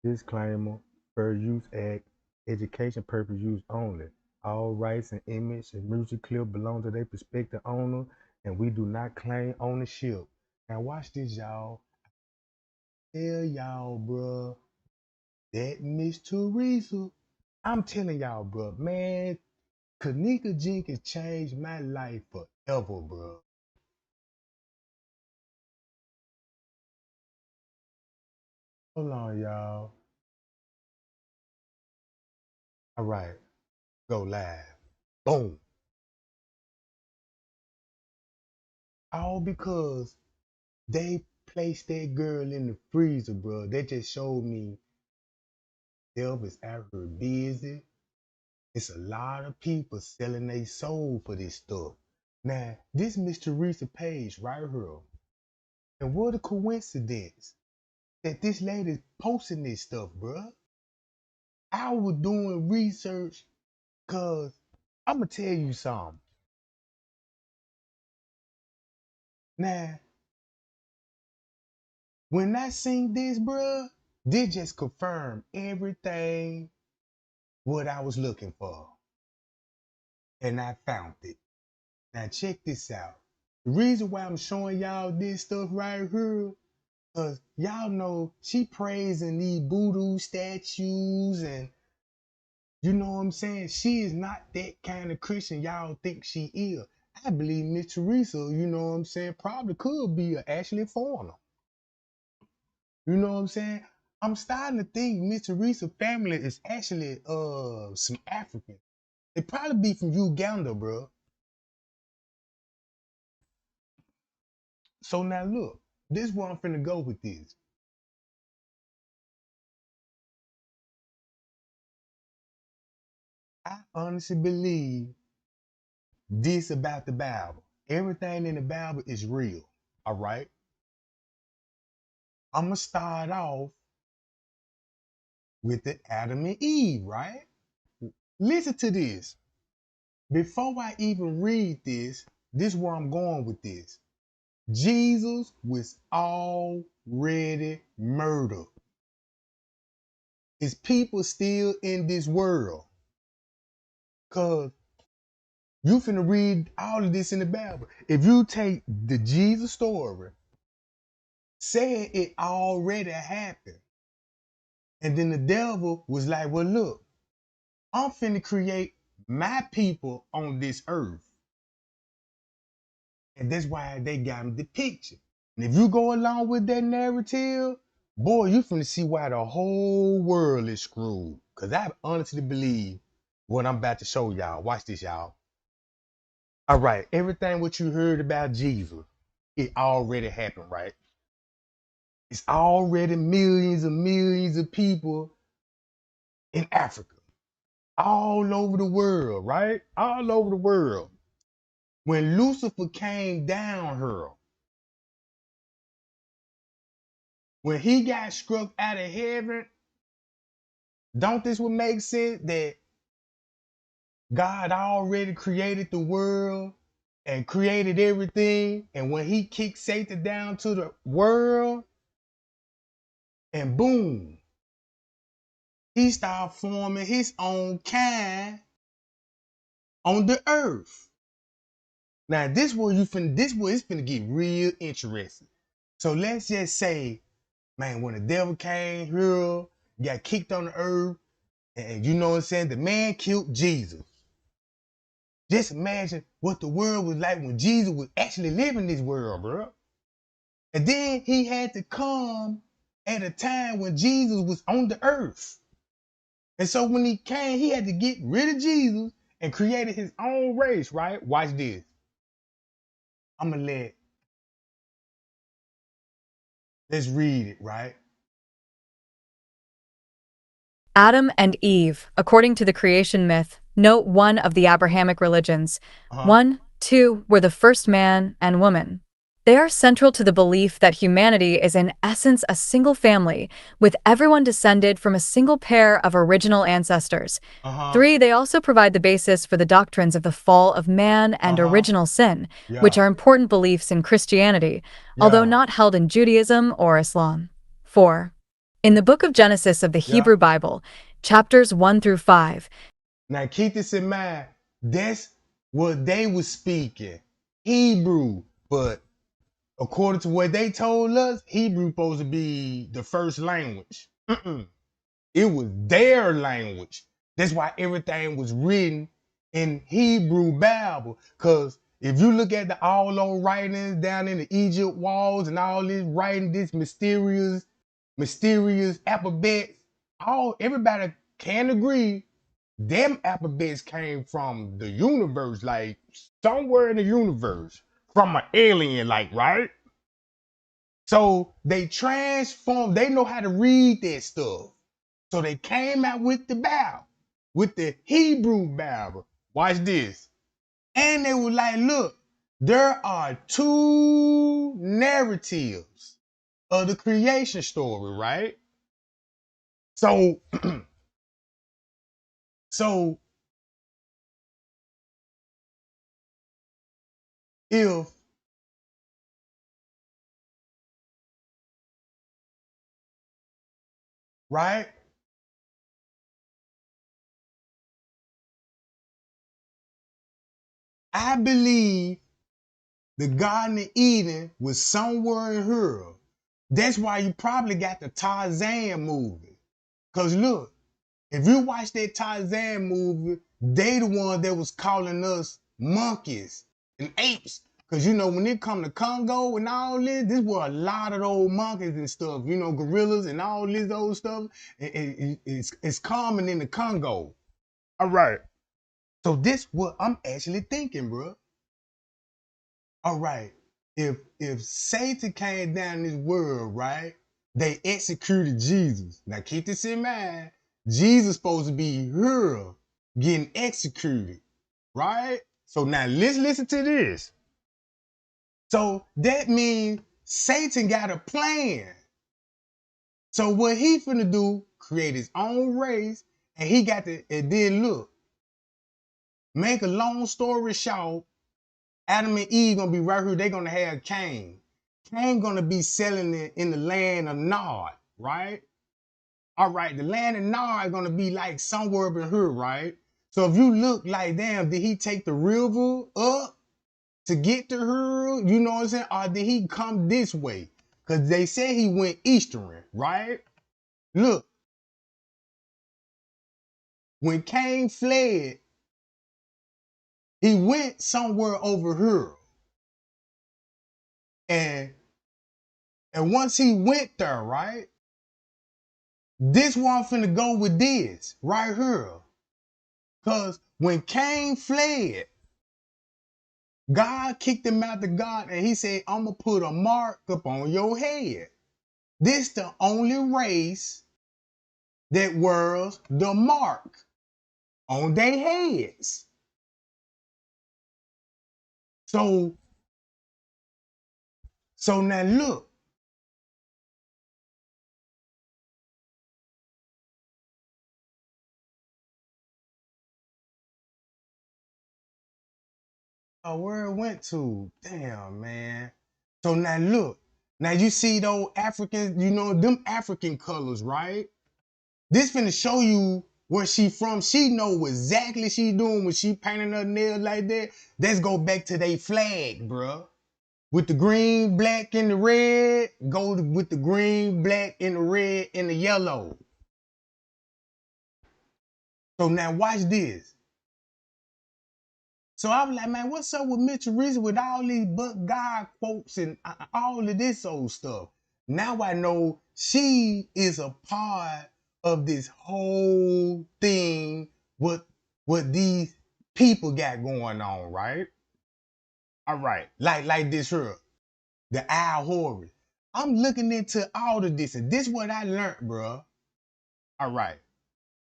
Disclaimer: Fair Use Act, education purpose use only. All rights and image and music clip belong to their prospective owner, and we do not claim ownership. Now watch this, y'all. Tell y'all, bruh, that Miss Teresa, I'm telling y'all, bruh, man, Kanika Jenkins changed my life forever, bruh. Hold on, y'all. All right, go live. Boom. All because they placed that girl in the freezer, bro. They just showed me Dev is out here busy. It's a lot of people selling their soul for this stuff. Now, this Miss Teresa Page right here. And what a coincidence that this lady's posting this stuff, bro. I was doing research because I'm going to tell you something. Now, when I seen this, bro, this just confirmed everything what I was looking for. And I found it. Now check this out. The reason why I'm showing y'all this stuff right here, cause y'all know she praising these voodoo statues and you know what I'm saying? She is not that kind of Christian y'all think she is. I believe Miss Teresa, you know what I'm saying, probably could be a actually foreigner. You know what I'm saying? I'm starting to think Miss Teresa family is actually some African. They probably be from Uganda, bro. So now look, this is where I'm finna go with this. I honestly believe this about the Bible. Everything in the Bible is real. All right. I'm gonna start off with the Adam and Eve, right? Listen to this. Before I even read this is where I'm going with this. Jesus was already murdered. Is people still in this world? Cause you finna read all of this in the Bible. If you take the Jesus story, saying it already happened, and then the devil was like, well, look, I'm finna create my people on this earth. And that's why they got him the picture. And if you go along with that narrative, boy, you finna see why the whole world is screwed. Cause I honestly believe what I'm about to show y'all. Watch this, y'all. All right, everything what you heard about Jesus, it already happened, right? It's already millions of people in Africa, all over the world, right? All over the world. When Lucifer came down here, when he got struck out of heaven, don't this would make sense that God already created the world and created everything, and when he kicked Satan down to the world, and boom, he started forming his own kind on the earth. Now this where it's finna get real interesting. So let's just say, man, when the devil came here, got kicked on the earth, and you know what I'm saying, the man killed Jesus. Just imagine what the world was like when Jesus was actually living this world, bro. And then he had to come at a time when Jesus was on the earth. And so when he came, he had to get rid of Jesus and created his own race, right? Watch this. I'm gonna let's read it, right? Adam and Eve, according to the creation myth, note 1 of the Abrahamic religions. Uh-huh. 1, 2 were the first man and woman. They are central to the belief that humanity is in essence a single family, with everyone descended from a single pair of original ancestors. Uh-huh. 3, they also provide the basis for the doctrines of the fall of man and Uh-huh. original sin, which Yeah. are important beliefs in Christianity, although Yeah. not held in Judaism or Islam. 4. In the book of Genesis of the Yeah. Hebrew Bible, chapters 1 through 5, Now keep this in mind. That's what they was speaking. Hebrew. But according to what they told us, Hebrew supposed to be the first language. It was their language. That's why everything was written in Hebrew Bible. Because if you look at all those writings down in the Egypt walls and all this writing, this mysterious alphabets, everybody can agree them alphabets came from the universe, like somewhere in the universe, from an alien, like, right? So they transformed, they know how to read that stuff. So they came out with the Bible, with the Hebrew Bible. Watch this. And they were like, look, there are two narratives of the creation story, right? So, so if right, I believe the Garden of Eden was somewhere in here. That's why you probably got the Tarzan movie. Cause look, if you watch that Tarzan movie, they the one that was calling us monkeys and apes. Cause you know, when it come to Congo and all this were a lot of those monkeys and stuff, you know, gorillas and all this old stuff. It's common in the Congo. All right. So this what I'm actually thinking, bro. All right. If Satan came down this world, right? They executed Jesus. Now keep this in mind. Jesus supposed to be here getting executed, right? So now let's listen to this. So that means Satan got a plan. So what he finna do, create his own race, and he got to, and then look, make a long story short, Adam and Eve gonna be right here. They're gonna have Cain. Cain gonna be selling it in the land of Nod, right? All right, the land of Nod gonna be like somewhere up in here, right? So if you look like, damn, did he take the river up to get to her? You know what I'm saying? Or did he come this way? Because they said he went eastern, right? Look, when Cain fled, he went somewhere over here. And once he went there, right? This one finna go with this right here. Cause when Cain fled, God kicked him out to God and he said, I'm gonna put a mark up on your head. This the only race that wears the mark on their heads. So now look, where it went to. Damn, man. So now look. Now you see those Africans, you know, them African colors, right? This finna show you where she from. She know exactly she doing when she painting her nails like that. Let's go back to they flag, bruh. With the green, black, and the red, go with the green, black, and the red, and the yellow. So now watch this. So I was like, man, what's up with Mitchell Reese with all these but God quotes and all of this old stuff? Now I know she is a part of this whole thing, what these people got going on, right? All right, like this here, the Al Horus. I'm looking into all of this, and this is what I learned, bro. All right,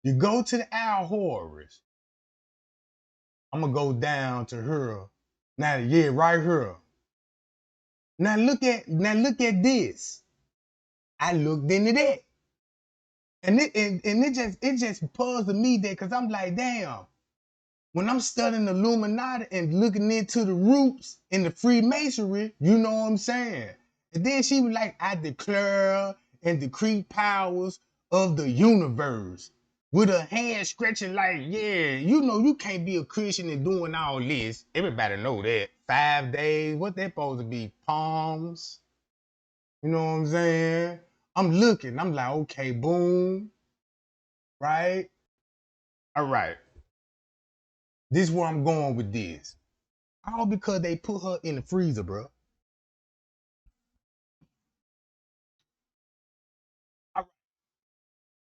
you go to the Al Horus. I'm gonna go down to her. Now, yeah, right here. Now look at this. I looked into that. And it just puzzled me that because I'm like, damn, when I'm studying the Illuminati and looking into the roots in the Freemasonry, you know what I'm saying? And then she was like, I declare and decree powers of the universe with a hand stretching like, yeah, you know, you can't be a Christian and doing all this. Everybody know that. 5 days, what they supposed to be? Palms. You know what I'm saying? I'm looking, I'm like, okay, boom, right? All right. This is where I'm going with this. All because they put her in the freezer, bro.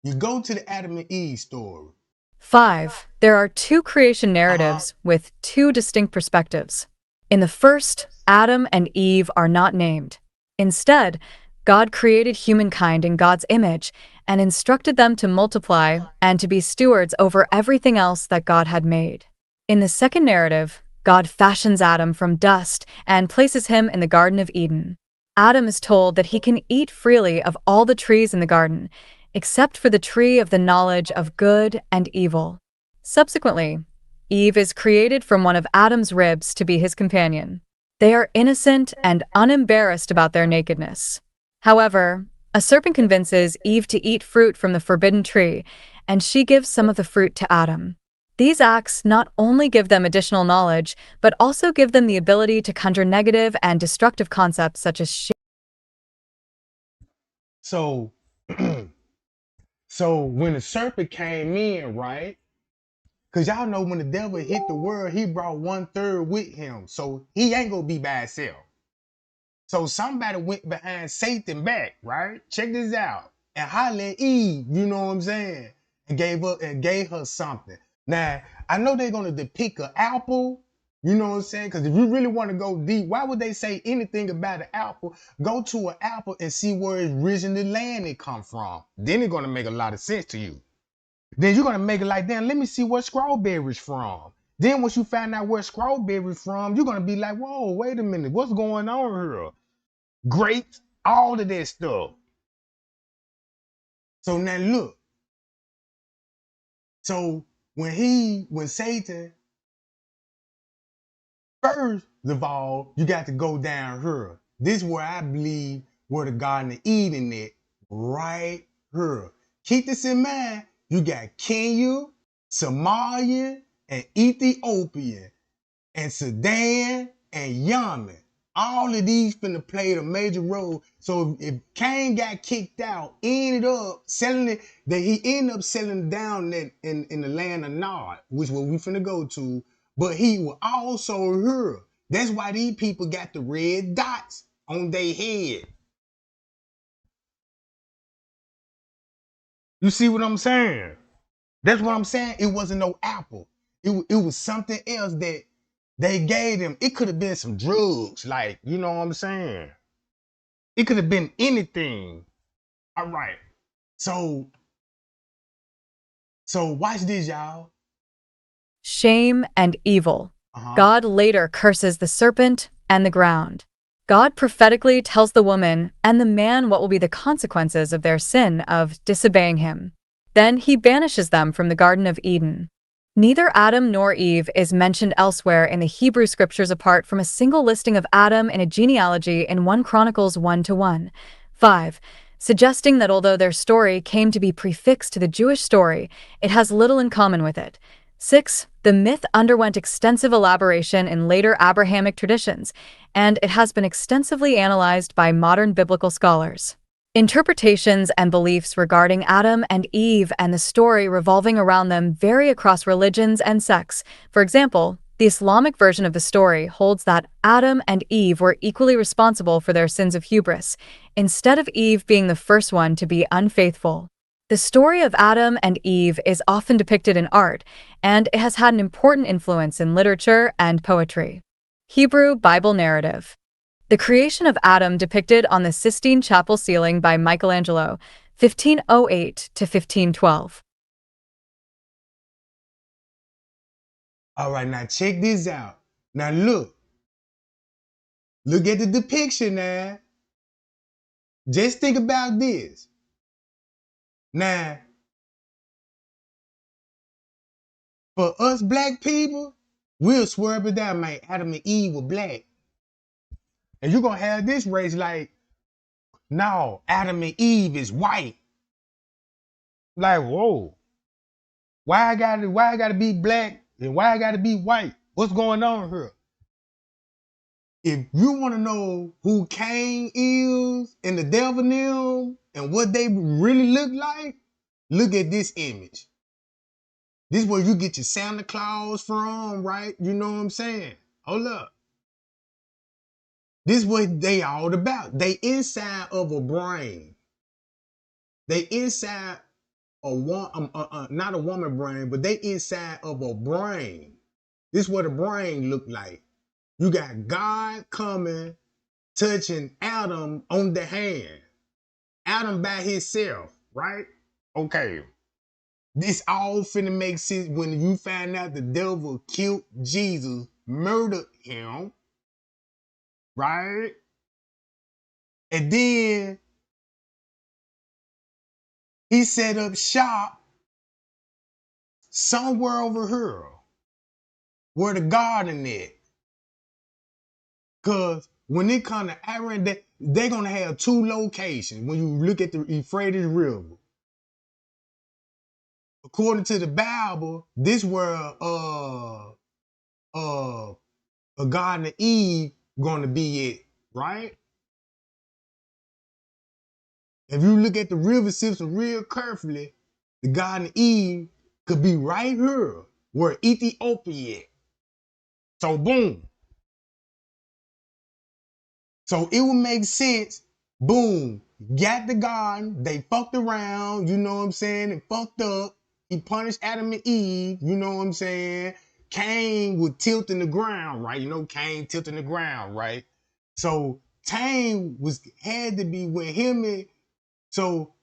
You go to the Adam and Eve story. 5. There are two creation Uh-huh. narratives with two distinct perspectives. In the first, Adam and Eve are not named. Instead, God created humankind in God's image and instructed them to multiply and to be stewards over everything else that God had made. In the second narrative, God fashions Adam from dust and places him in the Garden of Eden. Adam is told that he can eat freely of all the trees in the garden, except for the tree of the knowledge of good and evil. Subsequently, Eve is created from one of Adam's ribs to be his companion. They are innocent and unembarrassed about their nakedness. However, a serpent convinces Eve to eat fruit from the forbidden tree, and she gives some of the fruit to Adam. These acts not only give them additional knowledge, but also give them the ability to conjure negative and destructive concepts such as So, so when the serpent came in, right? Because y'all know when the devil hit the world, he brought 1/3 with him. So he ain't gonna be by himself. So somebody went behind Satan back, right? Check this out. And hollered at Eve, you know what I'm saying? And gave her something. Now, I know they're gonna depict an apple, you know what I'm saying? Because if you really want to go deep, why would they say anything about an apple? Go to an apple and see where it originally landed come from. Then it's gonna make a lot of sense to you. Then you're gonna make it like, damn, let me see where strawberries from. Then once you find out where strawberries from, you're gonna be like, whoa, wait a minute, what's going on here? Grapes, all of that stuff. So now look. So when Satan, first of all, you got to go down here. This is where I believe where the Garden of Eden is, right here. Keep this in mind. You got Kenya, Somalia, and Ethiopia, and Sudan and Yemen. All of these finna play a major role. So if Cain got kicked out, ended up selling it, that he ended up selling down that in the land of Nod, which what we finna go to, but he was also here. That's why these people got the red dots on their head. You see what I'm saying? That's what I'm saying. It wasn't no apple. It was something else that they gave them. It could have been some drugs, like, you know what I'm saying? It could have been anything. All right. So, so watch this, y'all. shame and evil. Uh-huh. God later curses the serpent and the ground. God prophetically tells the woman and the man what will be the consequences of their sin of disobeying him. Then he banishes them from the Garden of Eden. Neither Adam nor Eve is mentioned elsewhere in the Hebrew scriptures apart from a single listing of Adam in a genealogy in 1 Chronicles 1:1. 5. Suggesting that although their story came to be prefixed to the Jewish story, it has little in common with it. 6. The myth underwent extensive elaboration in later Abrahamic traditions, and it has been extensively analyzed by modern biblical scholars. Interpretations and beliefs regarding Adam and Eve and the story revolving around them vary across religions and sects. For example, the Islamic version of the story holds that Adam and Eve were equally responsible for their sins of hubris, instead of Eve being the first one to be unfaithful. The story of Adam and Eve is often depicted in art, and it has had an important influence in literature and poetry. Hebrew Bible narrative. The creation of Adam depicted on the Sistine Chapel ceiling by Michelangelo, 1508 to 1512. All right, now check this out. Now look. Look at the depiction now. Just think about this. Now, for us black people, we'll swear up and down, man, Adam and Eve were black. And you're gonna have this race like, No, Adam and Eve is white. Like, whoa. Why I gotta be black and why I gotta be white? What's going on here? If you want to know who Cain is and the devil them and what they really look like, look at this image. This is where you get your Santa Claus from, right? You know what I'm saying? Hold up. This is what they all about. They inside of a brain. They inside a not a woman brain, but they inside of a brain. This is what a brain look like. You got God coming, touching Adam on the hand. Adam by himself, right? Okay. This all finna make sense when you find out the devil killed Jesus, murdered him, right? And then he set up shop somewhere over here where the garden is. Cause when it come to Aaron, they're gonna have two locations when you look at the Euphrates River. According to the Bible, this where a Garden of Eve gonna be it, right? If you look at the river system real carefully, the Garden of Eve could be right here where Ethiopia is. So boom. So it would make sense. Boom. Got the garden. They fucked around. You know what I'm saying? And fucked up. He punished Adam and Eve. You know what I'm saying? Cain would tilt in the ground, right? You know Cain tilting the ground, right? So Cain had to be with him and so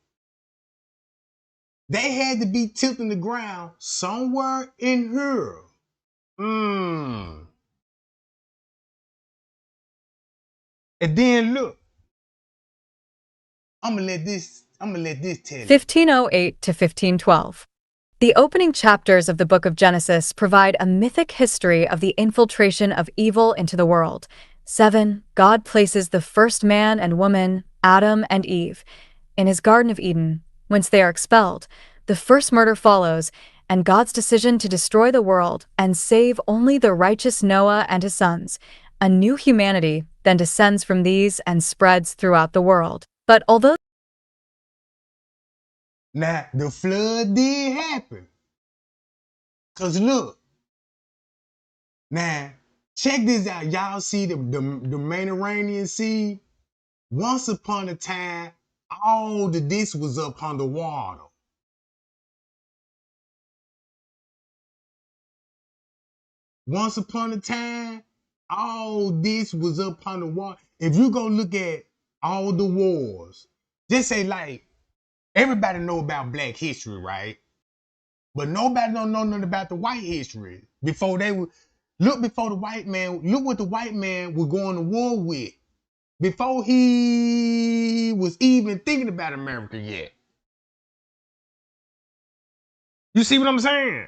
they had to be tilting the ground somewhere in here. And then look, I'm gonna let this tell it. 1508 to 1512. The opening chapters of the book of Genesis provide a mythic history of the infiltration of evil into the world. 7. God places the first man and woman, Adam and Eve, in his Garden of Eden, whence they are expelled. The first murder follows, and God's decision to destroy the world and save only the righteous Noah and his sons. A new humanity then descends from these and spreads throughout the world. But although Now, the flood did happen. Cause look, now, check this out. Y'all see the Mediterranean Sea? Once upon a time, all of this was up underwater. Once upon a time, all this was up underwater. If you go look at all the wars, just say like, everybody know about Black history, right? But nobody don't know nothing about the white history. Before they would look before the white man, look what the white man was going to war with. Before he was even thinking about America yet. You see what I'm saying?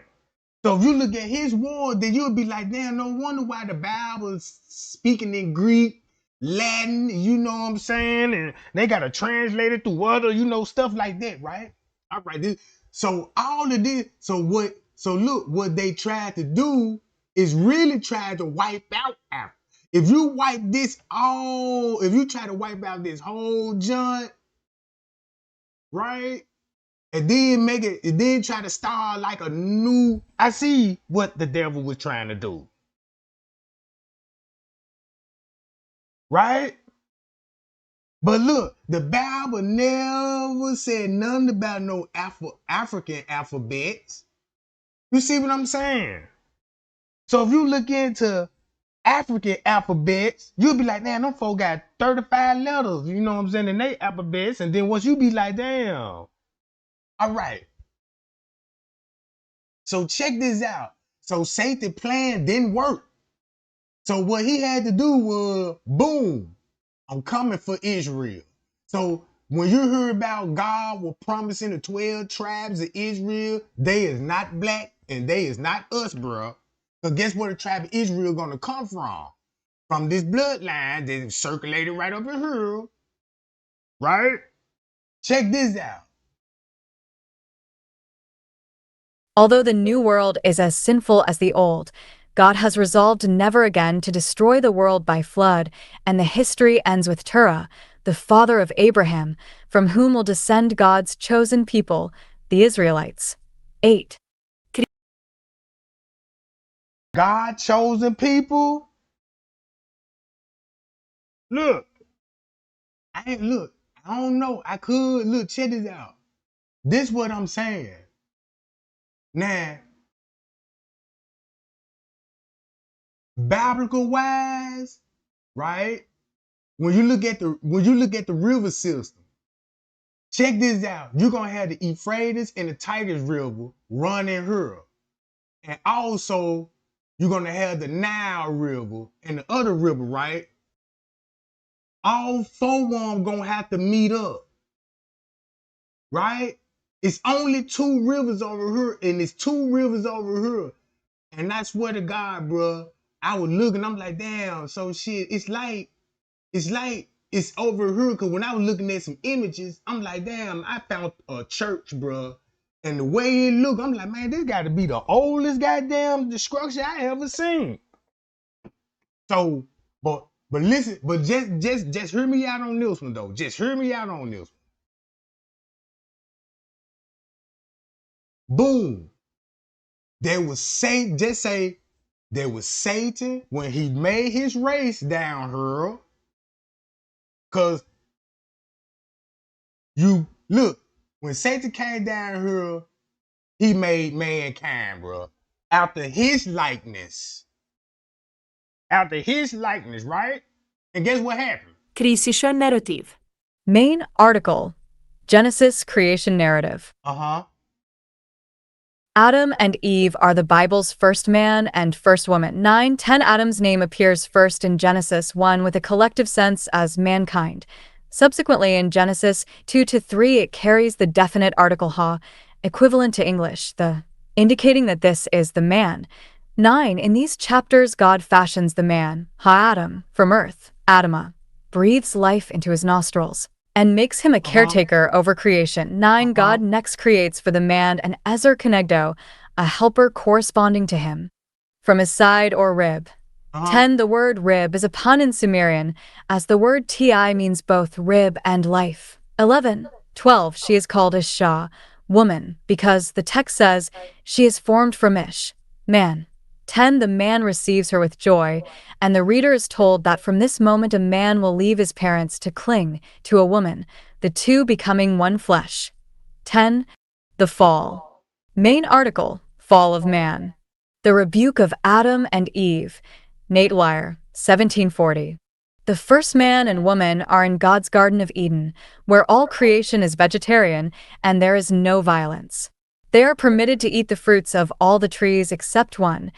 So if you look at his war, then you'll be like, damn, no wonder why the Bible is speaking in Greek, Latin, you know what I'm saying? And they got to translate it through other, stuff like that, right? All right. So all of this, so look, what they tried to do is really try to wipe out Africa. If you if you try to wipe out this whole joint, right? And then try to start like a new. I see what the devil was trying to do. Right? But look, the Bible never said nothing about no African alphabets. You see what I'm saying? So if you look into African alphabets, you'll be like, damn, them folk got 35 letters, you know what I'm saying, in their alphabets. And then once you be like, damn. All right. So check this out. So Satan's plan didn't work. So what he had to do was, boom, I'm coming for Israel. So when you hear about God was promising the 12 tribes of Israel, they is not black and they is not us, bro. Because guess where the tribe of Israel gonna come from? From this bloodline that circulated right up in here. right? Check this out. Although the new world is as sinful as the old, God has resolved never again to destroy the world by flood, and the history ends with Terah, the father of Abraham, from whom will descend God's chosen people, the Israelites. 8. God chosen people. Look, I don't know. I could look, check this out. This what I'm saying. Now, biblical wise, right? When you look at the river system, check this out. You're gonna have the Euphrates and the Tigris River running here. And also, you're gonna have the Nile River and the other river, right? All four of them gonna have to meet up, right? It's only two rivers over here, and it's two rivers over here. And I swear to God, bro, I was looking, I'm like, damn, so shit, it's over here. Cause when I was looking at some images, I'm like, damn, I found a church, bro. And the way it looked, I'm like, man, this gotta be the oldest goddamn structure I ever seen. So, but listen, but just hear me out on this one though. Just hear me out on this one. Boom. There was Satan, just say there was Satan when he made his race down here. Cause you look, when Satan came down here, he made mankind, bro. After his likeness. After his likeness, right? And guess what happened? Crisiša narrative. Main article: Genesis creation narrative. Adam and Eve are the Bible's first man and first woman. 9-10 Adam's name appears first in Genesis 1 with a collective sense as mankind. Subsequently in Genesis 2-3 it carries the definite article ha, equivalent to English, the, indicating that this is the man. 9 In these chapters God fashions the man, ha-Adam, from earth, Adama, breathes life into his nostrils, and makes him a caretaker over creation. 9 God next creates for the man an ezer kenegdo, a helper corresponding to him, from his side or rib. 10 The word rib is a pun in Sumerian, as the word ti means both rib and life. 11-12 She is called Isha, woman, because the text says she is formed from Ish, man. 10 The man receives her with joy, and the reader is told that from this moment a man will leave his parents to cling to a woman, the two becoming one flesh. 10 The fall. Main article: Fall of Man. The rebuke of Adam and Eve. Nate Wire, 1740. The first man and woman are in God's Garden of Eden, where all creation is vegetarian and there is no violence. They are permitted to eat the fruits of all the trees except one,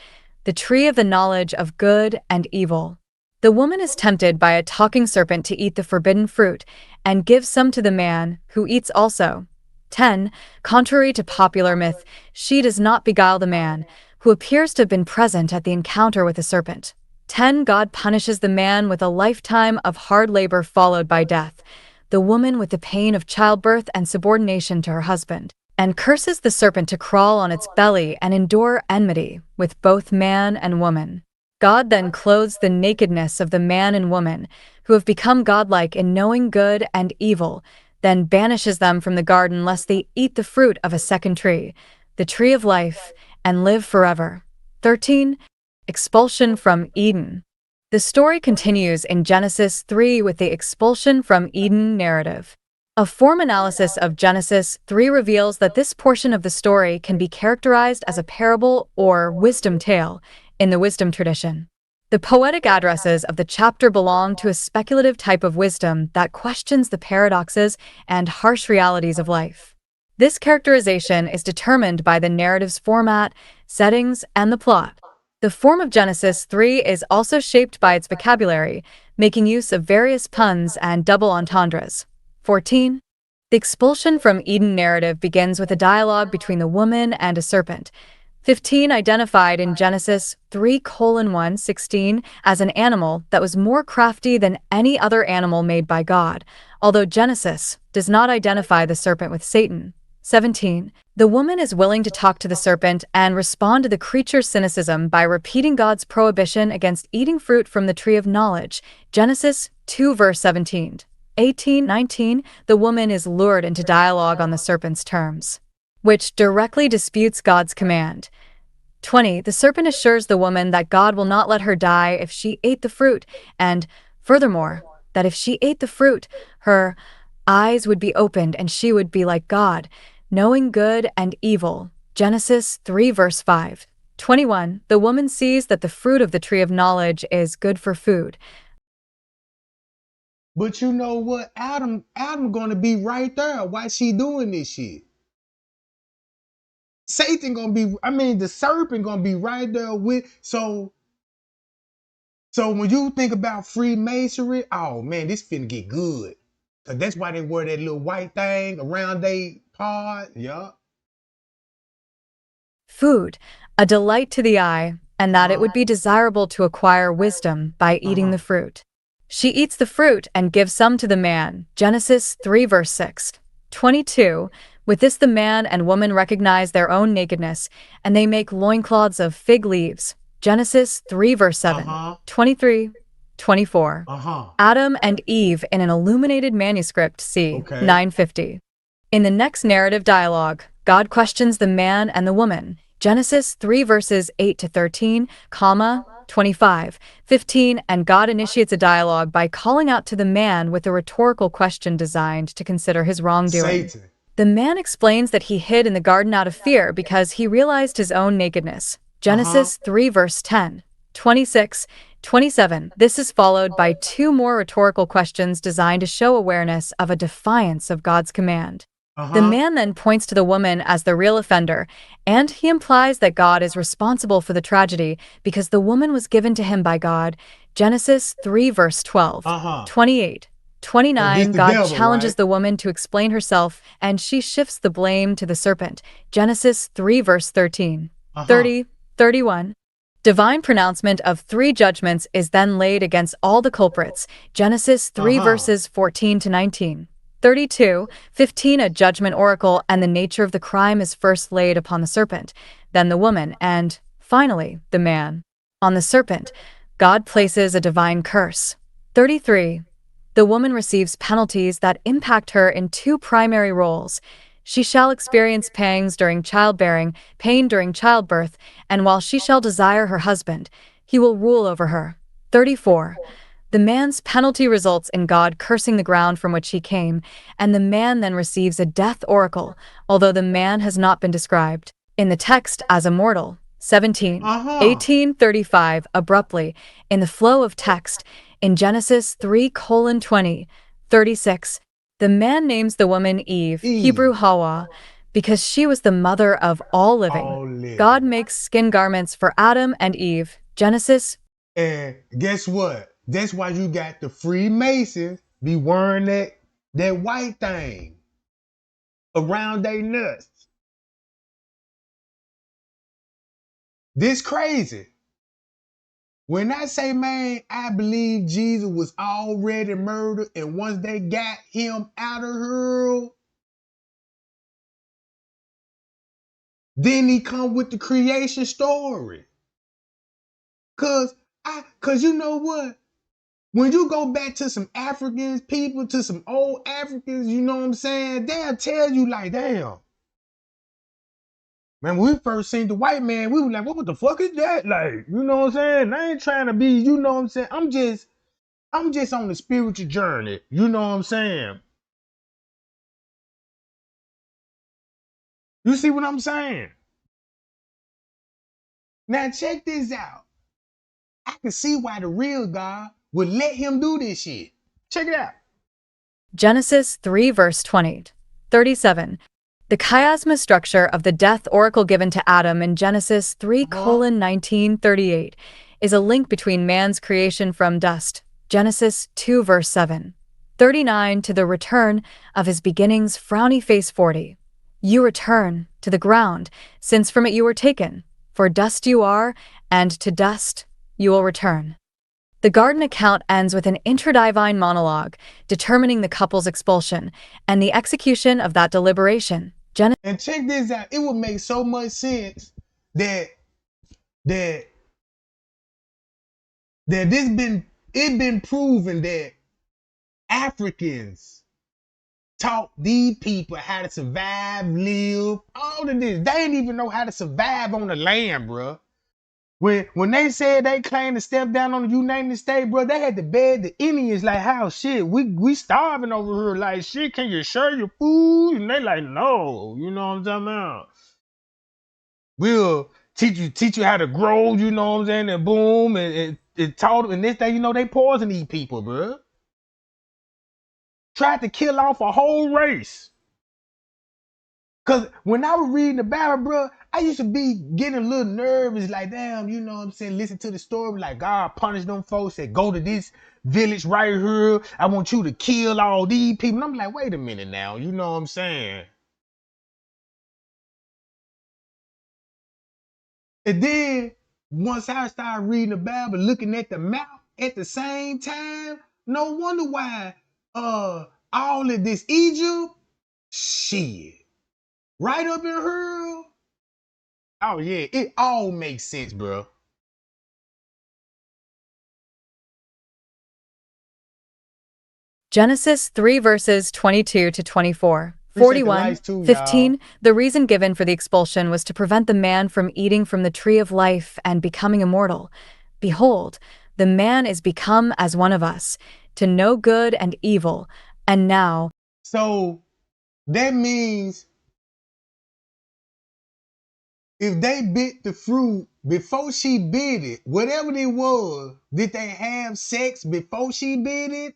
the tree of the knowledge of good and evil. The woman is tempted by a talking serpent to eat the forbidden fruit and gives some to the man, who eats also. 10 Contrary to popular myth, she does not beguile the man, who appears to have been present at the encounter with the serpent. 10 God punishes the man with a lifetime of hard labor followed by death, the woman with the pain of childbirth and subordination to her husband, and curses the serpent to crawl on its belly and endure enmity with both man and woman. God then clothes the nakedness of the man and woman, who have become godlike in knowing good and evil, then banishes them from the garden lest they eat the fruit of a second tree, the tree of life, and live forever. 13 Expulsion from Eden. The story continues in Genesis 3 with the expulsion from Eden narrative. A form analysis of Genesis 3 reveals that this portion of the story can be characterized as a parable or wisdom tale in the wisdom tradition. The poetic addresses of the chapter belong to a speculative type of wisdom that questions the paradoxes and harsh realities of life. This characterization is determined by the narrative's format, settings, and the plot. The form of Genesis 3 is also shaped by its vocabulary, making use of various puns and double entendres. 14 The expulsion from Eden narrative begins with a dialogue between the woman and a serpent. 15 Identified in Genesis 3:1-16 as an animal that was more crafty than any other animal made by God, although Genesis does not identify the serpent with Satan. 17. The woman is willing to talk to the serpent and respond to the creature's cynicism by repeating God's prohibition against eating fruit from the tree of knowledge. Genesis 2 verse 17. 18. 19. The woman is lured into dialogue on the serpent's terms, which directly disputes God's command. 20. The serpent assures the woman that God will not let her die if she ate the fruit, and, furthermore, that if she ate the fruit, her eyes would be opened and she would be like God, knowing good and evil. Genesis 3 verse 5. 21. The woman sees that the fruit of the tree of knowledge is good for food. But you know what? Adam gonna be right there while she doing this shit. Satan gonna be, the serpent gonna be right there with, so when you think about Freemasonry, oh man, this finna get good. Cause that's why they wear that little white thing around their pod. Yeah. Food, a delight to the eye, and that it would be desirable to acquire wisdom by eating the fruit. She eats the fruit and gives some to the man. Genesis 3 verse 6. 22. With this the man and woman recognize their own nakedness, and they make loincloths of fig leaves. Genesis 3 verse 7. 23. 24. Adam and Eve in an illuminated manuscript, c. 950. In the next narrative dialogue, God questions the man and the woman. Genesis 3 verses 8 to 13, 25, 15, and God initiates a dialogue by calling out to the man with a rhetorical question designed to consider his wrongdoing. Satan. The man explains that he hid in the garden out of fear because he realized his own nakedness. Genesis 3 verse 10, 26, 27. This is followed by two more rhetorical questions designed to show awareness of a defiance of God's command. The man then points to the woman as the real offender, and he implies that God is responsible for the tragedy because the woman was given to him by God. Genesis 3 verse 12, 28, 29. God challenges the woman to explain herself, and she shifts the blame to the serpent. Genesis 3 verse 13, 30, 31. Divine pronouncement of 3 judgments is then laid against all the culprits. Genesis 3 verses 14 to 19. 32, 15. A judgment oracle and the nature of the crime is first laid upon the serpent, then the woman, and, finally, the man. On the serpent, God places a divine curse. 33. The woman receives penalties that impact her in 2 primary roles. She shall experience pangs during childbearing, pain during childbirth, and while she shall desire her husband, he will rule over her. 34. The man's penalty results in God cursing the ground from which he came, and the man then receives a death oracle, although the man has not been described in the text as a mortal. 17. 1835. Abruptly, in the flow of text, in Genesis 3:20, 36, the man names the woman Eve, Hebrew Hawa, because she was the mother of all living. God makes skin garments for Adam and Eve. Genesis. And guess what? That's why you got the Freemasons be wearing that white thing around their nuts. This crazy. When I say, man, I believe Jesus was already murdered, and once they got him out of here, then he come with the creation story. Cause you know what? When you go back to some Africans, people, to some old Africans, you know what I'm saying? They'll tell you like, damn. Man, when we first seen the white man, we were like, what the fuck is that? Like, you know what I'm saying? I ain't trying to be, you know what I'm saying? I'm just on the spiritual journey. You know what I'm saying? You see what I'm saying? Now check this out. I can see why the real God would let him do this shit. Check it out. Genesis 3 verse 20, 37. The chiasma structure of the death oracle given to Adam in Genesis 3:1938 is a link between man's creation from dust, Genesis 2 verse 7, 39, to the return of his beginnings, frowny face 40. You return to the ground, since from it you were taken, for dust you are, and to dust you will return. The garden account ends with an intradivine monologue determining the couple's expulsion and the execution of that deliberation. And check this out. It would make so much sense that that it been proven that Africans taught these people how to survive, live, all of this. They didn't even know how to survive on the land, bro. When they said they claimed to step down on the United States, bro, they had to beg the Indians like, how shit, we starving over here. Like, shit, can you share your food? And they like, no, you know what I'm talking about? We'll teach you how to grow, you know what I'm saying? And boom, and it taught them, and this thing, you know, they poison these people, bro. Tried to kill off a whole race. Cause when I was reading the Bible, bro, I used to be getting a little nervous, like, damn, you know what I'm saying? Listen to the story, like God punished them folks that go to this village right here. I want you to kill all these people. And I'm like, wait a minute now, you know what I'm saying? And then once I started reading the Bible, looking at the map at the same time, no wonder why all of this Egypt, shit, right up in here. Oh yeah, it all makes sense, bro. Genesis 3 verses 22 to 24. Appreciate the 41, lights too, y'all. 15. The reason given for the expulsion was to prevent the man from eating from the tree of life and becoming immortal. Behold, the man is become as one of us, to know good and evil. And now, So that means if they bit the fruit before she bit it, whatever it was, did they have sex before she bit it?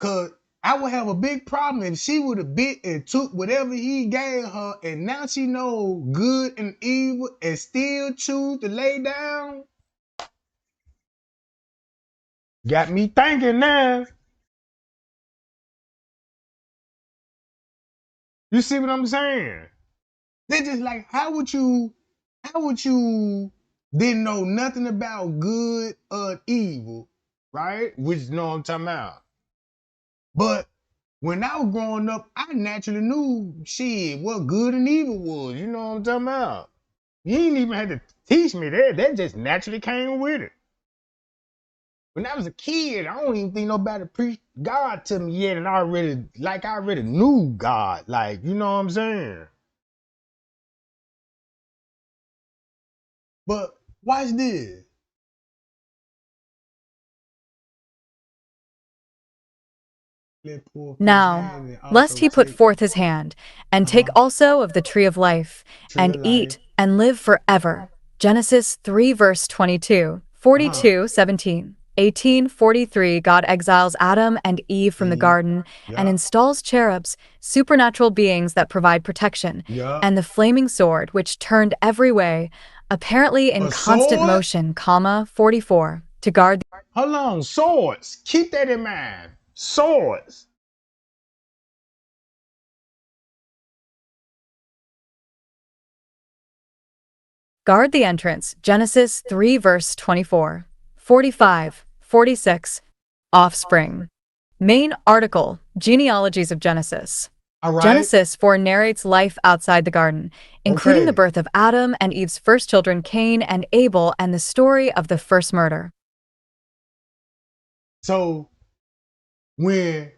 Cause I would have a big problem if she would have bit and took whatever he gave her, and now she know good and evil and still choose to lay down. Got me thinking now. You see what I'm saying? They just like, how would you didn't know nothing about good or evil, right? Which you know what I'm talking about. But when I was growing up, I naturally knew shit what good and evil was. You know what I'm talking about? You ain't even had to teach me that. That just naturally came with it. When I was a kid, I don't even think nobody preached God to me yet, and I already knew God. Like, you know what I'm saying? But watch this. Let poor fish now, have and lest also he put take forth his hand, and take also of the tree of life, tree and of life. eat, and live forever. Genesis 3 verse 22, Uh-huh. 42, 17. 1843. God exiles Adam and Eve from the Eve. garden and Yup. installs cherubs, supernatural beings that provide protection, Yup. and the flaming sword which turned every way, apparently in A constant sword? motion, 44, to guard Hold on. Swords. Keep that in mind. Swords. the entrance. Genesis 3 verse 24, 45, 46. Offspring. Main article, Genealogies of Genesis. All right. Genesis 4 narrates life outside the garden, including the Okay. birth of Adam and Eve's first children, Cain and Abel, and the story of the first murder. So when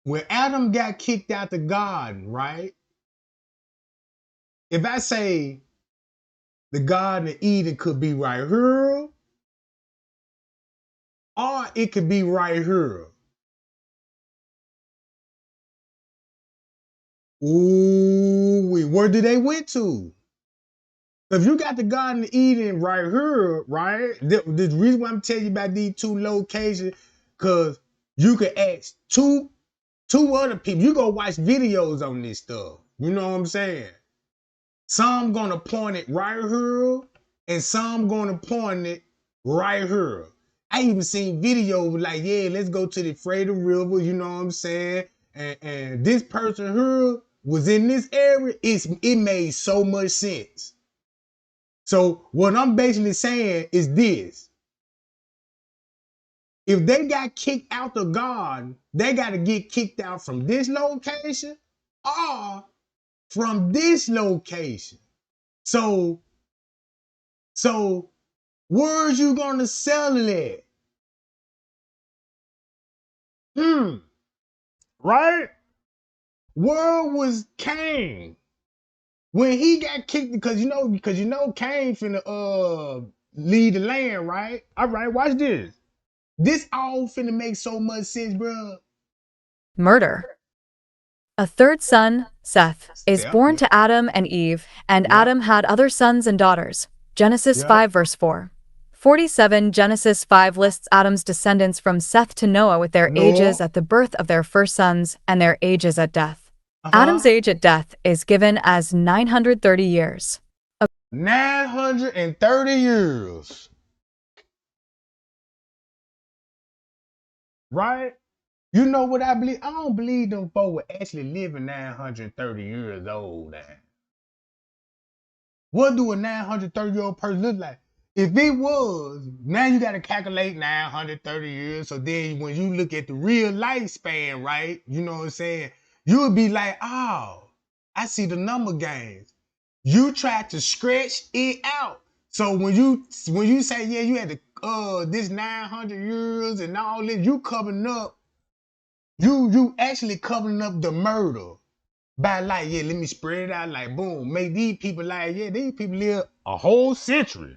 when Adam got kicked out the garden, right? If I say the Garden of Eden could be right here, or it could be right here. Ooh, where did they went to? If you got the Garden of Eden right here, right? The reason why I'm telling you about these two locations, because you could ask two other people. You go watch videos on this stuff. You know what I'm saying? Some gonna point it right here, and some gonna point it right here. I even seen videos like, yeah, let's go to the Frater River, you know what I'm saying? And this person here was in this area. It made so much sense. So what I'm basically saying is this. If they got kicked out the garden, they got to get kicked out from this location or from this location. So, so where's you gonna sell it at? Right? Where was Cain when he got kicked? Because Cain finna lead the land, right? All right, watch this. This all finna make so much sense, bro. Murder. A third son, Seth, is Yep, born yep, to Adam and Eve, and yep, Adam had other sons and daughters. Genesis yep. 5 verse 4. 47 Genesis 5 lists Adam's descendants from Seth to Noah with their ages Noah. at the birth of their first sons and their ages at death. Uh-huh. Adam's age at death is given as 930 years. 930 years. Right? You know what I believe? I don't believe them folks were actually living 930 years old now. What do a 930-year-old person look like? If it was, now you got to calculate 930 years. So then when you look at the real lifespan, right? You know what I'm saying? You would be like, oh, I see the number games. You try to stretch it out. So when you say, yeah, you had this 900 years and all this, you covering up, you actually covering up the murder. By like, yeah, let me spread it out like boom. Make these people like, yeah, these people live a whole century.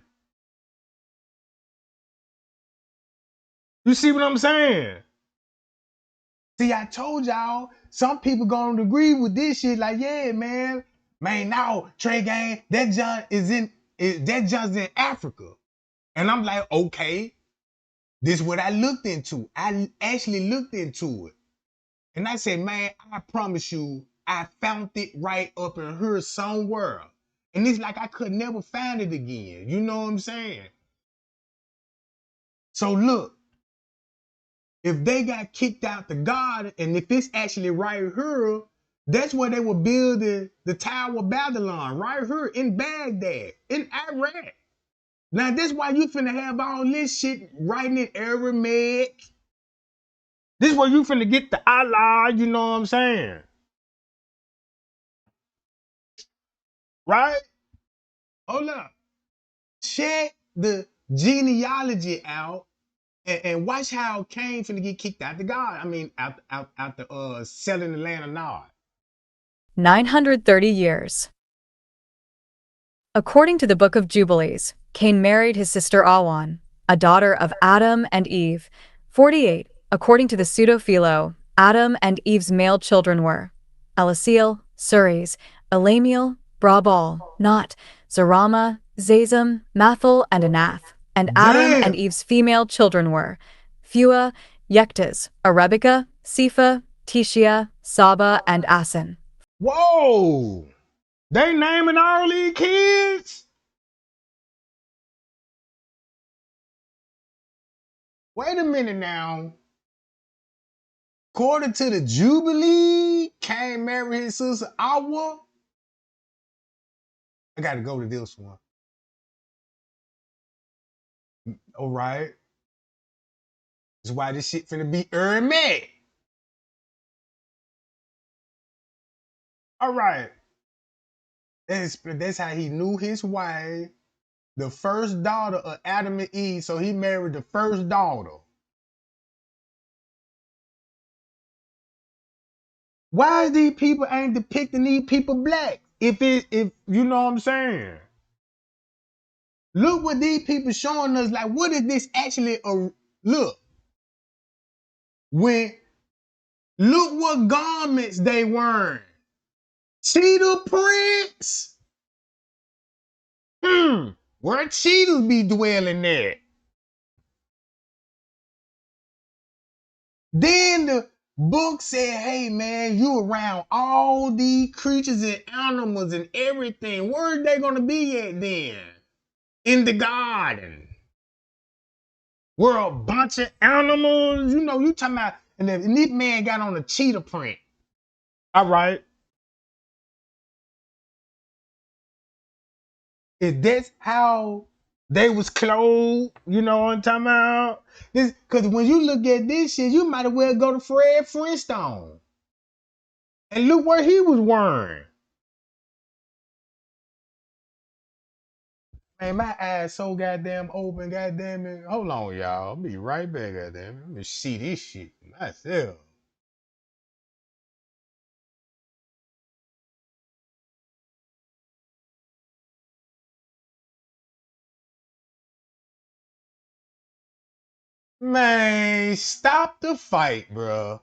You see what I'm saying? See, I told y'all, some people gonna agree with this shit, like, yeah, man. Man, now, Trey Gang, that John that John's in Africa. And I'm like, okay, this is what I looked into. I actually looked into it. And I said, man, I promise you, I found it right up in here somewhere. And it's like I could never find it again. You know what I'm saying? So look, if they got kicked out the garden, and if it's actually right here, that's where they were building the Tower of Babylon, right here in Baghdad, in Iraq. Now, that's why you finna have all this shit writing in Aramaic. This is where you finna get the Allah, you know what I'm saying? Right? Hold up. Check the genealogy out and watch how Cain finna get kicked out the God. I mean, out the selling the land of Nod. 930 years. According to the Book of Jubilees, Cain married his sister Awan, a daughter of Adam and Eve. 48. According to the Pseudo-Philo, Adam and Eve's male children were Elasiel, Suries, Elamiel, Brabal, Not, Zarama, Zazam, Mathil, and Anath. And Adam and Damn. Eve's female children were Phua, Yectas, Arabica, Sifa, Tishia, Saba, and Asin. Whoa! They naming all these kids? Wait a minute now. According to the Jubilee, Cain married his sister Awa. I gotta go to this one. All right. That's why this shit finna be Hermit. All right. That's how he knew his wife, the first daughter of Adam and Eve. So he married the first daughter. Why is these people ain't depicting these people black? If you know what I'm saying. Look what these people showing us. Like, what is this actually? Look, when look what garments they wearing. Cheetah prints. Where cheetahs be dwelling at? Then the book said, hey man, you around all these creatures and animals and everything. Where are they gonna be at then? In the garden. Where a bunch of animals, you know, you talking about, and this man got on a cheetah print. All right. Is this how They was clothed. You know what I'm talking about? This, cause when you look at this shit, you might as well go to Fred Flintstone and look what he was wearing. Man, my eyes so goddamn open, goddamn it. Hold on, y'all. I'll be right back, goddamn it. Let me see this shit myself. Man, stop the fight, bro.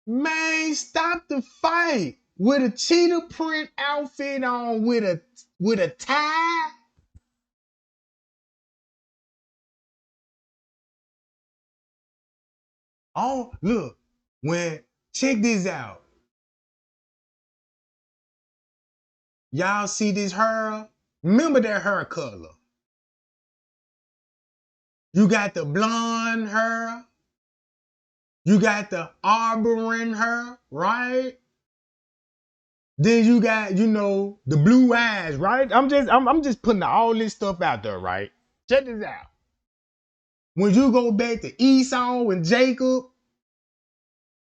Man, stop the fight with a cheetah print outfit on with a tie. Oh, look, when check this out. Y'all see this hair? Remember that hair color. You got the blonde hair. You got the auburn hair, right? Then you got, the blue eyes, right? I'm just putting all this stuff out there, right? Check this out. When you go back to Esau and Jacob,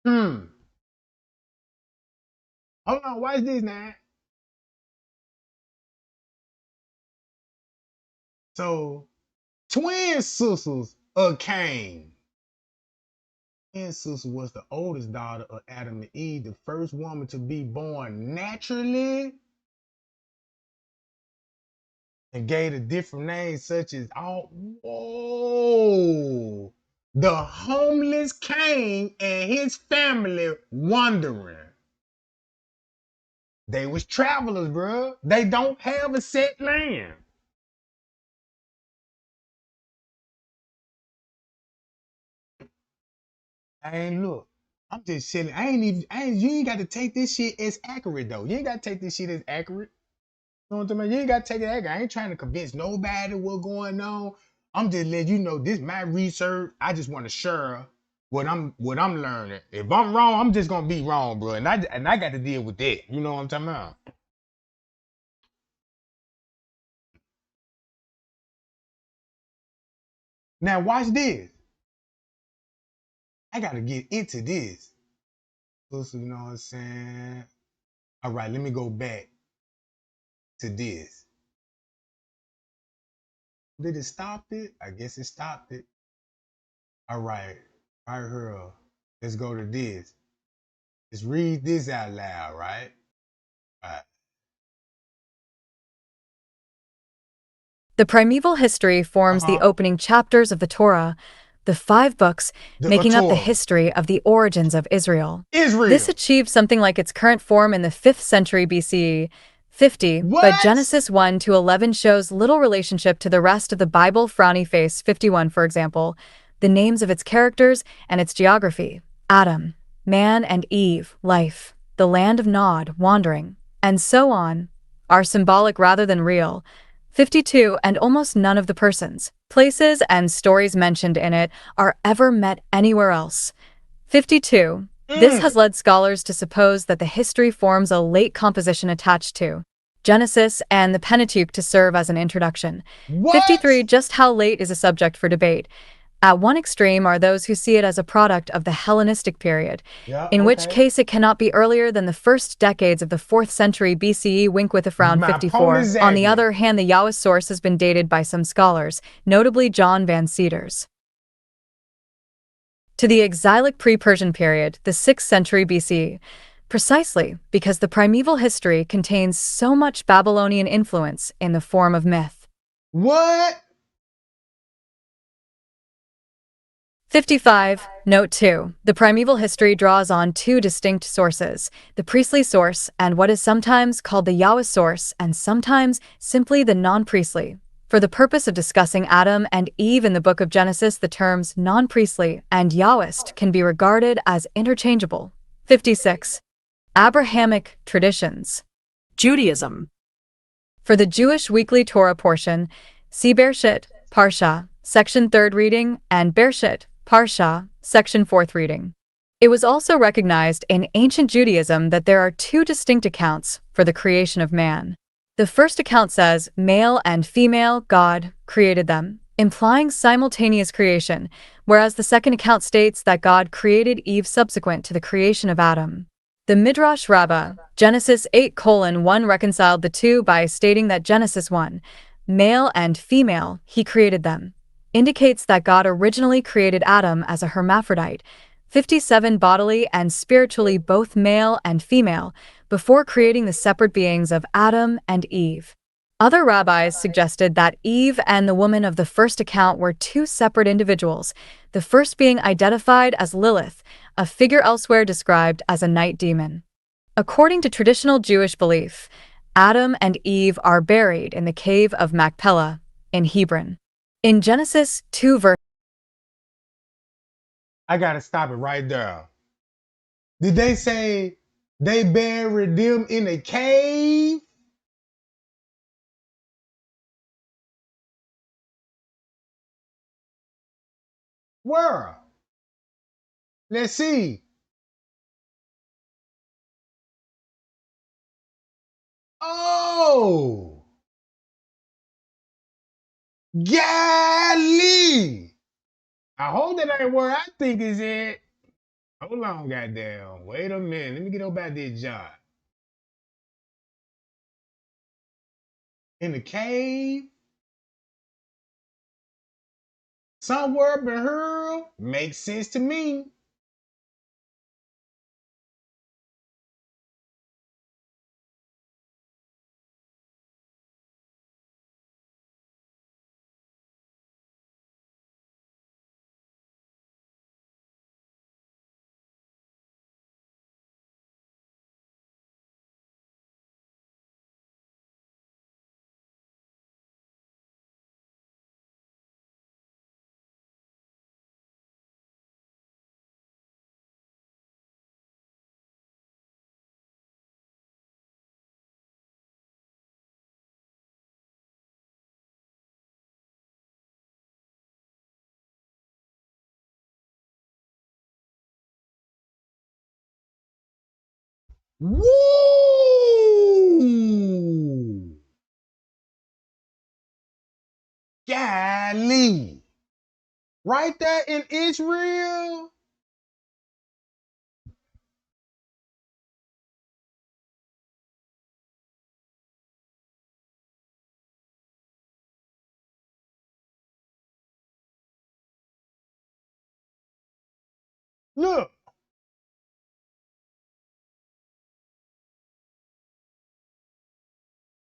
hold on, watch this now. So, twin sisters of Cain. Twin sister was the oldest daughter of Adam and Eve, the first woman to be born naturally, and gave a different names such as the homeless Cain and his family wandering. They was travelers, bro. They don't have a set land. And look, I'm just chilling. You ain't got to take this shit as accurate though. You ain't got to take this shit as accurate. You know what I'm talking about? You ain't got to take it accurate. I ain't trying to convince nobody what's going on. I'm just letting you know this my research. I just want to share what I'm learning. If I'm wrong, I'm just gonna be wrong, bro. And I got to deal with that. You know what I'm talking about? Now watch this. I gotta get into this. So, you know what I'm saying? All right, let me go back to this. Did it stop it? I guess it stopped it. All right, right here. Let's go to this. Let's read this out loud, right? All right. The primeval history forms the Uh-huh. opening chapters of the Torah, the 5 books The making up the Torah. history of the origins of Israel. Israel. This achieved something like its current form in the 5th century BCE, 50, What? but Genesis 1 to 11 shows little relationship to the rest of the Bible. Frowny face 51, for example, the names of its characters and its geography. Adam, man and Eve, life, the land of Nod, wandering, and so on, are symbolic rather than real. 52, and almost none of the persons, places, and stories mentioned in it are ever met anywhere else. 52. This has led scholars to suppose that the history forms a late composition attached to Genesis and the Pentateuch to serve as an introduction. What? 53. Just how late is a subject for debate. At one extreme are those who see it as a product of the Hellenistic period, in which case it cannot be earlier than the first decades of the 4th century BCE. Wink with a frown. 54. On the other hand, the Yahweh source has been dated by some scholars, notably John Van Seters, to the exilic pre-Persian period, the 6th century BCE, precisely because the primeval history contains so much Babylonian influence in the form of myth. What? 55. Note 2. The primeval history draws on 2 distinct sources, the priestly source and what is sometimes called the Yahweh source and sometimes simply the non-priestly. For the purpose of discussing Adam and Eve in the book of Genesis, the terms non-priestly and Yahwist can be regarded as interchangeable. 56. Abrahamic traditions. Judaism. For the Jewish weekly Torah portion, see Bereshit, Parsha, section 3rd reading, and Bereshit, Parsha, section 4th reading. It was also recognized in ancient Judaism that there are two distinct accounts for the creation of man. The first account says male and female God created them, implying simultaneous creation, whereas the second account states that God created Eve subsequent to the creation of Adam. The Midrash Rabbah, Genesis 8:1 reconciled the two by stating that Genesis 1, male and female, he created them, indicates that God originally created Adam as a hermaphrodite, 57 bodily and spiritually both male and female, before creating the separate beings of Adam and Eve. Other rabbis suggested that Eve and the woman of the first account were two separate individuals, the first being identified as Lilith, a figure elsewhere described as a night demon. According to traditional Jewish belief, Adam and Eve are buried in the cave of Machpelah in Hebron. In Genesis 2 verse I gotta stop it right there. Did they say they buried them in a cave? Where? Let's see. Oh, golly. I hope that ain't where I think is at. Hold on, goddamn. Wait a minute. Let me get up about this job. In the cave? Somewhere up in her? Makes sense to me. Woo! Golly. Right there in Israel? Look,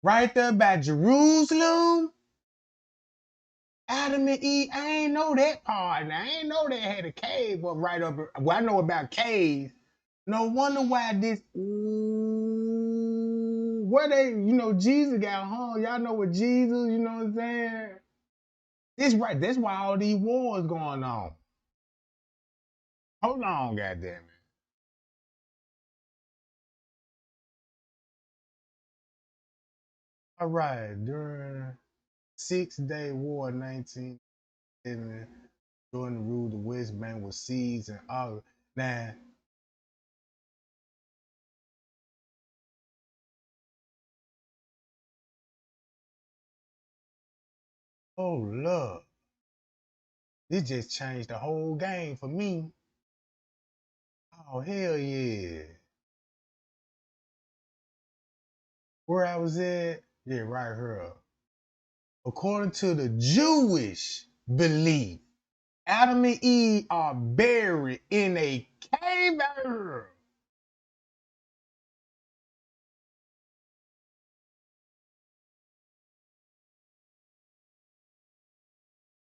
right there by Jerusalem. Adam and Eve, I ain't know that part. Now, I ain't know they had a cave up right up. Well, I know about caves. No wonder why this. Ooh, where they, Jesus got hung. Y'all know what Jesus, you know what I'm saying? This right. That's why all these wars going on. Hold on, goddamn it. All right, during 6 Day War, 19, during the rule, the West Bank was seized and all. Now, oh look, this just changed the whole game for me. Oh hell yeah! Where I was at, yeah, right here. According to the Jewish belief, Adam and Eve are buried in a cave.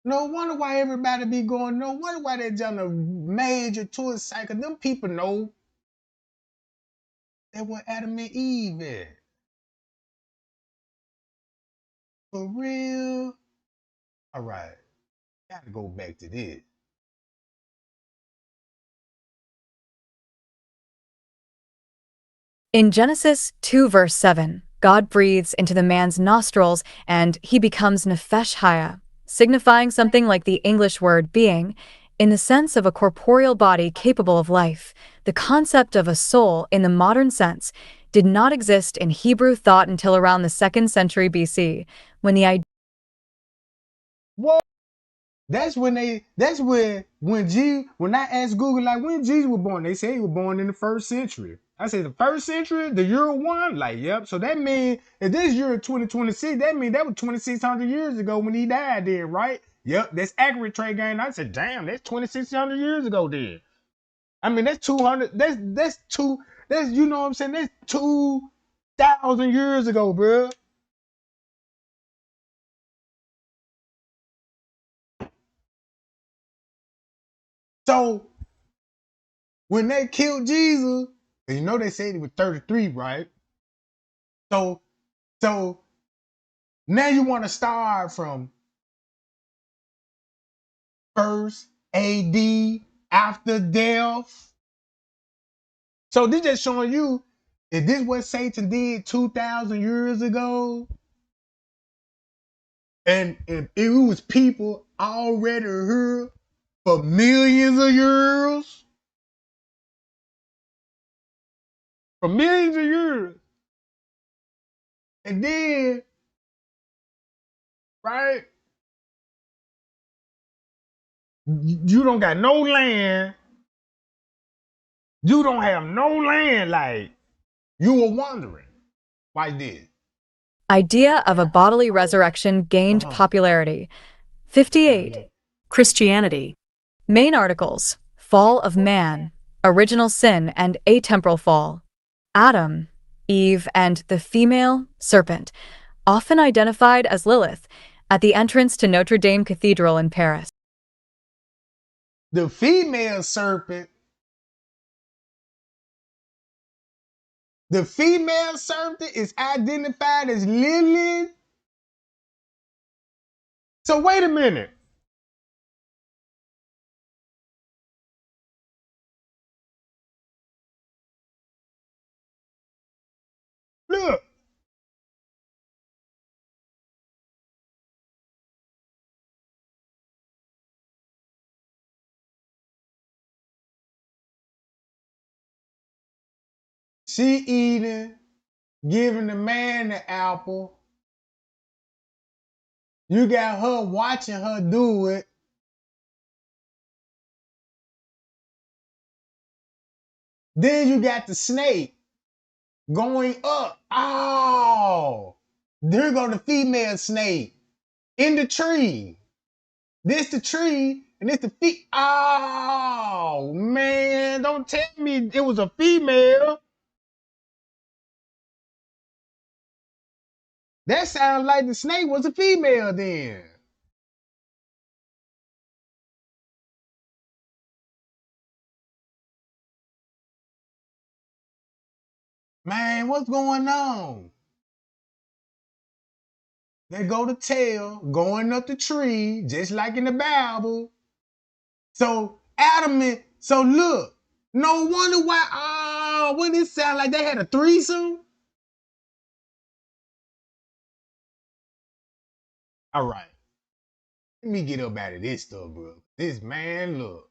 No wonder why everybody be going. No wonder why they done a major tourist cycle. Them people know that where Adam and Eve at. For real. All right, gotta go back to this. In Genesis 2 verse 7, God breathes into the man's nostrils and he becomes Nefesh Haya, signifying something like the English word being, In the sense of a corporeal body capable of life, the concept of a soul in the modern sense did not exist in Hebrew thought until around the 2nd century BC, when the idea What? When I asked Google, like, when Jesus was born, they say he was born in the 1st century. I said, the 1st century, the year one? Like, yep. So that means, if this year 2026, that means that was 2,600 years ago when he died then, right? Yep, that's accurate, Trey Gang. I said, damn, that's 2,600 years ago then. I mean, that's 200, you know what I'm saying? That's 2,000 years ago, bro. So, when they killed Jesus, and you know they said he was 33, right? So, so now you want to start from first AD after death. So this just showing you, is this what Satan did 2,000 years ago? And if it was people already here for millions of years, for millions of years, and then, right, you don't got no land, you don't have no land, like, you were wondering, why this? idea of a bodily resurrection gained Uh-huh. popularity. 58. Christianity. Main articles: Fall of Man, Original Sin and Atemporal Fall. Adam, Eve, and the female serpent, often identified as Lilith, at the entrance to Notre Dame Cathedral in Paris. The female serpent, the female serpent is identified as Lilith. So wait a minute. Look, she eating, giving the man the apple. You got her watching her do it. Then you got the snake going up. Oh, there go the female snake in the tree. This the tree, and it's the feet. Oh man, don't tell me it was a female. That sounds like the snake was a female then. Man, what's going on? They go to tail going up the tree, just like in the Bible. So so look, no wonder why, what it sound like they had a threesome? All right, let me get up out of this stuff, bro. This man, look.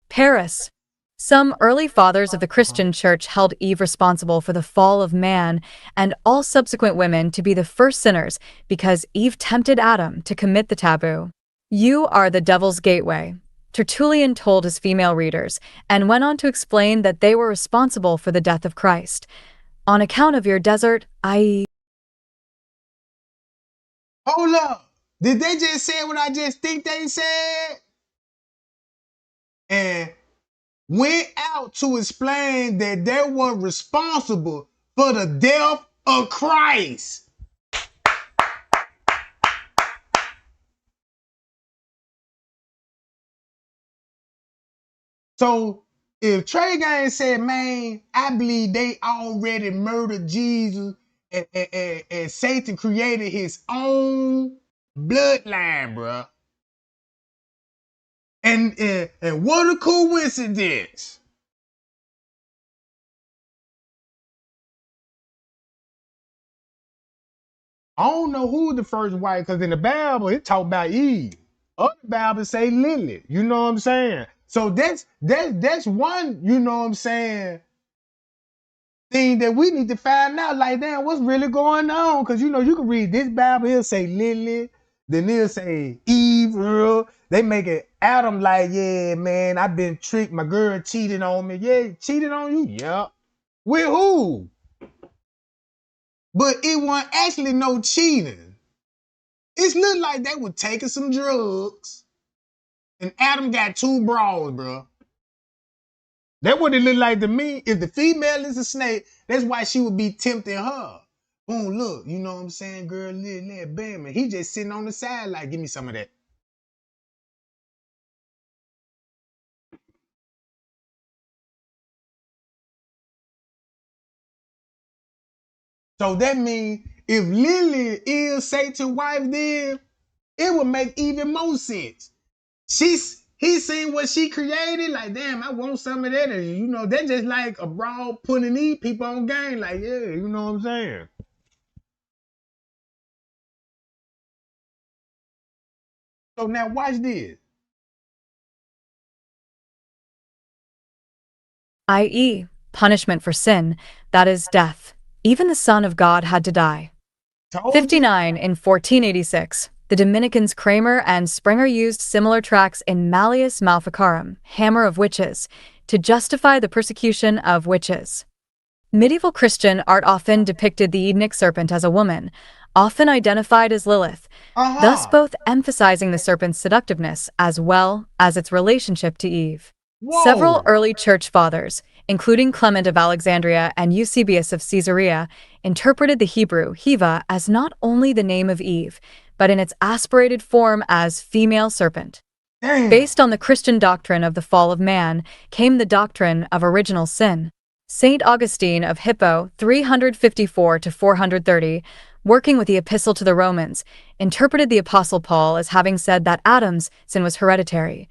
Paris. Some early fathers of the Uh-huh. Christian Church held Eve responsible for the fall of man and all subsequent women to be the first sinners because Eve tempted Adam to commit the taboo. You are the devil's gateway, Tertullian told his female readers, and went on to explain that they were responsible for the death of Christ. On account of your desert, I... Hold up. Did they just say what I just think they said? And went out to explain that they were responsible for the death of Christ. So if Trey Gang said, man, I believe they already murdered Jesus and Satan created his own bloodline, bruh. And what a coincidence. I don't know who the first wife, because in the Bible, it talk about Eve. Other Bibles say Lilith. You know what I'm saying? So that's one, you know what I'm saying, thing that we need to find out. Like, damn, what's really going on? Because you know, you can read this Bible, he'll say Lilith, then he'll say Eve, Earl. They make it Adam like, yeah, man, I've been tricked. My girl cheated on me. Yeah, cheated on you? Yep. With who? But it wasn't actually no cheating. It's looked like they were taking some drugs, and Adam got two bras, bro. That what it looked like to me. If the female is a snake, that's why she would be tempting her. Boom, look, you know what I'm saying, girl, little bam, and he just sitting on the side like, give me some of that. So that means if Lily is Satan's wife, then it would make even more sense. He seen what she created, like, damn, I want some of that. And, you know, that's just like a broad putting these people on game, like, yeah, you know what I'm saying. So now watch this. i.e., punishment for sin, that is death. Even the Son of God had to die. Told you. 59 in 1486. The Dominicans Kramer and Sprenger used similar tracts in Malleus Maleficarum, Hammer of Witches, to justify the persecution of witches. Medieval Christian art often depicted the Edenic serpent as a woman, often identified as Lilith, thus Uh-huh. both emphasizing the serpent's seductiveness as well as its relationship to Eve. Several Whoa. early church fathers, including Clement of Alexandria and Eusebius of Caesarea, interpreted the Hebrew Hiva as not only the name of Eve, but in its aspirated form as female serpent. Damn. Based on the Christian doctrine of the fall of man came the doctrine of original sin. Saint Augustine of Hippo, 354 to 430, working with the Epistle to the Romans, interpreted the Apostle Paul as having said that Adam's sin was hereditary.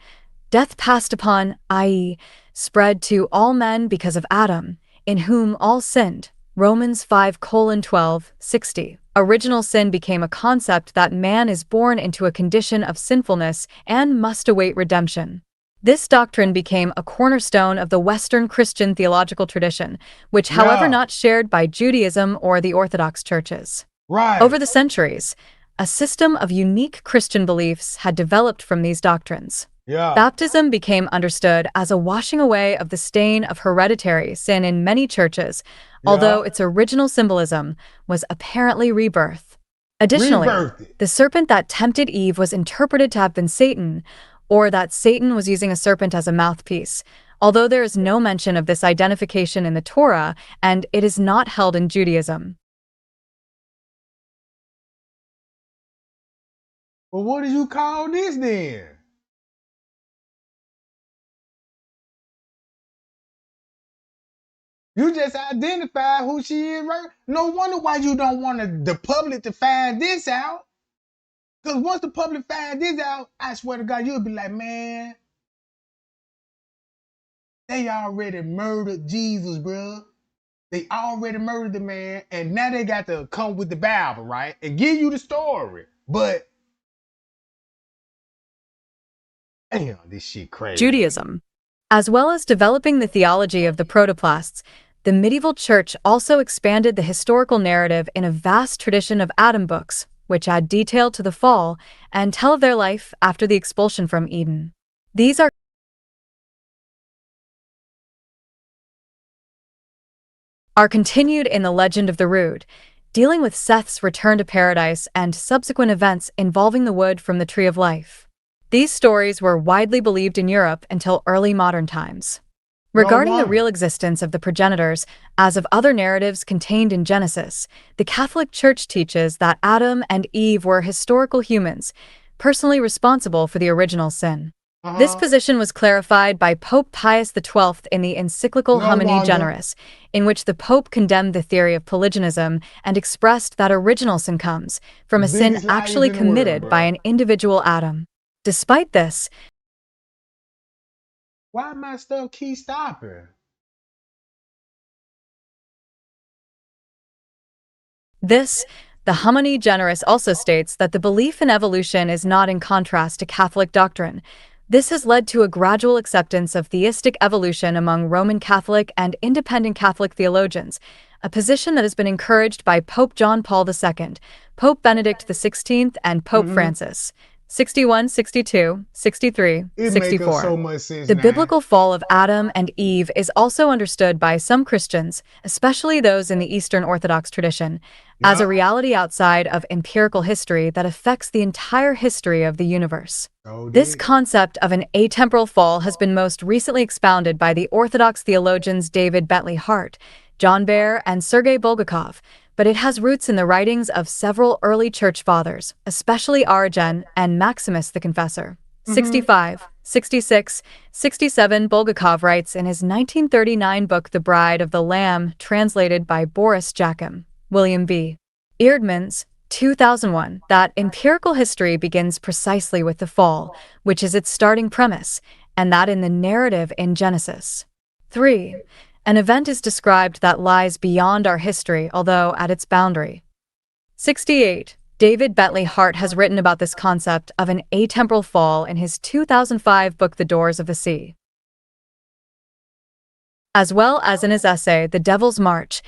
Death passed upon, i.e., spread to all men because of Adam, in whom all sinned. Romans 5:12, 60. Original sin became a concept that man is born into a condition of sinfulness and must await redemption. This doctrine became a cornerstone of the Western Christian theological tradition, which, however, Yeah. not shared by Judaism or the Orthodox churches. Right. Over the centuries, a system of unique Christian beliefs had developed from these doctrines. Yeah. Baptism became understood as a washing away of the stain of hereditary sin in many churches, Yeah. although its original symbolism was apparently rebirth. Additionally, Rebirthed it. the serpent that tempted Eve was interpreted to have been Satan, or that Satan was using a serpent as a mouthpiece, although there is no mention of this identification in the Torah, and it is not held in Judaism. Well, what do you call this then? You just identify who she is, right? No wonder why you don't want the public to find this out. Because once the public find this out, I swear to God, you'll be like, man, they already murdered Jesus, bro. They already murdered the man, and now they got to come with the Bible, right? And give you the story. But, damn, this shit crazy. Judaism. As well as developing the theology of the protoplasts, the medieval church also expanded the historical narrative in a vast tradition of Adam books, which add detail to the fall and tell of their life after the expulsion from Eden. These are continued in the legend of the Rood, dealing with Seth's return to paradise and subsequent events involving the wood from the Tree of Life. These stories were widely believed in Europe until early modern times. No Regarding the real wonder. existence of the progenitors, as of other narratives contained in Genesis, the Catholic Church teaches that Adam and Eve were historical humans, personally responsible for the original sin. This Uh-huh. position was clarified by Pope Pius XII in the encyclical No Humani wonder. Generis, in which the Pope condemned the theory of polygenism and expressed that original sin comes from a sin Biggest liars actually in the world, committed by bro. an individual Adam. Despite this, Why my stuff keep stopping? This, The Hamani Generis also states that the belief in evolution is not in contrast to Catholic doctrine. This has led to a gradual acceptance of theistic evolution among Roman Catholic and independent Catholic theologians, a position that has been encouraged by Pope John Paul II, Pope Benedict XVI, and Pope Francis. 61, 62, 63, It make 64. so much sense The now. biblical fall of Adam and Eve is also understood by some Christians, especially those in the Eastern Orthodox tradition, as a Yup. reality outside of empirical history that affects the entire history of the universe. So This did. concept of an atemporal fall has been most recently expounded by the Orthodox theologians David Bentley Hart, John Baer, and Sergei Bulgakov, but it has roots in the writings of several early church fathers, especially Origen and Maximus the Confessor. 65, 66, 67 Bulgakov writes in his 1939 book The Bride of the Lamb, translated by Boris Jakim, William V. Eerdmans, 2001, that empirical history begins precisely with the fall, which is its starting premise, and that in the narrative in Genesis 3, an event is described that lies beyond our history, although at its boundary. 68. David Bentley Hart has written about this concept of an atemporal fall in his 2005 book The Doors of the Sea, as well as in his essay The Devil's March,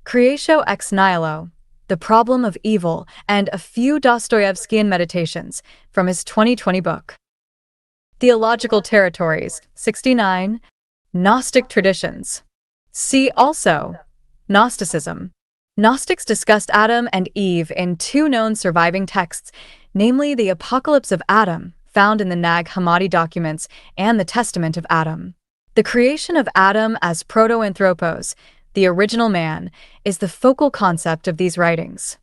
Creatio ex nihilo, The Problem of Evil, and a few Dostoevskian meditations from his 2020 book. Theological Territories. 69. Gnostic Traditions. See also Gnosticism. Gnostics discussed Adam and Eve in two known surviving texts, namely the Apocalypse of Adam, found in the Nag Hammadi documents, and the Testament of Adam. The creation of Adam as proto-anthropos, the original man, is the focal concept of these writings.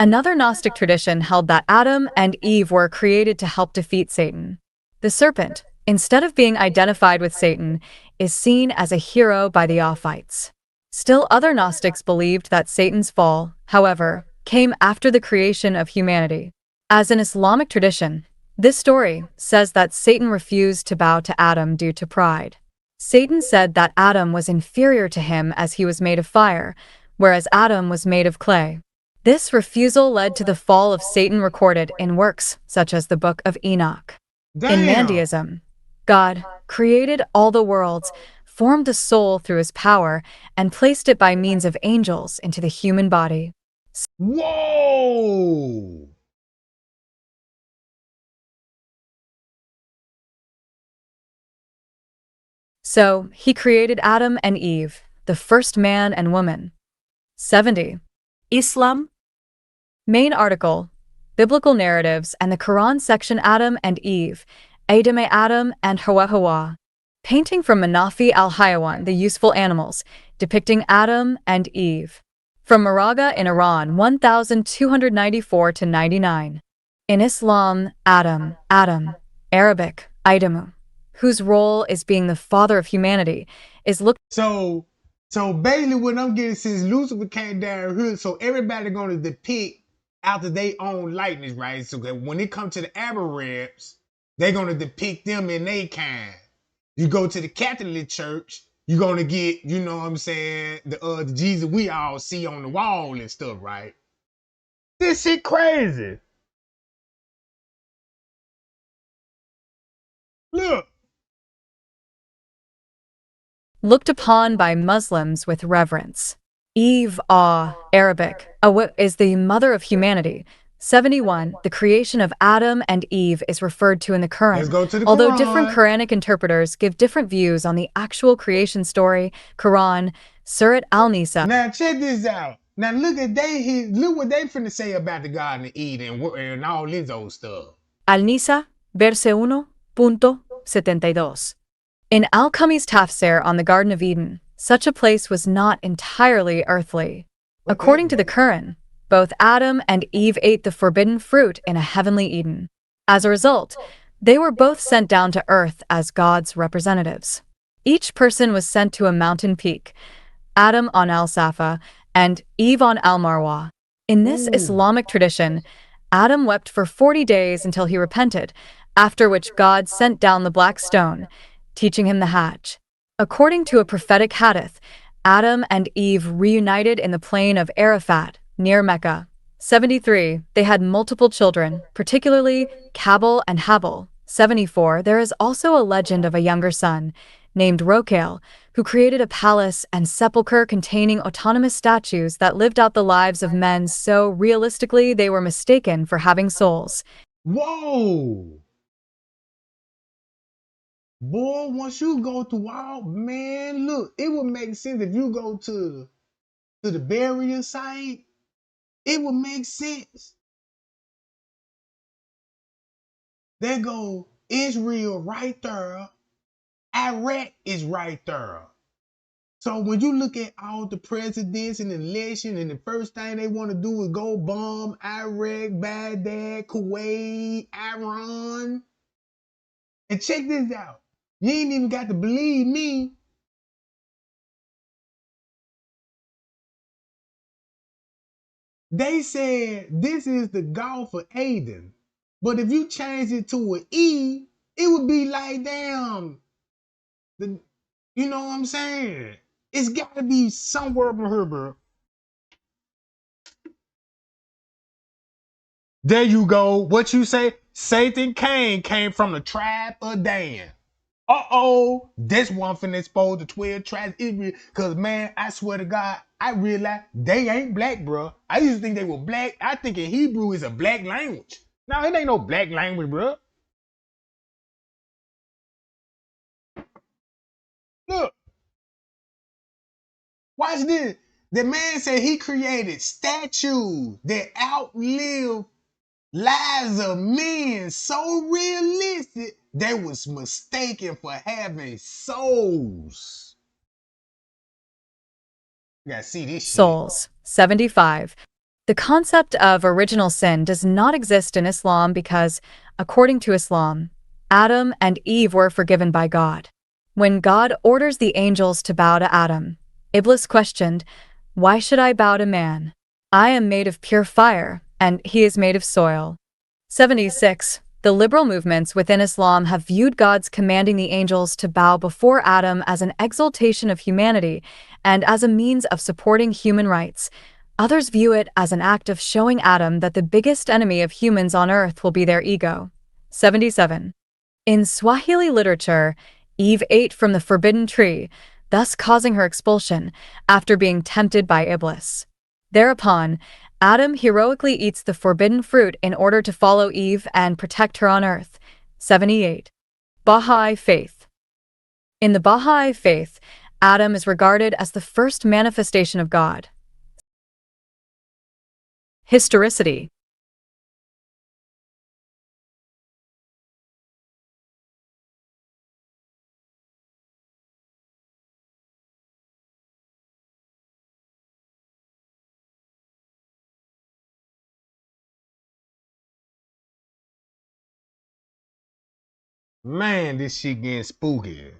Another Gnostic tradition held that Adam and Eve were created to help defeat Satan. The serpent, instead of being identified with Satan, is seen as a hero by the Ophites. Still, other Gnostics believed that Satan's fall, however, came after the creation of humanity. As in Islamic tradition, this story says that Satan refused to bow to Adam due to pride. Satan said that Adam was inferior to him as he was made of fire, whereas Adam was made of clay. This refusal led to the fall of Satan recorded in works such as the Book of Enoch. In Damn. Mandeism, God created all the worlds, formed the soul through his power, and placed it by means of angels into the human body. Whoa. So, he created Adam and Eve, the first man and woman. 70. Islam. Main article, Biblical Narratives and the Quran section Adam and Eve, Adame Adam and Hawa Hawa. Painting from Manafi al-Hayawan, The Useful Animals, depicting Adam and Eve. From Moraga in Iran, 1294-99. In Islam, Adam, Arabic, Idamu, whose role is being the father of humanity, is looked. So basically what I'm getting, since Lucifer came down here, so everybody gonna depict after their own likeness, right? So that when it comes to the Arabs, they're gonna depict them in their kind. You go to the Catholic Church, you're gonna get, you know what I'm saying, the Jesus we all see on the wall and stuff, right? This shit crazy. Look. Looked upon by Muslims with reverence. Eve, Arabic, is the mother of humanity. 71. The creation of Adam and Eve is referred to in the Quran. Let's go to the Although Quran. different Quranic interpreters give different views on the actual creation story, Quran, Surat Al-Nisa. Now check this out. Now look what they finna say about the Garden of Eden and all this old stuff. Al-Nisa, verse 1.72. In Al-Kami's Tafsir on the Garden of Eden, such a place was not entirely earthly. According to the Quran, both Adam and Eve ate the forbidden fruit in a heavenly Eden. As a result, they were both sent down to earth as God's representatives. Each person was sent to a mountain peak, Adam on Al-Safa and Eve on Al-Marwa. In this Islamic tradition, Adam wept for 40 days until he repented, after which God sent down the black stone, teaching him the Hajj. According to a prophetic hadith, Adam and Eve reunited in the plain of Arafat, near Mecca, 73. They had multiple children, particularly Cabal and Habel. 74. There is also a legend of a younger son, named Rocael, who created a palace and sepulchre containing autonomous statues that lived out the lives of men so realistically they were mistaken for having souls. Whoa! Boy, once you go to all, man, look, it would make sense if you go to the burial site. It would make sense. There go Israel right there. Iraq is right there. So when you look at all the presidents and election, and the first thing they want to do is go bomb Iraq, Baghdad, Kuwait, Iran. And check this out. You ain't even got to believe me. They said this is the Gulf of Aden. But if you change it to an E, it would be like, damn, the, you know what I'm saying? It's got to be somewhere over here, bro. There you go. What you say? Satan Cain came from the tribe of Dan. Uh-oh. This one finna expose the 12 tribes of Israel. Cause man, I swear to God, I realize they ain't black, bro. I used to think they were black. I think in Hebrew is a black language. No, it ain't no black language, bro. Look, watch this. The man said he created statues that outlive lives of men so realistic they was mistaken for having souls. You gotta see this shit. Souls. 75. The concept of original sin does not exist in Islam because, according to Islam, Adam and Eve were forgiven by God. When God orders the angels to bow to Adam, Iblis questioned, "Why should I bow to man? I am made of pure fire, and he is made of soil." 76. The liberal movements within Islam have viewed God's commanding the angels to bow before Adam as an exaltation of humanity and as a means of supporting human rights. Others view it as an act of showing Adam that the biggest enemy of humans on earth will be their ego. 77. In Swahili literature, Eve ate from the forbidden tree, thus causing her expulsion after being tempted by Iblis. Thereupon, Adam heroically eats the forbidden fruit in order to follow Eve and protect her on earth. 78. Baha'i Faith. In the Baha'i Faith, Adam is regarded as the first manifestation of God. Historicity. Man, this shit getting spooky.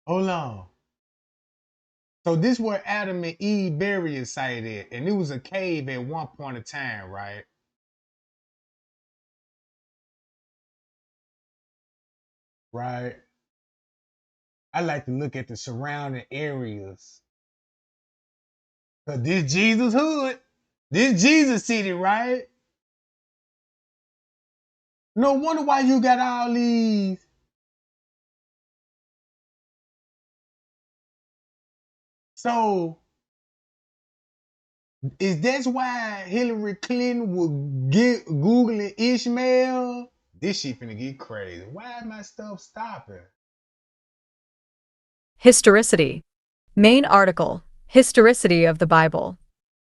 Hold on. So this where Adam and Eve burial site at, and it was a cave at one point in time, right? Right. I like to look at the surrounding areas. Cause this Jesus hood, this Jesus city, right? No wonder why you got all these. So is that why Hillary Clinton would get Googling Ishmael? This shit finna get crazy. Why is my stuff stopping? Historicity. Main article. Historicity of the Bible.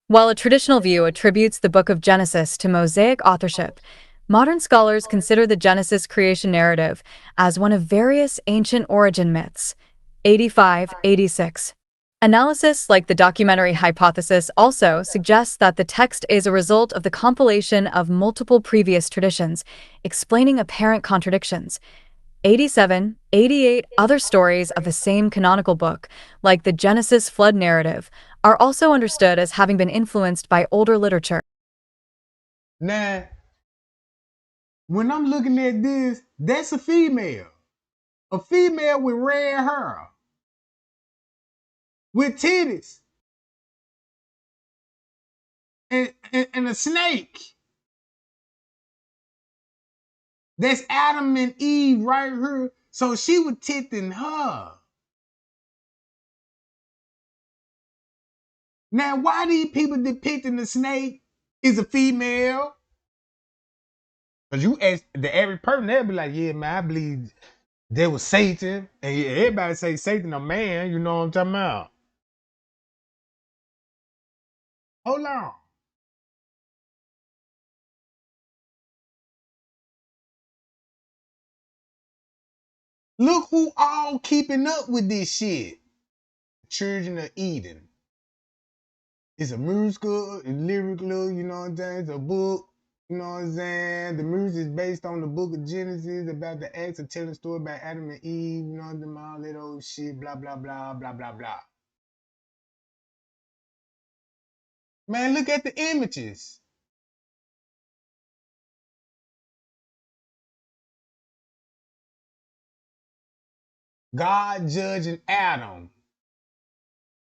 While a traditional view attributes the book of Genesis to Mosaic authorship, modern scholars consider the Genesis creation narrative as one of various ancient origin myths. 85-86. Analysis like the documentary hypothesis also suggests that the text is a result of the compilation of multiple previous traditions, explaining apparent contradictions. 87-88 other stories of the same canonical book, like the Genesis flood narrative, are also understood as having been influenced by older literature. Now, when I'm looking at this, that's a female. A female with red hair. With titties. a snake. That's Adam and Eve right here. So she was tempting her. Now, why these people depicting the snake is a female? Because you ask the average person, they'll be like, yeah, man, I believe there was Satan. And yeah, everybody say Satan a man, you know what I'm talking about? Hold on. Look who all keeping up with this shit. Children of Eden. It's a musical, it's lyrical, you know what I'm saying? It's a book, you know what I'm saying? The music is based on the book of Genesis about the acts of telling the story about Adam and Eve, you know what I'm saying? All that old shit, blah, blah, blah, blah, blah, blah. Man, look at the images. God judging Adam.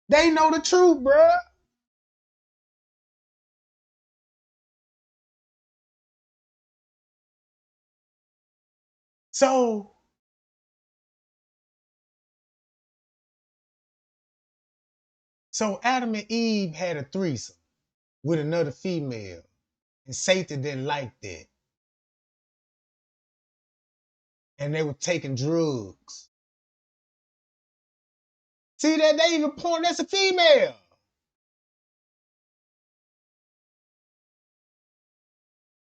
They know the truth, bruh. So Adam and Eve had a threesome with another female, and Satan didn't like that, and they were taking drugs. See that they even point that's a female.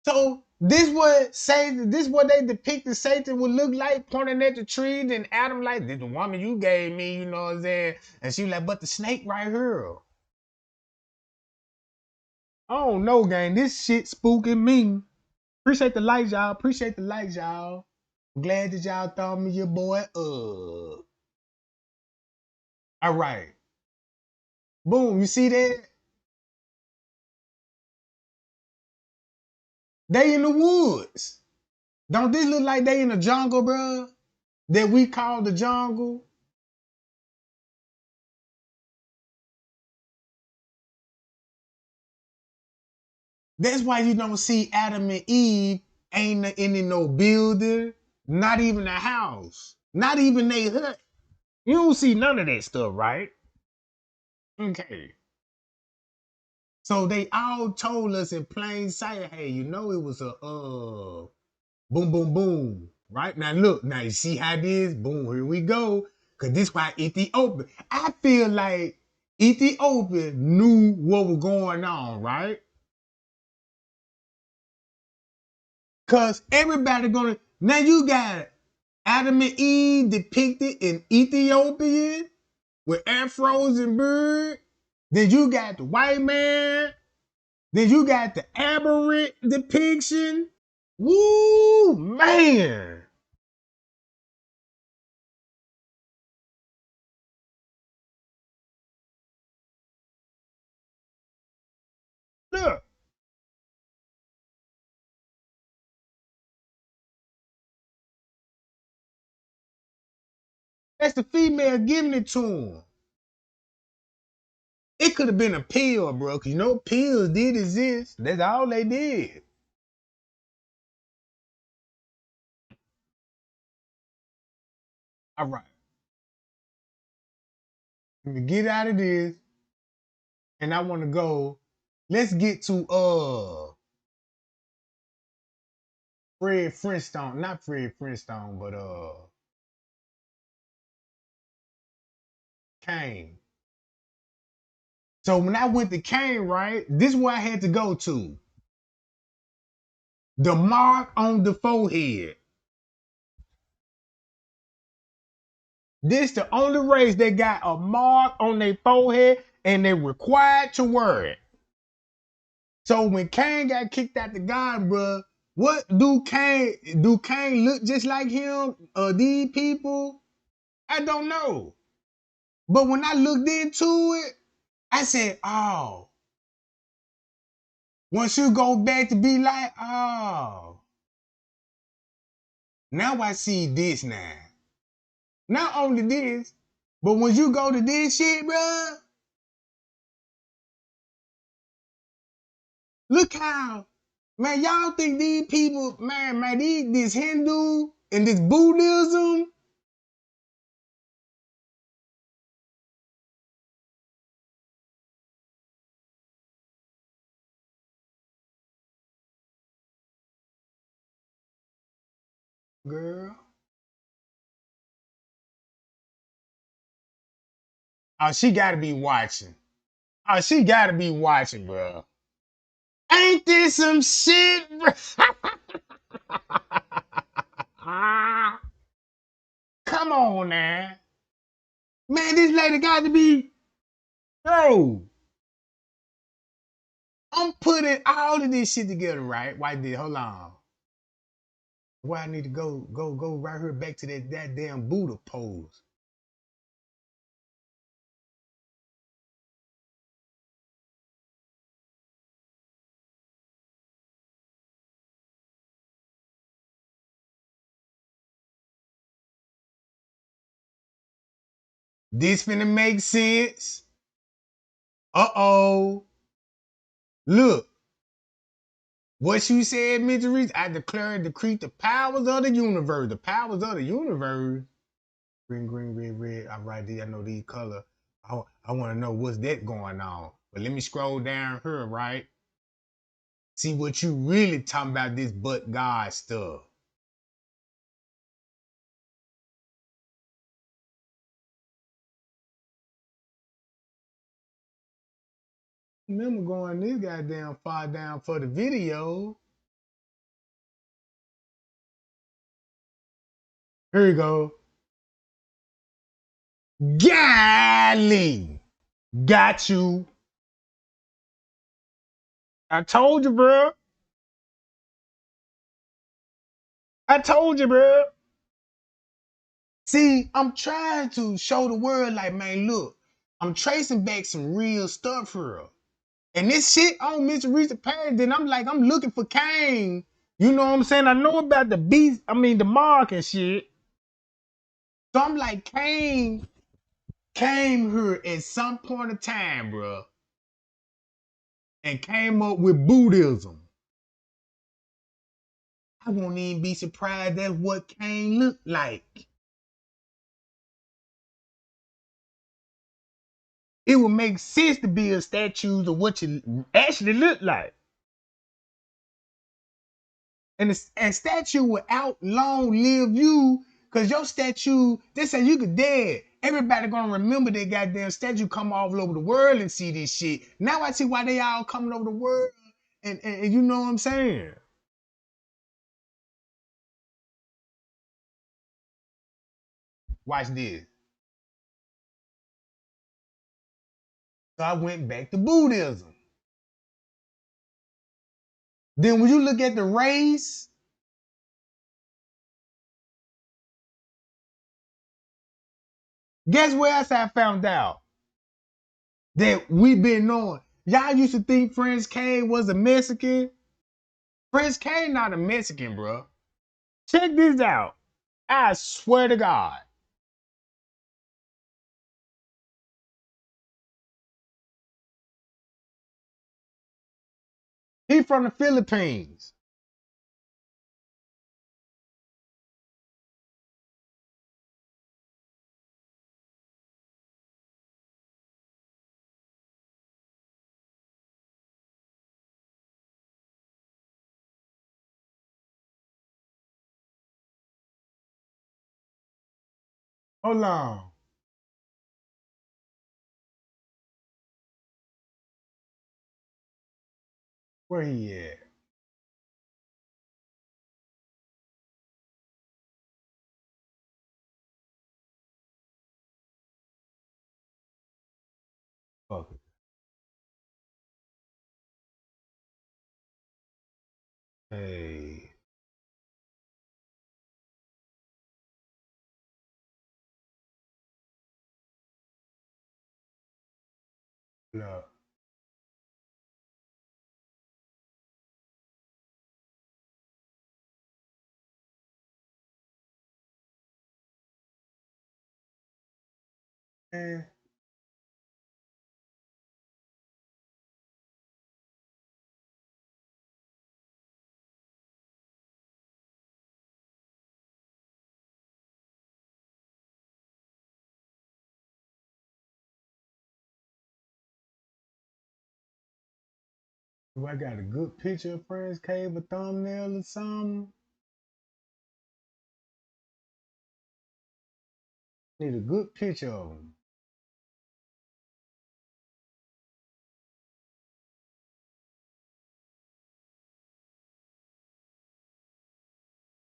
So this what they depicted Satan would look like, pointing at the tree, then Adam like, this the woman you gave me, you know what I'm saying? And she like, but the snake right here. I don't know, gang. This shit spooking me. Appreciate the likes, y'all. Appreciate the likes, y'all. I'm glad that y'all thought me your boy up. All right. Boom. You see that? They in the woods. Don't this look like they in the jungle, bro? That we call the jungle? That's why you don't see Adam and Eve ain't in no building, not even a house, not even a hut. You don't see none of that stuff, right? Okay. So they all told us in plain sight, hey, you know it was a boom, boom, boom. Right? Now look, now you see how it is? Boom, here we go. Cause this why Ethiopia. I feel like Ethiopia knew what was going on, right? Cause everybody gonna now you got Adam and Eve depicted in Ethiopian with afros and beard. Then you got the white man. Then you got the aberrant depiction. Woo, man. Look, that's the female giving it to him. It could have been a pill, bro, because you know pills did exist. That's all they did. All right. Let me get out of this, and I want to go. Let's get to Fred Flintstone. Not Fred Flintstone, but Kane. So when I went to Kane, right, this is where I had to go to. The mark on the forehead. This the only race that got a mark on their forehead and they required to wear it. So when Kane got kicked out the God, bro, what do Kane look just like him? These people? I don't know. But when I looked into it, I said, oh, once you go back to be like, oh, now I see this now. Not only this, but when you go to this shit, bro, Look how, man, y'all think these people, man, this Hindu and this Buddhism, girl. Oh, she gotta be watching. Oh, she gotta be watching, bro. Ain't this some shit, bro? Come on now. Man, this lady got to be, bro. I'm putting all of this shit together, right? Why did hold on. Why I need to go right here back to that damn Buddha pose. This finna make sense. Uh-oh. Look, what you said, Mitch, I declare and decree the powers of the universe. The powers of the universe. Green, green, red, red. All right, I know these color. I want to know what's that going on. But let me scroll down here, right? See what you really talking about this but God stuff. Remember going this goddamn far down for the video. Here you go. Golly. Got you. I told you, bro. I told you, bro. See, I'm trying to show the world, like, man, look, I'm tracing back some real stuff here. And this shit on Mr. Reese's page, then I'm like, I'm looking for Kane. You know what I'm saying? I know about the beast, the mark and shit. So I'm like, Kane came here at some point of time, bro, and came up with Buddhism. I won't even be surprised that's what Kane looked like. It would make sense to build statues of what you actually look like. And a statue will outlong live you, because your statue, they say you could dead. Everybody gonna remember that goddamn statue come all over the world and see this shit. Now I see why they all coming over the world and you know what I'm saying? Watch this. So I went back to Buddhism. Then when you look at the race, guess where else I found out that we been knowing? Y'all used to think Prince Kane was a Mexican. Prince Kane not a Mexican, bro. Check this out. I swear to God. He from the Philippines. Hold on. Where he at? Fuck it. Hey. Look. Man. Do I got a good picture of Friends Cave, a thumbnail or something? Need a good picture of them.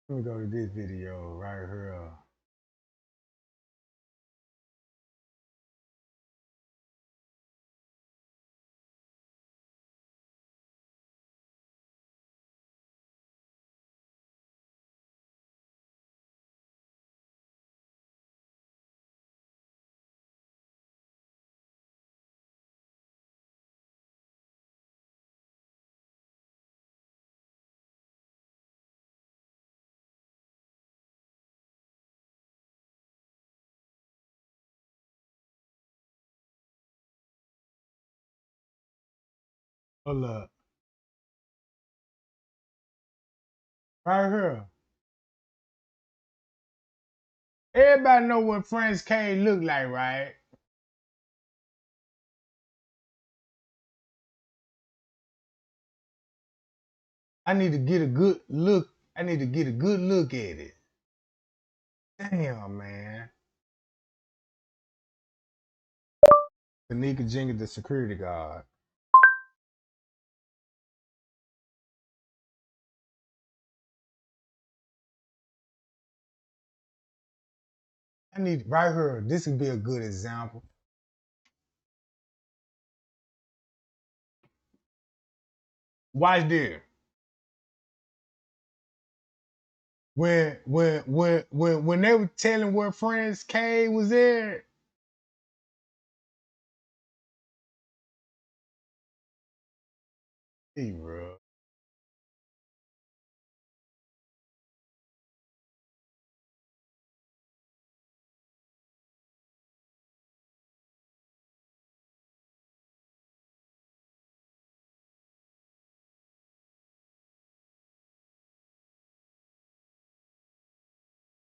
Let me go to this video right here. Hold up. Right here. Everybody know what Friends Cave look like, right? I need to get a good look. I need to get a good look at it. Damn, man. Kanika Jenkins, the security guard. I need right here. This would be a good example. Watch this. When they were telling where Friends Cave was at, hey, bro.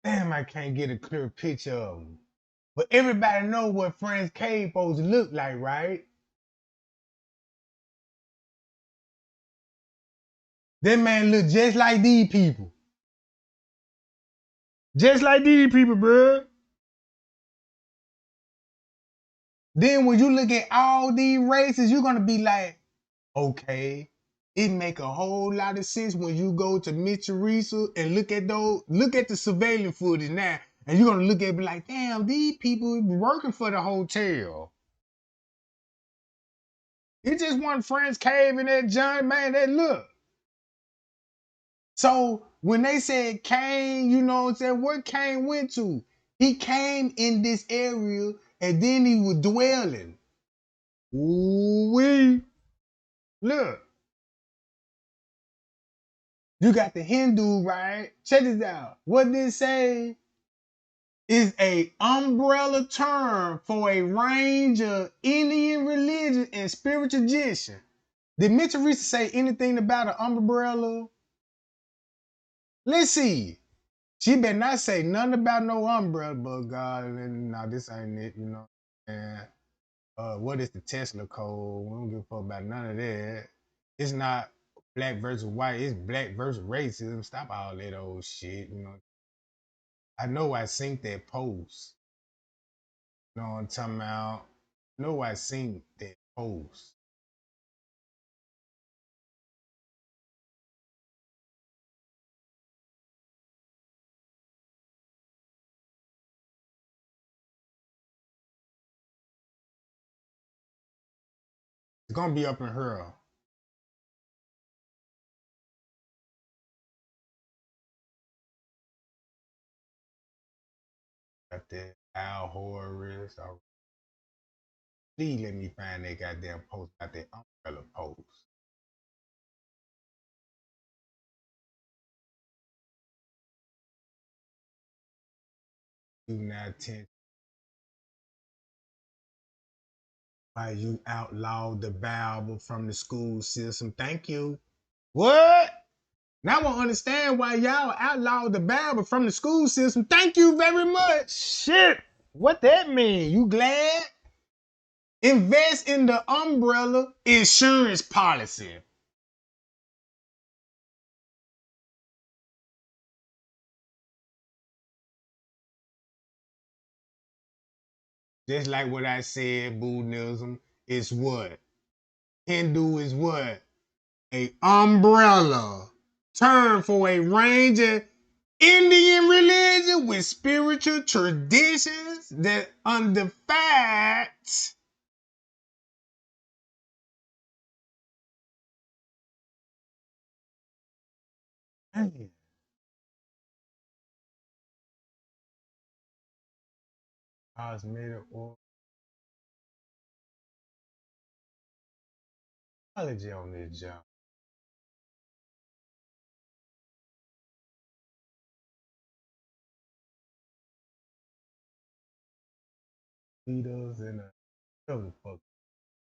Damn, I can't get a clear picture of them. But everybody know what Friends Cave supposed to look like, right? That man look just like these people. Just like these people, bro. Then when you look at all these races, you're gonna be like, okay, it make a whole lot of sense when you go to Mitchell and look at the surveillance footage now, and you're gonna look at it and be like, damn, these people working for the hotel. It just one Friends Cave in that John, man, that look. So when they said Cain, you know what I'm saying, where Cain went to? He came in this area and then he was dwelling. Ooh-wee. Look. You got the Hindu, right? Check this out. What they say is a umbrella term for a range of Indian religion and spiritual tradition. Did Mitchell Reese say anything about an umbrella? Let's see. She better not say nothing about no umbrella, but God, no, this ain't it, you know. And what is the Tesla code? We don't give a fuck about none of that. It's not black versus white, it's black versus racism. Stop all that old shit, you know. I know I seen that post. You know what I'm talking about? I know I seen that post. It's gonna be up in her. Got that Al Horus. Please let me find that goddamn post about that umbrella post. Do not tend why you outlawed the Bible from the school system. Thank you. What? Now I understand why y'all outlawed the Bible from the school system. Thank you very much. Shit. What that mean? You glad? Invest in the umbrella insurance policy. Just like what I said, Buddhism is what? Hindu is what? A umbrella term for a range of Indian religion with spiritual traditions that under facts cosmetic or apology on this job. Leaders and a motherfucker.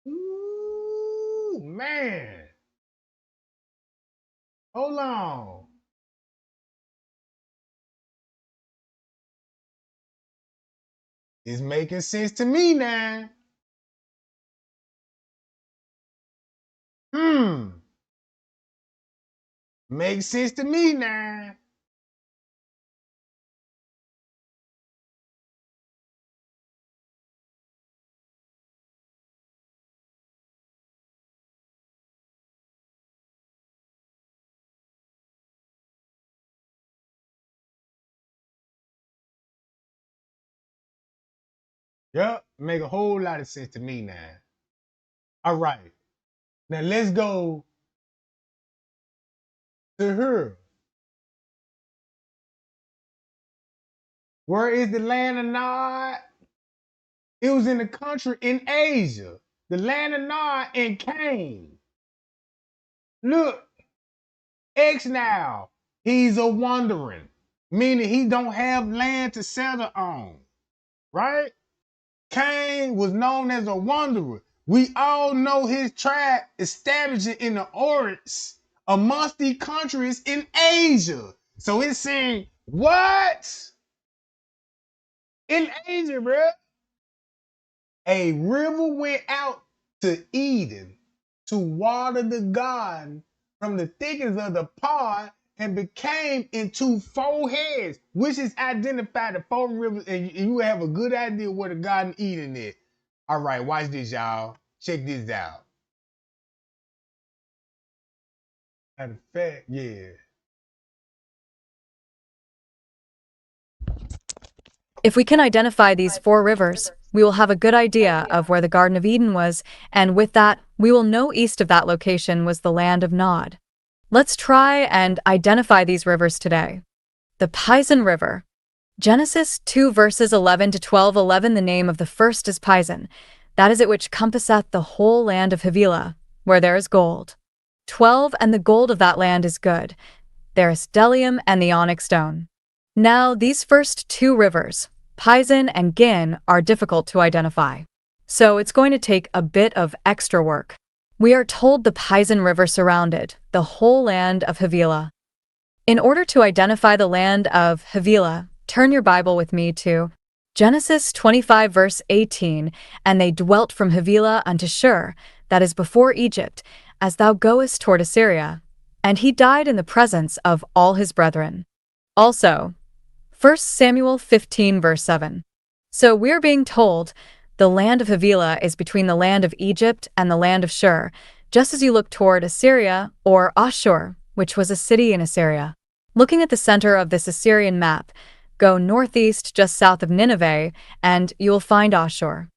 Ooh, man. Hold on. It's making sense to me now. Hmm. Makes sense to me now. Yep. Make a whole lot of sense to me now. All right. Now let's go to her. Where is the land of Nod? It was in the country in Asia. The land of Nod and Cain. Look, X now. He's a wandering, meaning he don't have land to settle on. Right? Cain was known as a wanderer. We all know his tribe establishing in the Oryx amongst the countries in Asia. So it's saying, what? In Asia, bro. A river went out to Eden to water the garden from the thickets of the pod and became into four heads, which is identified the four rivers, and you have a good idea where the Garden of Eden is. All right, watch this, y'all. Check this out. Matter of fact, yeah. If we can identify these four rivers, we will have a good idea of where the Garden of Eden was, and with that, we will know east of that location was the land of Nod. Let's try and identify these rivers today. The Pison River. Genesis 2 verses 11 to 12, 11. The name of the first is Pison. That is it which compasseth the whole land of Havilah, where there is gold. 12. And the gold of that land is good. There is bdellium and the onyx stone. Now, these first two rivers, Pison and Gin, are difficult to identify. So it's going to take a bit of extra work. We are told the Pison River surrounded the whole land of Havilah. In order to identify the land of Havilah, turn your Bible with me to Genesis 25 verse 18, and they dwelt from Havilah unto Shur, that is before Egypt, as thou goest toward Assyria. And he died in the presence of all his brethren. Also, 1 Samuel 15 verse 7. So we're being told the land of Havilah is between the land of Egypt and the land of Shur, just as you look toward Assyria or Ashur, which was a city in Assyria. Looking at the center of this Assyrian map, go northeast just south of Nineveh, and you will find Ashur.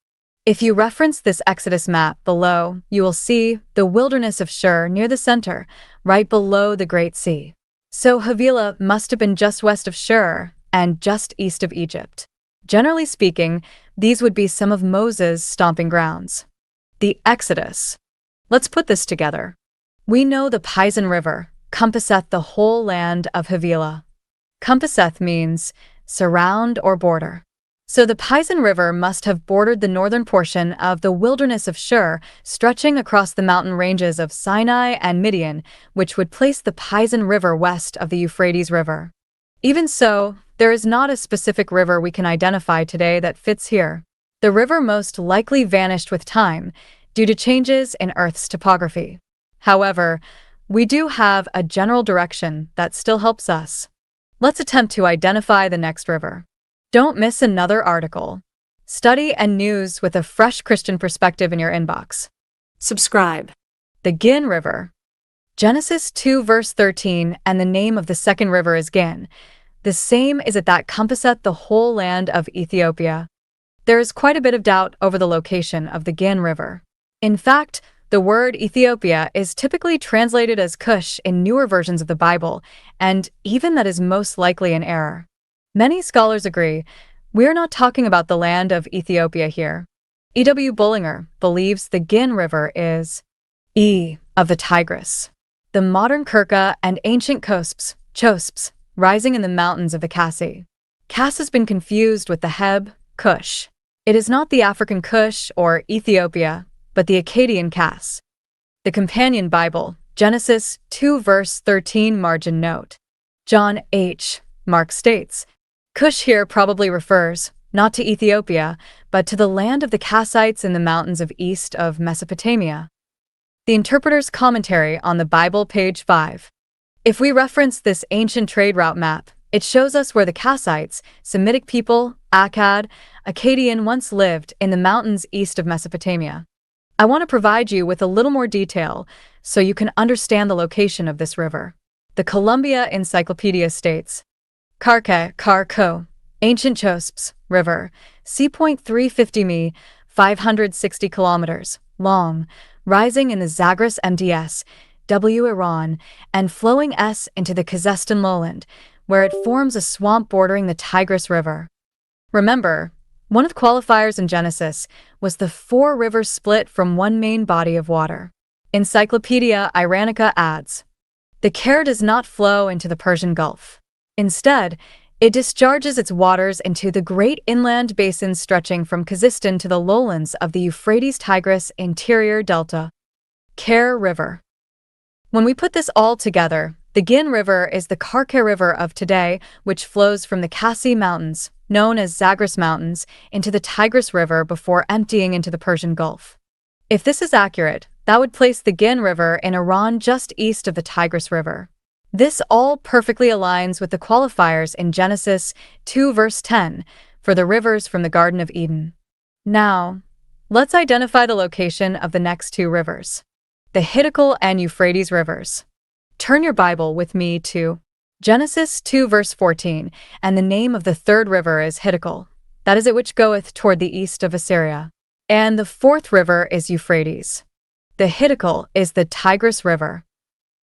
If you reference this Exodus map below, you will see the wilderness of Shur near the center, right below the Great Sea. So Havilah must have been just west of Shur and just east of Egypt. Generally speaking, these would be some of Moses' stomping grounds. The Exodus. Let's put this together. We know the Pison River compasseth the whole land of Havilah. Compasseth means surround or border. So the Pison River must have bordered the northern portion of the wilderness of Shur, stretching across the mountain ranges of Sinai and Midian, which would place the Pison River west of the Euphrates River. Even so, there is not a specific river we can identify today that fits here. The river most likely vanished with time due to changes in Earth's topography. However, we do have a general direction that still helps us. Let's attempt to identify the next river. Don't miss another article. study and news with a fresh Christian perspective in your inbox. Subscribe. The Gin River. Genesis 2 verse 13, and the name of the second river is Gin. The same is it that compasseth the whole land of Ethiopia. There is quite a bit of doubt over the location of the Gin River. In fact, the word Ethiopia is typically translated as Cush in newer versions of the Bible, and even that is most likely an error. Many scholars agree we are not talking about the land of Ethiopia here. E.W. Bullinger believes the Gin River is of the Tigris. The modern Kirka and ancient Chosps, rising in the mountains of the Kassi. Kas has been confused with the Heb, Cush. It is not the African Kush or Ethiopia, but the Akkadian Kas. The Companion Bible, Genesis 2 verse 13 margin note. John H. Mark states, Cush here probably refers, not to Ethiopia, but to the land of the Kassites in the mountains of east of Mesopotamia. The Interpreter's Commentary on the Bible, page 5. If we reference this ancient trade route map, it shows us where the Kassites, Semitic people, Akkad, Akkadian once lived in the mountains east of Mesopotamia. I want to provide you with a little more detail so you can understand the location of this river. The Columbia Encyclopedia states, Karko, Ancient Chosps, River, c.350 mi, 560 kilometers, long, rising in the Zagros MDS, W Iran, and flowing S into the Kazakhstan lowland, where it forms a swamp bordering the Tigris River. Remember, one of the qualifiers in Genesis was the 4 rivers split from one main body of water. Encyclopedia Iranica adds, the Kar does not flow into the Persian Gulf. Instead, it discharges its waters into the great inland basins stretching from Kazakhstan to the lowlands of the Euphrates-Tigris interior delta. Kar River. When we put this all together, the Gin River is the Karka River of today, which flows from the Kassi Mountains, known as Zagros Mountains, into the Tigris River before emptying into the Persian Gulf. If this is accurate, that would place the Gin River in Iran just east of the Tigris River. This all perfectly aligns with the qualifiers in Genesis 2 verse 10 for the rivers from the Garden of Eden. Now, let's identify the location of the next 2 rivers, the Hiddekel and Euphrates rivers. Turn your Bible with me to Genesis 2 verse 14, and the name of the third river is Hiddekel, that is it which goeth toward the east of Assyria. And the fourth river is Euphrates. The Hiddekel is the Tigris River.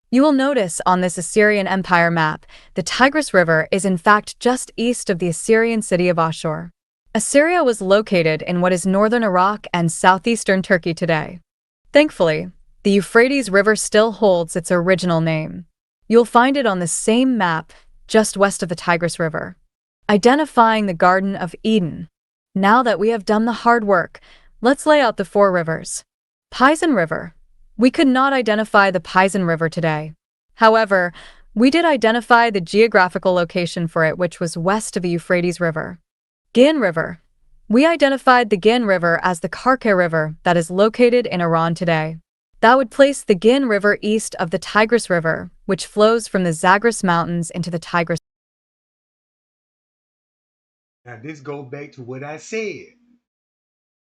You will notice on this Assyrian Empire map, the Tigris River is in fact just east of the Assyrian city of Ashur. Assyria was located in what is northern Iraq and southeastern Turkey today. Thankfully, the Euphrates River still holds its original name. You'll find it on the same map, just west of the Tigris River. Identifying the Garden of Eden. Now that we have done the hard work, let's lay out the 4 rivers. Pison River. We could not identify the Pison River today. However, we did identify the geographical location for it, which was west of the Euphrates River. Gin River. We identified the Gin River as the Karka River that is located in Iran today. That would place the Gin River east of the Tigris River, which flows from the Zagros Mountains into the Tigris. Now this goes back to what I said.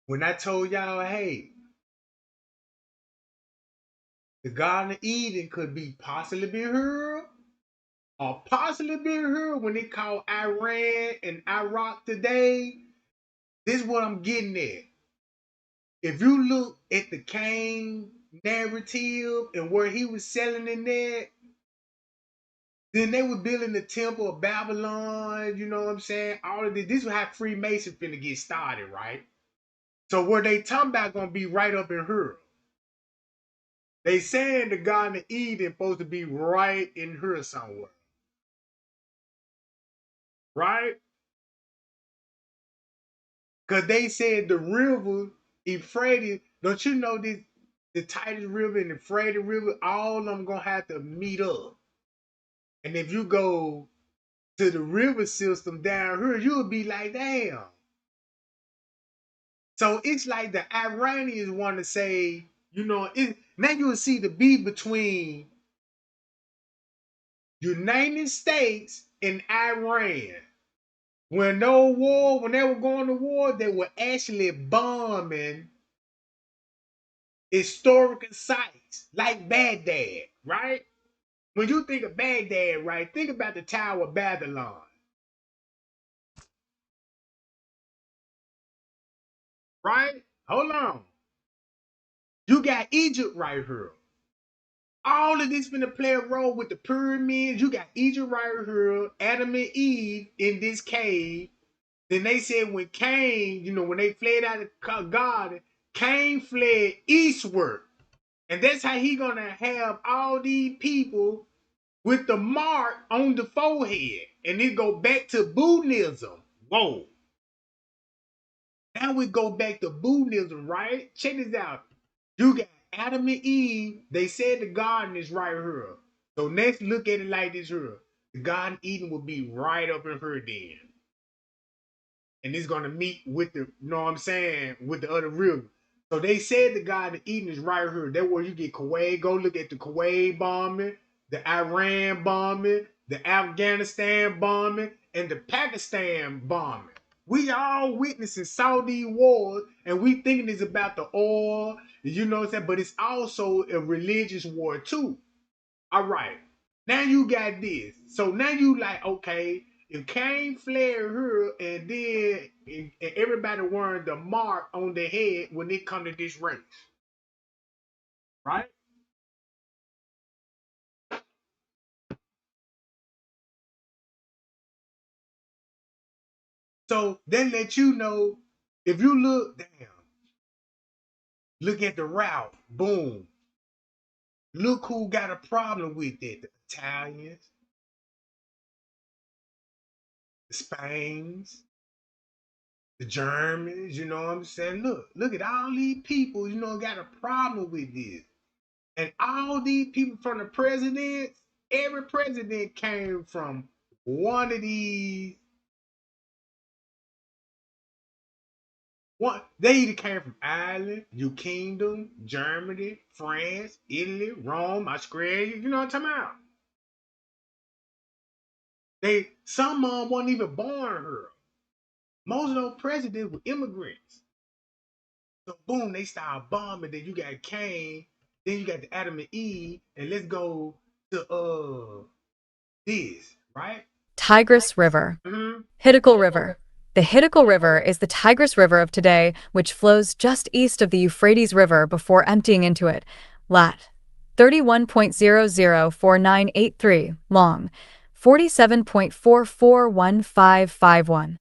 When I told y'all, hey, the Garden of Eden could be possibly be here, or possibly be here when they call Iran and Iraq today. This is what I'm getting at. If you look at the Cain narrative and where he was selling in there, then they were building the Temple of Babylon, you know what I'm saying? All of this. This is how Freemason finna get started, right? So where they talking about gonna be right up in here. They saying the Garden of Eden supposed to be right in here somewhere. Right? Because they said the river, Euphrates, don't you know this, the Tigris River and the Euphrates River, all of them gonna have to meet up. And if you go to the river system down here, you'll be like, damn. So it's like the Iranians want to say, you know, now you'll see the beef between United States and Iran. when they were going to war, they were actually bombing historical sites like Baghdad, right? When you think of Baghdad, right, think about the Tower of Babylon, right? Hold on. You got Egypt right here. All of this finna play a role with the pyramids. You got Egypt right here, Adam and Eve in this cave. Then they said when Cain, when they fled out of God, Cain fled eastward. And that's how he gonna have all these people with the mark on the forehead. And it go back to Buddhism. Whoa. Now we go back to Buddhism, right? Check this out. You got Adam and Eve. They said the garden is right here. So let's look at it like this here. The Garden of Eden will be right up in here then. And it's gonna meet with the, you know what I'm saying, with the other river. So they said the Garden of Eden is right here. That's where you get Kuwait. Go look at the Kuwait bombing, the Iran bombing, the Afghanistan bombing, and the Pakistan bombing. We all witnessing Saudi wars, and we thinking it's about the oil, you know what I'm saying? But it's also a religious war too. All right. Now you got this. So now you like, okay, if Cain fled her and then and everybody wearing the mark on their head when they come to this race, right? So then let you know if you look down, look at the route, boom. Look who got a problem with it. The Italians, the Spains, the Germans, you know what I'm saying? Look at all these people, got a problem with this. And all these people from the presidents, every president came from one of these. One, they either came from Ireland, New Kingdom, Germany, France, Italy, Rome, Australia. You know what I'm talking about? Some of them weren't even born here. Most of those presidents were immigrants. So boom, they start bombing. Then you got Cain. Then you got the Adam and Eve. And let's go to this, right? Tigris River. Mm-hmm. Hiddekel River. The Hiddekel River is the Tigris River of today, which flows just east of the Euphrates River before emptying into it. Lat. 31.004983. Long. 47.441551.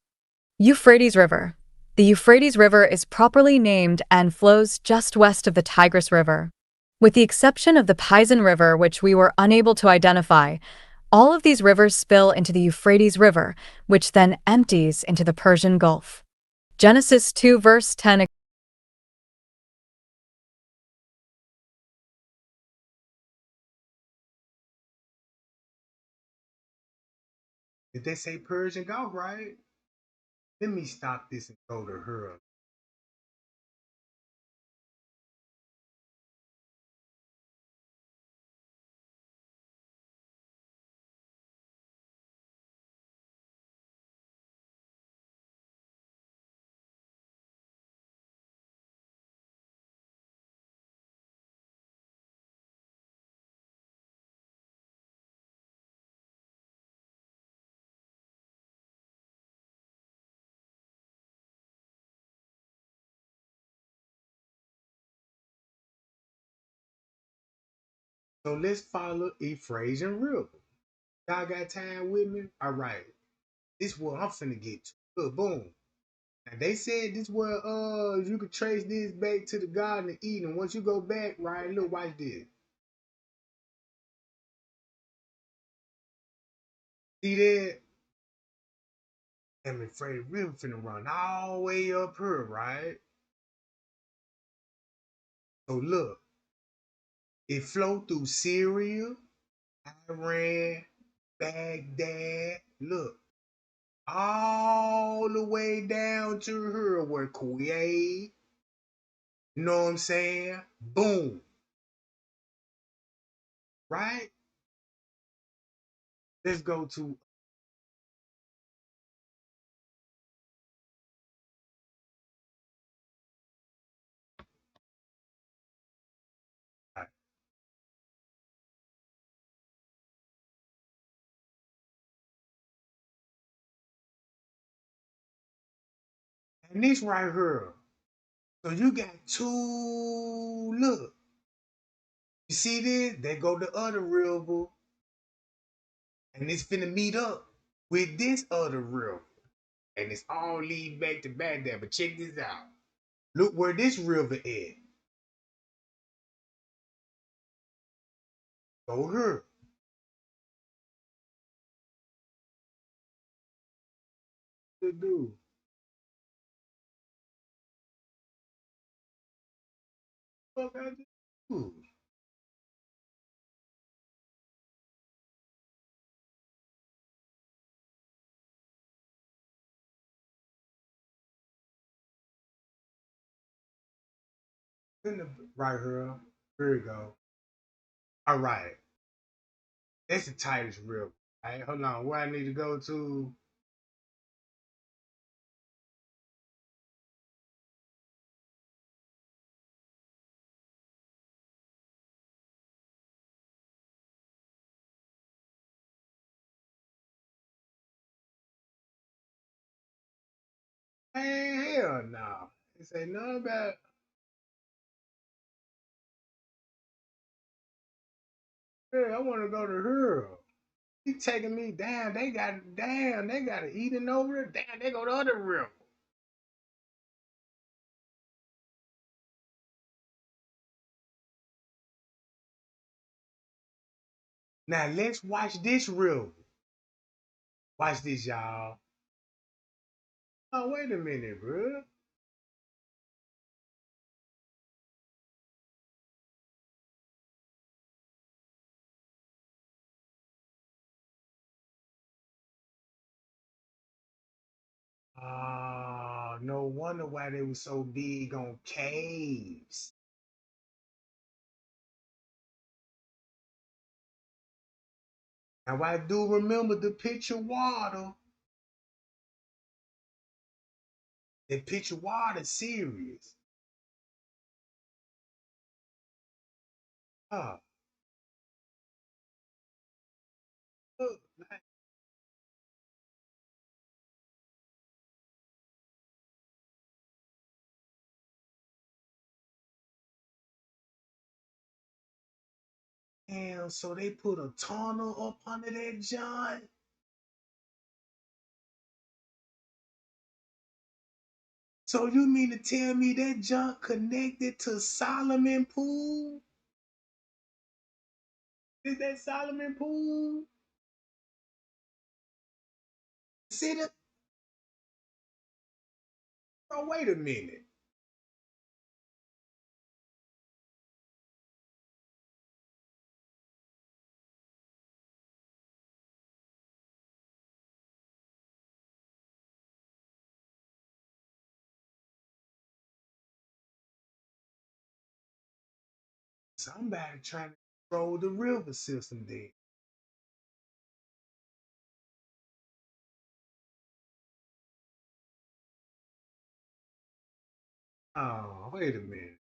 Euphrates River. The Euphrates River is properly named and flows just west of the Tigris River. With the exception of the Pison River, which we were unable to identify, all of these rivers spill into the Euphrates River, which then empties into the Persian Gulf. Genesis 2 verse 10. Did they say Persian Gulf, right? Let me stop this and go to her. So let's follow Ephraim River. Y'all got time with me? All right. This is what I'm finna get to. Look, boom. Now they said this where you could trace this back to the Garden of Eden. Once you go back, right? Look, watch this. See that? I'm afraid River finna run all the way up here, right? So look, it flowed through Syria, Iran, Baghdad. Look, all the way down to her where Kuwait, you know what I'm saying? Boom, right? Let's go to And this right here. So you got two, look. You see this? They go the other river. And it's finna meet up with this other river. And it's all lead back to Baghdad. But check this out. Look where this river is. Go here. Good dude. Fuck I just do. Right here. Here we go. All right. That's the tightest river. All right, hold on. Where I need to go to? Man, hell no. They say nothing about. Hey, I want to go to here. He taking me down. They got damn. They got to eating over there. Damn, they go to other river. Now let's watch this river. Watch this, y'all. Oh, wait a minute, bro. Oh, no wonder why they were so big on caves. Now I do remember the picture water. The picture water series. Oh, look, damn, so they put a tunnel up under that joint. So you mean to tell me that junk connected to Solomon Pool? Is that Solomon Pool? See that? Oh, wait a minute. Somebody trying to control the river system there. Oh, wait a minute.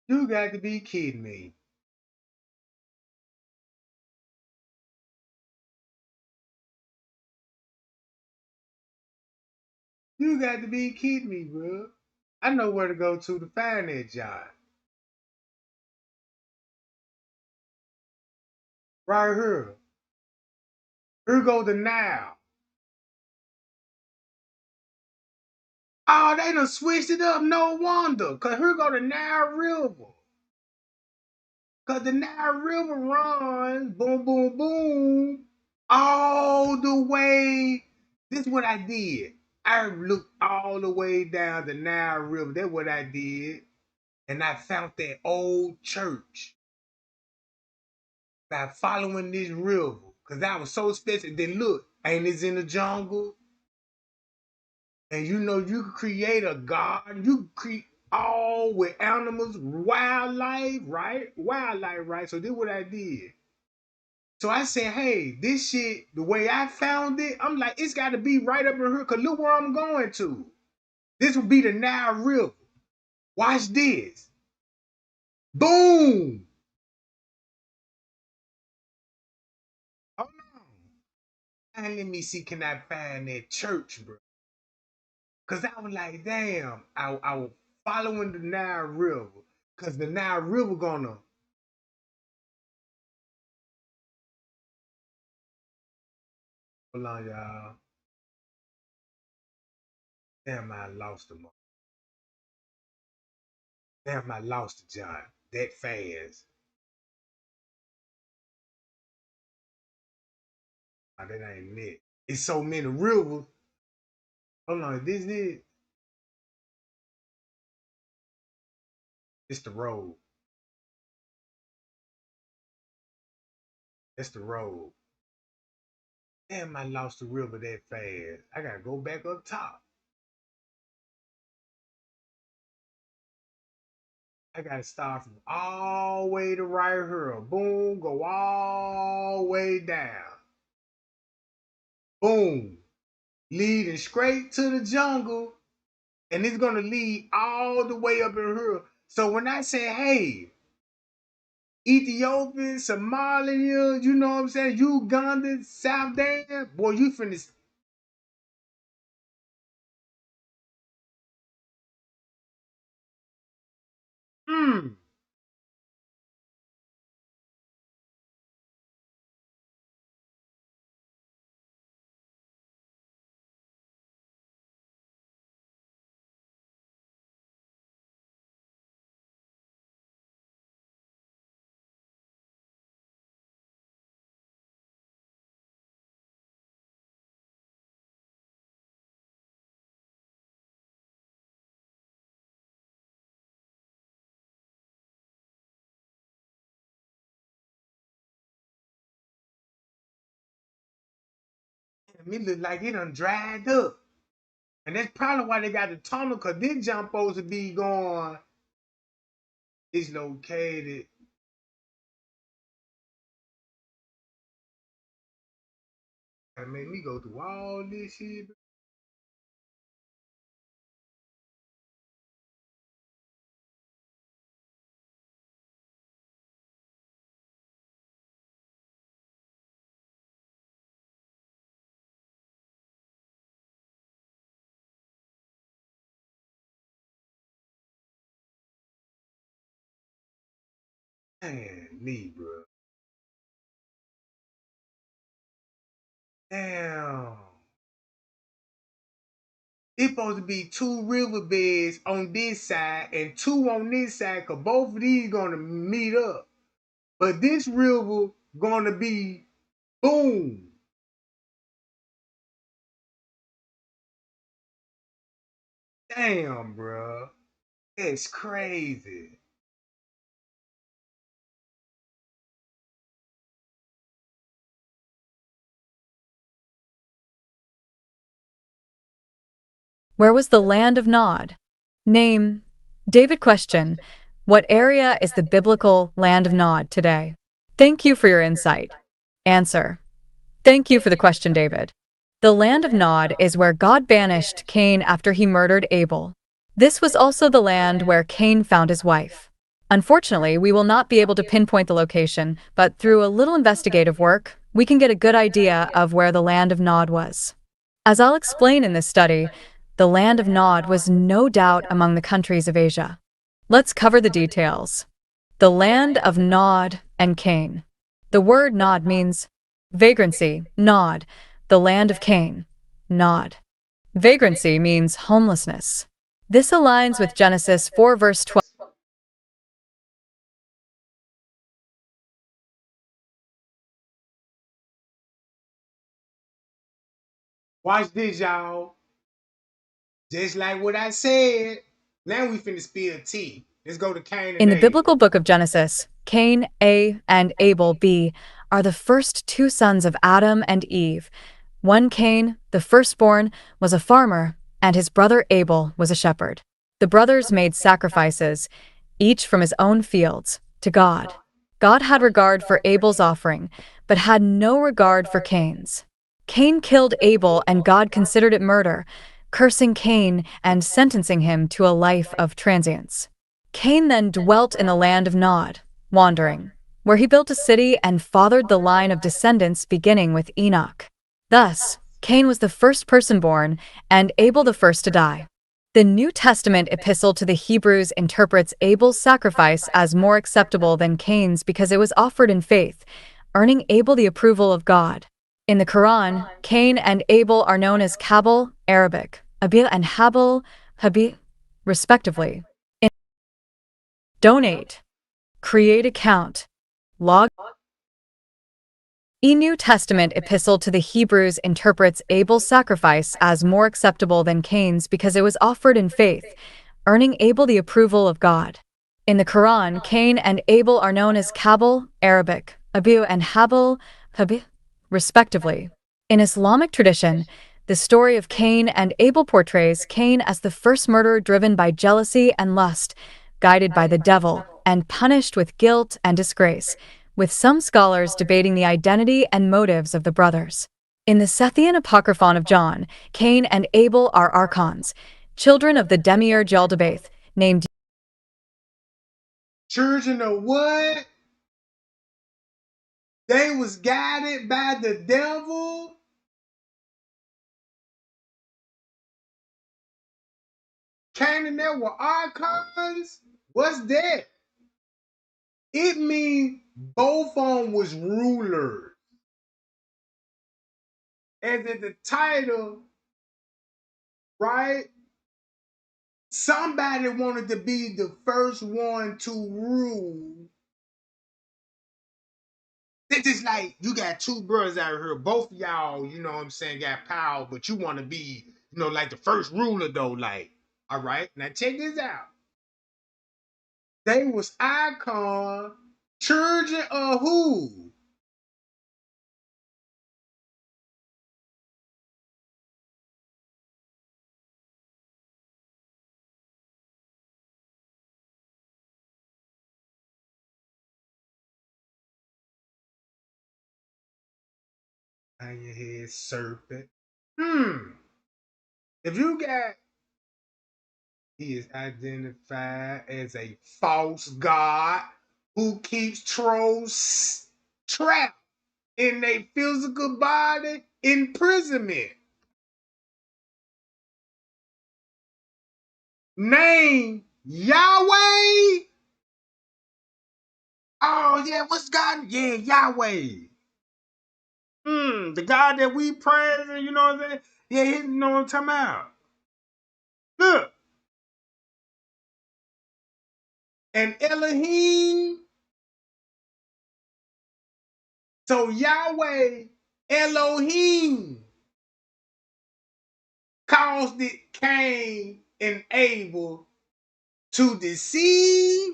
You got to be kidding me. You got to be kidding me, bro. I know where to go to find that job. Right here. Here go the Nile. Oh, they done switched it up. No wonder. Cause here go the Nile River. Cause the Nile River runs boom, boom, boom all the way. This is what I did. I looked all the way down the Nile River. That's what I did. and I found that old church by following this river. Cause that was so special. Then look, ain't this in the jungle? And you know you can create a garden. You can create all with animals, wildlife, right? Wildlife, right? So this is what I did. So I said, hey, this shit, the way I found it, I'm like, it's got to be right up in here. Cause look where I'm going to. This will be the Nile River. Watch this. Boom. Hold on. And let me see, can I find that church, bro? Cause I was like, damn, I was following the Nile River. Cause the Nile River gonna. Hold on, y'all. Damn, I lost the mo. Damn, I lost the John. That fast. Oh, that ain't it. It's so many rivers. Hold on, this is. It's the road. It's the road. Damn, I lost the river that fast. I gotta go back up top. I gotta start from all the way to right here. Boom, go all the way down. Boom, leading straight to the jungle, and it's gonna lead all the way up in here. So when I say, hey, Ethiopia, Somalia, you know what I'm saying? Uganda, South Sudan, boy, you finna. Mm. Me look like it done dried up. And that's probably why they got the tunnel, because this jump supposed to be going, it's located. And made me go through all this shit. Man, me, bro. Damn. It's supposed to be two riverbeds on this side and two on this side, because both of these gonna meet up. But this river gonna be boom. Damn, bro. It's crazy. Where was the land of Nod? Name. David question. What area is the biblical land of Nod today? Thank you for your insight. Answer. Thank you for the question, David. The land of Nod is where God banished Cain after he murdered Abel. This was also the land where Cain found his wife. Unfortunately, we will not be able to pinpoint the location, but through a little investigative work, we can get a good idea of where the land of Nod was. As I'll explain in this study, the land of Nod was no doubt among the countries of Asia. Let's cover the details. The land of Nod and Cain. The word Nod means vagrancy, Nod. The land of Cain, Nod. Vagrancy means homelessness. This aligns with Genesis 4 verse 12. Watch this, y'all. Just like what I said. Now we finna spill tea. Let's go to Cain In and the Abel. biblical book of Genesis, Cain, A, and Abel, B, are the first two sons of Adam and Eve. One Cain, the firstborn, was a farmer, and his brother Abel was a shepherd. The brothers made sacrifices, each from his own fields, to God. God had regard for Abel's offering, but had no regard for Cain's. Cain killed Abel, and God considered it murder, cursing Cain and sentencing him to a life of transience. Cain then dwelt in the land of Nod, wandering, where he built a city and fathered the line of descendants beginning with Enoch. Thus, Cain was the first person born, and Abel the first to die. The New Testament epistle to the Hebrews interprets Abel's sacrifice as more acceptable than Cain's because it was offered in faith, earning Abel the approval of God. In the Quran, Cain and Abel are known as Kabil, Arabic, Abil and Habil, Habi, respectively. Donate, create account, log. A New Testament epistle to the Hebrews interprets Abel's sacrifice as more acceptable than Cain's because it was offered in faith, earning Abel the approval of God. In the Quran, Cain and Abel are known as Kabil, Arabic, Abu and Habil, Habi, respectively. In Islamic tradition, the story of Cain and Abel portrays Cain as the first murderer driven by jealousy and lust, guided by the devil, and punished with guilt and disgrace, with some scholars debating the identity and motives of the brothers. In the Sethian Apocryphon of John, Cain and Abel are archons, children of the demiurge Yaldabaoth, named Children of what? They was guided by the devil. Cain and there were archons. What's that? It means both of them was rulers. As in the title, right? Somebody wanted to be the first one to rule. It's just like you got two brothers out here, both of y'all, you know what I'm saying, got power, but you want to be, like the first ruler though. Like, all right, now check this out. They was icon, children of who? On your head, serpent. If you got, he is identified as a false god who keeps trolls trapped in their physical body imprisonment. Name Yahweh. Oh yeah, what's God? Yeah, Yahweh. The God that we praise, and you know what I'm saying? Yeah, you know what I'm talking about. Look, and Elohim. So Yahweh, Elohim, caused it Cain and Abel to deceive.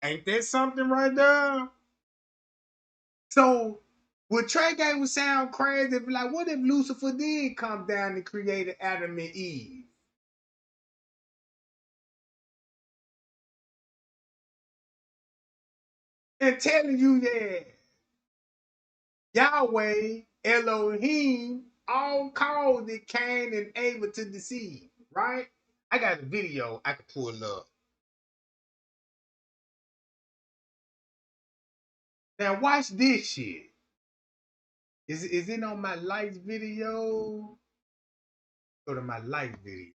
Ain't that something right there? So would Trey Gang would sound crazy if like, what if Lucifer did come down and created Adam and Eve? And telling you that Yahweh, Elohim, all called it Cain and Abel to deceive, right? I got a video I could pull up. Now watch this shit. Is it on my likes video? Go to my like video.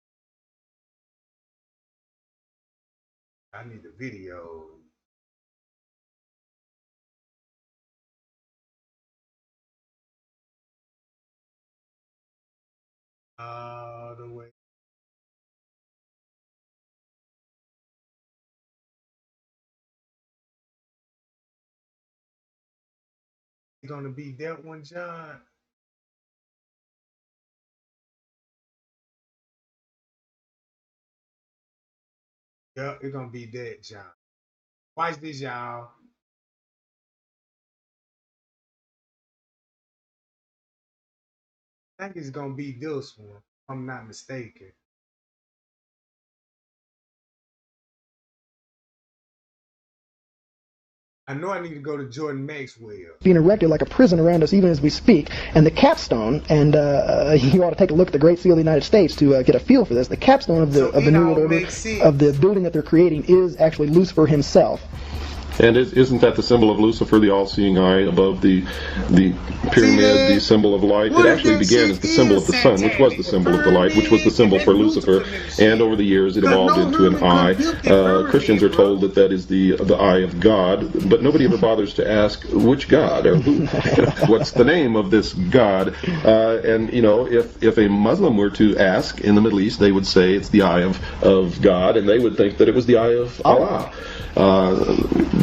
I need the video. All the way. You gonna be that one, John? Yeah, it's gonna be that, y'all. Watch this, y'all. I think it's gonna be this one, if I'm not mistaken. I know I need to go to Jordan Maxwell. Being erected like a prison around us even as we speak. And the capstone, and you ought to take a look at the Great Seal of the United States to get a feel for this. The capstone of the New World Order, of the building that they're creating, is actually Lucifer himself. And isn't that the symbol of Lucifer, the all-seeing eye above the pyramid, the symbol of light? It actually began as the symbol of the sun, which was the symbol of the light, which was the symbol for Lucifer. And over the years, it evolved into an eye. Christians are told that that is the eye of God, but nobody ever bothers to ask which God or who. What's the name of this God? And you know, if a Muslim were to ask in the Middle East, they would say it's the eye of God, and they would think that it was the eye of Allah.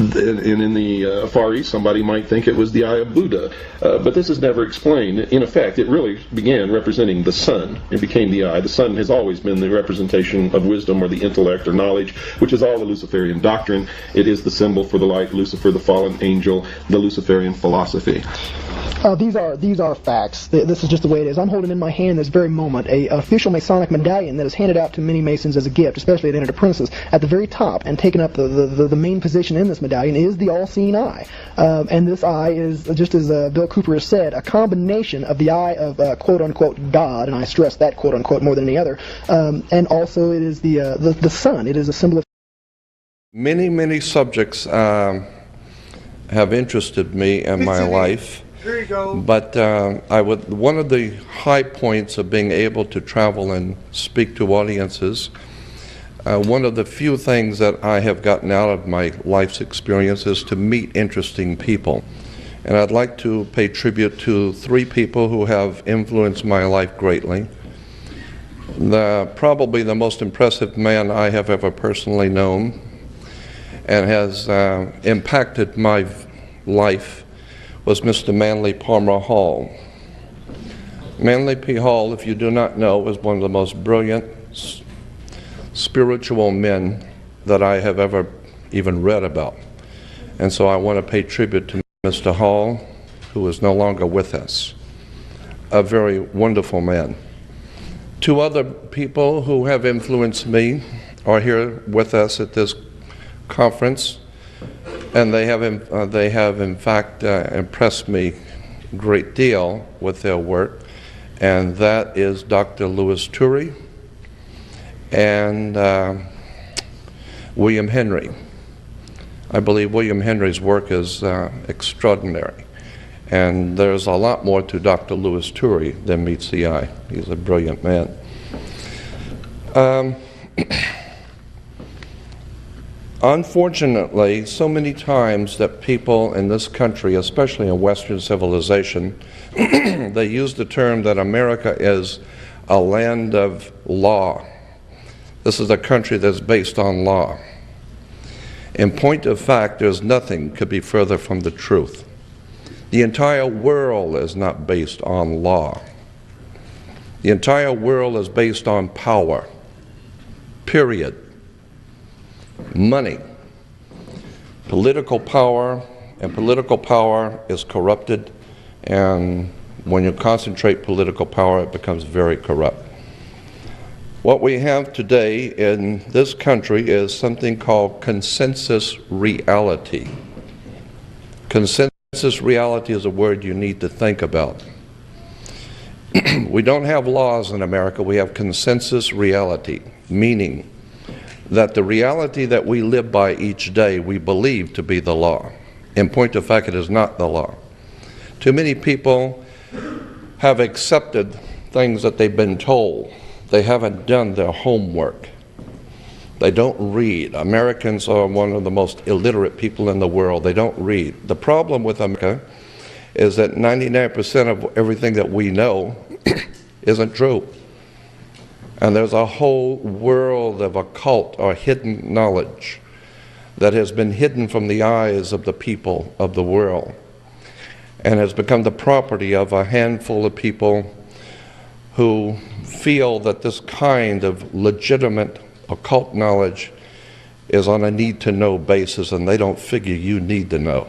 And in the Far East, somebody might think it was the eye of Buddha. But this is never explained. In effect, it really began representing the sun. It became the eye. The sun has always been the representation of wisdom or the intellect or knowledge, which is all the Luciferian doctrine. It is the symbol for the light, Lucifer, the fallen angel, the Luciferian philosophy. These are facts. This is just the way it is. I'm holding in my hand this very moment an official Masonic medallion that is handed out to many Masons as a gift, especially at Enter the Princess. At the very top, and taking up the main position in this medallion, is the all-seeing eye. And this eye is, just as Bill Cooper has said, a combination of the eye of quote-unquote God, and I stress that quote-unquote more than any other, and also it is the sun. It is a symbol of... Many subjects have interested me in my life. Here you go. But one of the high points of being able to travel and speak to audiences, one of the few things that I have gotten out of my life's experience is to meet interesting people. And I'd like to pay tribute to 3 people who have influenced my life greatly. Probably the most impressive man I have ever personally known and has impacted my life was Mr. Manly Palmer Hall. Manly P. Hall, if you do not know, was one of the most brilliant spiritual men that I have ever even read about. And so I want to pay tribute to Mr. Hall, who is no longer with us. A very wonderful man. 2 other people who have influenced me are here with us at this conference. And they have in fact impressed me a great deal with their work, and that is Dr. Louis Turi and William Henry. I believe William Henry's work is extraordinary, and there's a lot more to Dr. Louis Turi than meets the eye. He's a brilliant man. Unfortunately, so many times that people in this country, especially in Western civilization, they use the term that America is a land of law. This is a country that's based on law. In point of fact, there's nothing could be further from the truth. The entire world is not based on law. The entire world is based on power, period. Money, political power, and political power is corrupted, and when you concentrate political power, it becomes very corrupt. What we have today in this country is something called consensus reality. Consensus reality is a word you need to think about. We don't have laws in America, we have consensus reality, meaning that the reality that we live by each day we believe to be the law. In point of fact, it is not the law. Too many people have accepted things that they've been told. They haven't done their homework. They don't read. Americans are one of the most illiterate people in the world. They don't read. The problem with America is that 99% of everything that we know isn't true. And there's a whole world of occult or hidden knowledge that has been hidden from the eyes of the people of the world and has become the property of a handful of people who feel that this kind of legitimate occult knowledge is on a need-to-know basis, and they don't figure you need to know.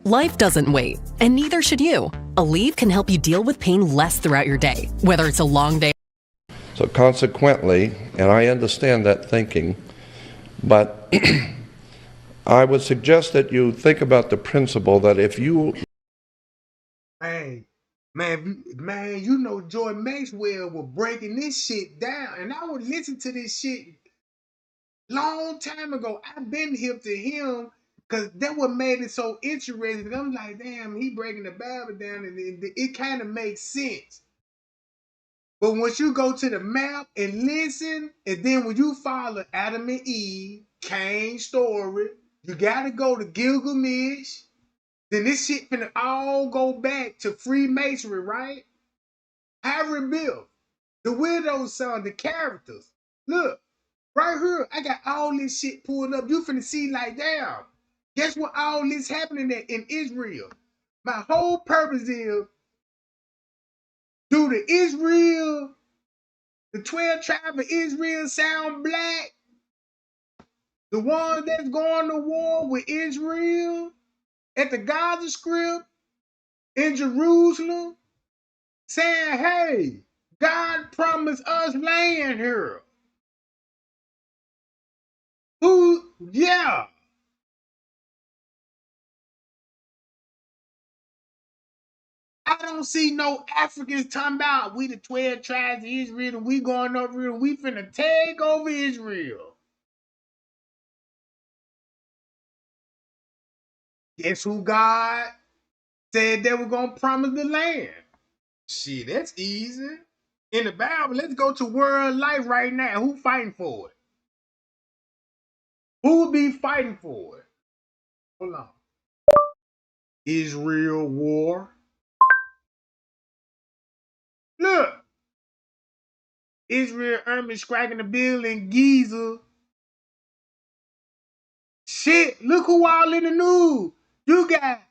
Life doesn't wait, and neither should you. Aleve can help you deal with pain less throughout your day, whether it's a long day. So consequently, and I understand that thinking, but I would suggest that you think about the principle that if you... Hey, man, you know Joy Maxwell was breaking this shit down, and I would listen to this shit long time ago. I've been hip to him because that what made it so interesting. I'm like, damn, he breaking the Bible down, and it kind of makes sense. But once you go to the map and listen, and then when you follow Adam and Eve, Cain's story, you gotta go to Gilgamesh. Then this shit finna all go back to Freemasonry, right? Harry Bill, the widow's son, the characters. Look, right here, I got all this shit pulled up. You finna see like, damn, guess what all this happening at in Israel? My whole purpose is, do the Israel, the 12 tribes of Israel sound black? The ones that's going to war with Israel at the Gaza Strip in Jerusalem, saying, hey, God promised us land here. Who? Yeah. I don't see no Africans talking about we the 12 tribes of Israel and we going over here and we finna take over Israel. Guess who God said they were gonna promise the land? Shit, that's easy. In the Bible, let's go to world life right now. Who fighting for it? Who will be fighting for it? Hold on. Israel war. Look. Israel army striking the bill in Giza. Shit, look who all in the news. You got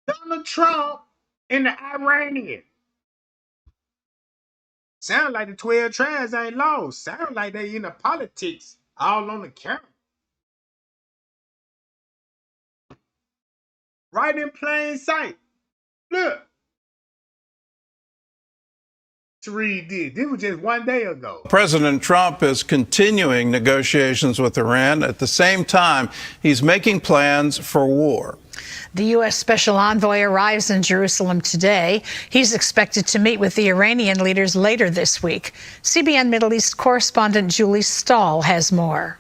Donald Trump and the Iranian. Sound like the 12 tribes ain't lost. Sound like they in the politics all on the camera. Right in plain sight. Look. To read this. This was just one day ago. President Trump is continuing negotiations with Iran. At the same time, he's making plans for war. The U.S. Special Envoy arrives in Jerusalem today. He's expected to meet with the Iranian leaders later this week. CBN Middle East correspondent Julie Stahl has more.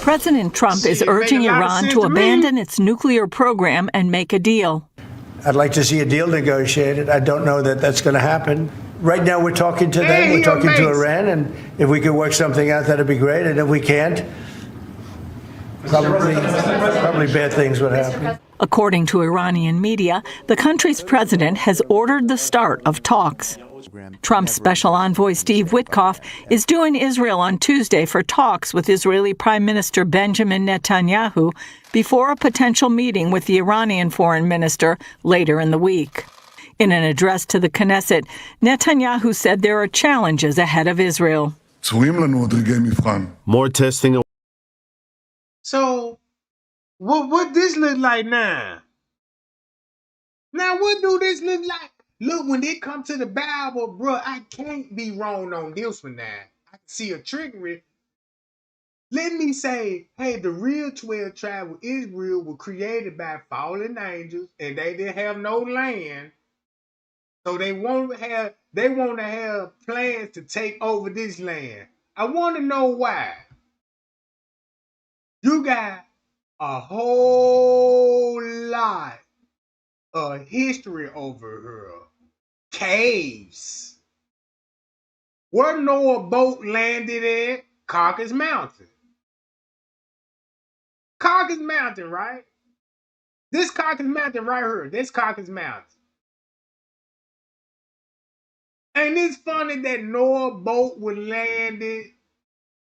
President Trump is urging Iran to abandon its nuclear program and make a deal. I'd like to see a deal negotiated. I don't know that that's going to happen. Right now, we're talking to them. We're talking to Iran. And if we could work something out, that'd be great. And if we can't, probably bad things would happen. According to Iranian media, the country's president has ordered the start of talks. Trump's special envoy Steve Witkoff is due in Israel on Tuesday for talks with Israeli Prime Minister Benjamin Netanyahu before a potential meeting with the Iranian foreign minister later in the week. In an address to the Knesset, Netanyahu said there are challenges ahead of Israel. More testing. So, what this look like now? Now, what do this look like? Look, when it come to the Bible, bro, I can't be wrong on this one now. I can see a trickery. Let me say, hey, the real 12 tribes of Israel were created by fallen angels, and they didn't have no land. So they want to have plans to take over this land. I want to know why. You got a whole lot of history over here. Caves. Where Noah boat landed at? Caucasus Mountain. Caucasus Mountain, right? This Caucasus Mountain right here. This Caucasus Mountain. Ain't it funny that Noah boat was landed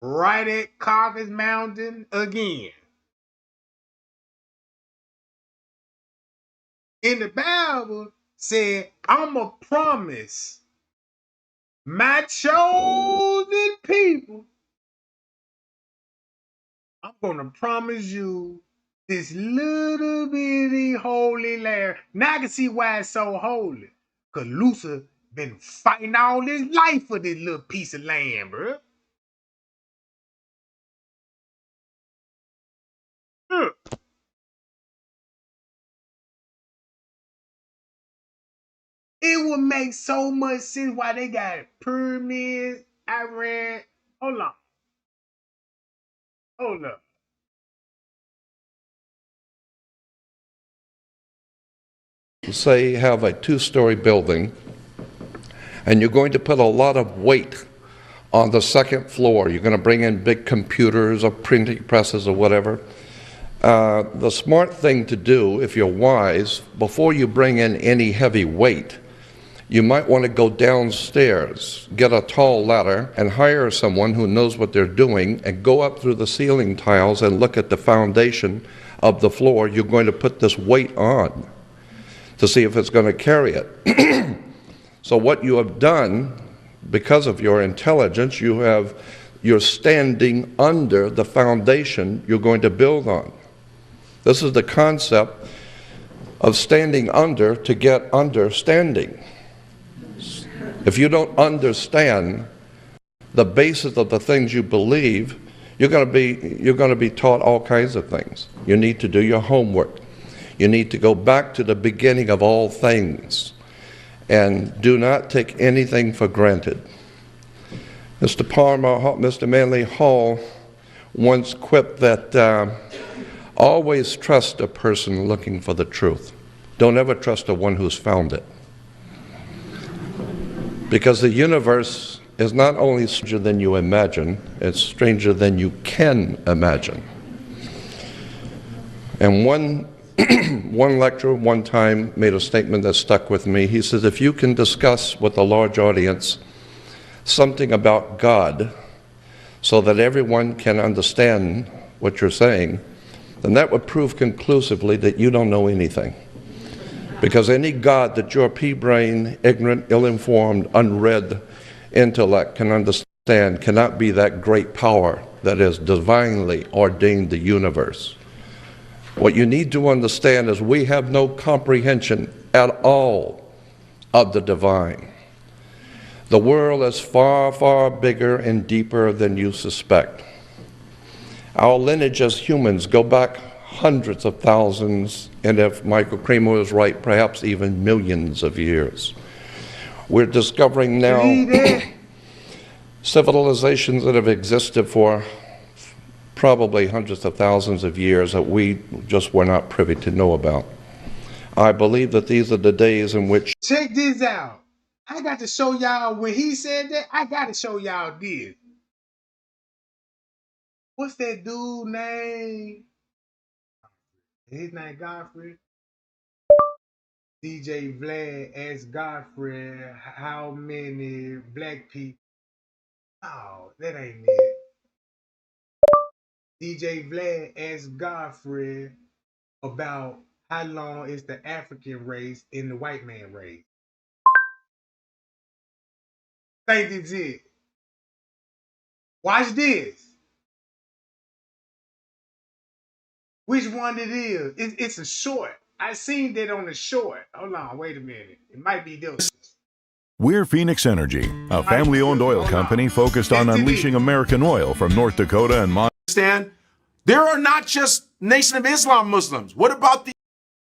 right at Caucasus Mountain again? In the Bible said, I'm a promise my chosen people, I'm going to promise you this little bitty holy land. Now I can see why it's so holy. Because Lucifer been fighting all his life for this little piece of land, bro. Look. It would make so much sense why they got pyramids, Iran. Hold on. Hold up. Say you have a two-story building and you're going to put a lot of weight on the second floor. You're going to bring in big computers or printing presses or whatever. The smart thing to do, if you're wise, before you bring in any heavy weight, you might want to go downstairs, get a tall ladder, and hire someone who knows what they're doing and go up through the ceiling tiles and look at the foundation of the floor you're going to put this weight on to see if it's going to carry it. So what you have done, because of your intelligence, you're standing under the foundation you're going to build on. This is the concept of standing under to get understanding. If you don't understand the basis of the things you believe, you're going to be taught all kinds of things. You need to do your homework. You need to go back to the beginning of all things and do not take anything for granted. Mr. Manly Hall once quipped that always trust a person looking for the truth. Don't ever trust the one who's found it. Because the universe is not only stranger than you imagine, it's stranger than you can imagine. And one lecturer one time made a statement that stuck with me. He says, if you can discuss with a large audience something about God so that everyone can understand what you're saying, then that would prove conclusively that you don't know anything. Because any God that your pea-brained, ignorant, ill-informed, unread intellect can understand cannot be that great power that has divinely ordained the universe. What you need to understand is we have no comprehension at all of the divine. The world is far, far bigger and deeper than you suspect. Our lineage as humans go back hundreds of thousands, and if Michael Kramer is right, perhaps even millions of years. We're discovering now civilizations that have existed for probably hundreds of thousands of years that we just were not privy to know about. I believe that these are the days in which... Check this out. I got to show y'all when he said that, I got to show y'all this. What's that dude name? His name Godfrey. DJ Vlad asked Godfrey how many black people. Oh, that ain't it. DJ Vlad asked Godfrey about how long is the African race in the white man race. Think it's it. Watch this. Which one it is? It's a short. I seen that on the short. Hold on, wait a minute. It might be this. We're Phoenix Energy, a family-owned oil company focused on unleashing American oil from North Dakota and Montana. There are not just Nation of Islam Muslims. What about the...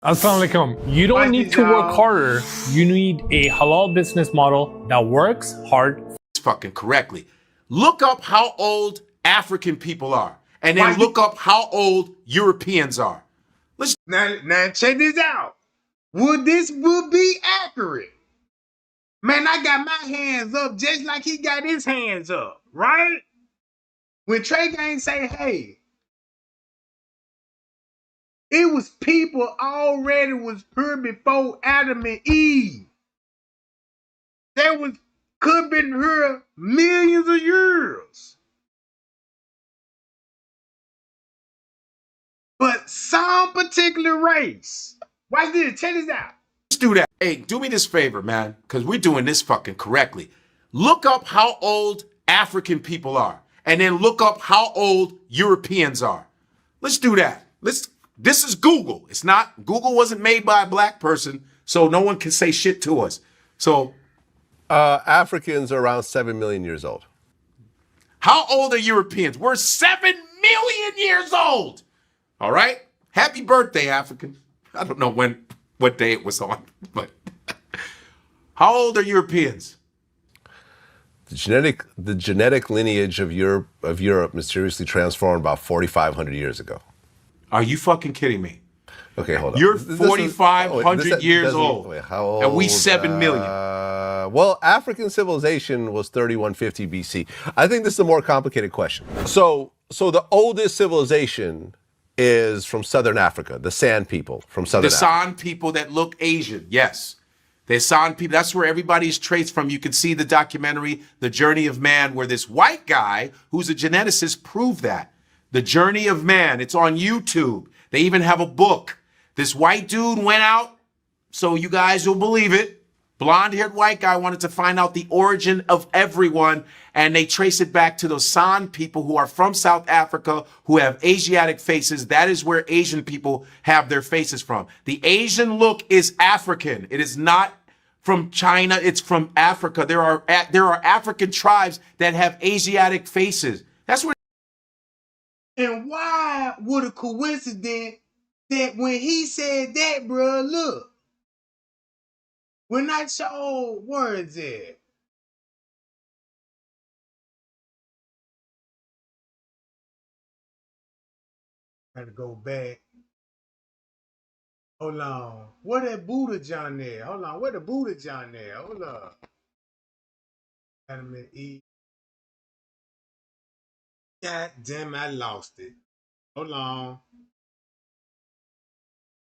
Assalamu alaikum. You don't need to work harder. You need a halal business model that works hard. Fucking correctly. Look up how old African people are. And then look up how old Europeans are. Now check this out. Would be accurate? Man, I got my hands up just like he got his hands up, right? When Trey Gang say, hey, it was people already was here before Adam and Eve. There could have been here millions of years. But some particular race. Watch this. Check this out. Let's do that. Hey, do me this favor, man, because we're doing this fucking correctly. Look up how old African people are, and then look up how old Europeans are. Let's do that. This is Google. It's not, Google wasn't made by a black person, so no one can say shit to us. So Africans are around 7 million years old. how old are Europeans? We're 7 million years old. All right? Happy birthday, African. I don't know what day it was on, but how old are Europeans? The genetic lineage of Europe mysteriously transformed about 4,500 years ago. Are you fucking kidding me? Okay, hold on. You're 4,500 years old. Wait, how old? And we 7 million. Well, African civilization was 3150 BC. I think this is a more complicated question. So the oldest civilization is from Southern Africa, the San people from Southern Africa. The San people that look Asian, yes. The San people, that's where everybody's traced from. You can see the documentary, The Journey of Man, where this white guy, who's a geneticist, proved that. The Journey of Man, it's on YouTube. They even have a book. This white dude went out, so you guys will believe it. Blonde-haired white guy wanted to find out the origin of everyone, and they trace it back to those San people who are from South Africa, who have Asiatic faces. That is where Asian people have their faces from. The Asian look is African. It is not from China. It's from Africa. There are African tribes that have Asiatic faces. That's where. And why would a coincidence that when he said that, bro, look, when I showed words there, gotta go back. Hold on. Where that Buddha John there? Hold on. Where the Buddha John there? Hold up. Adam and Eve. God damn, I lost it. Hold on.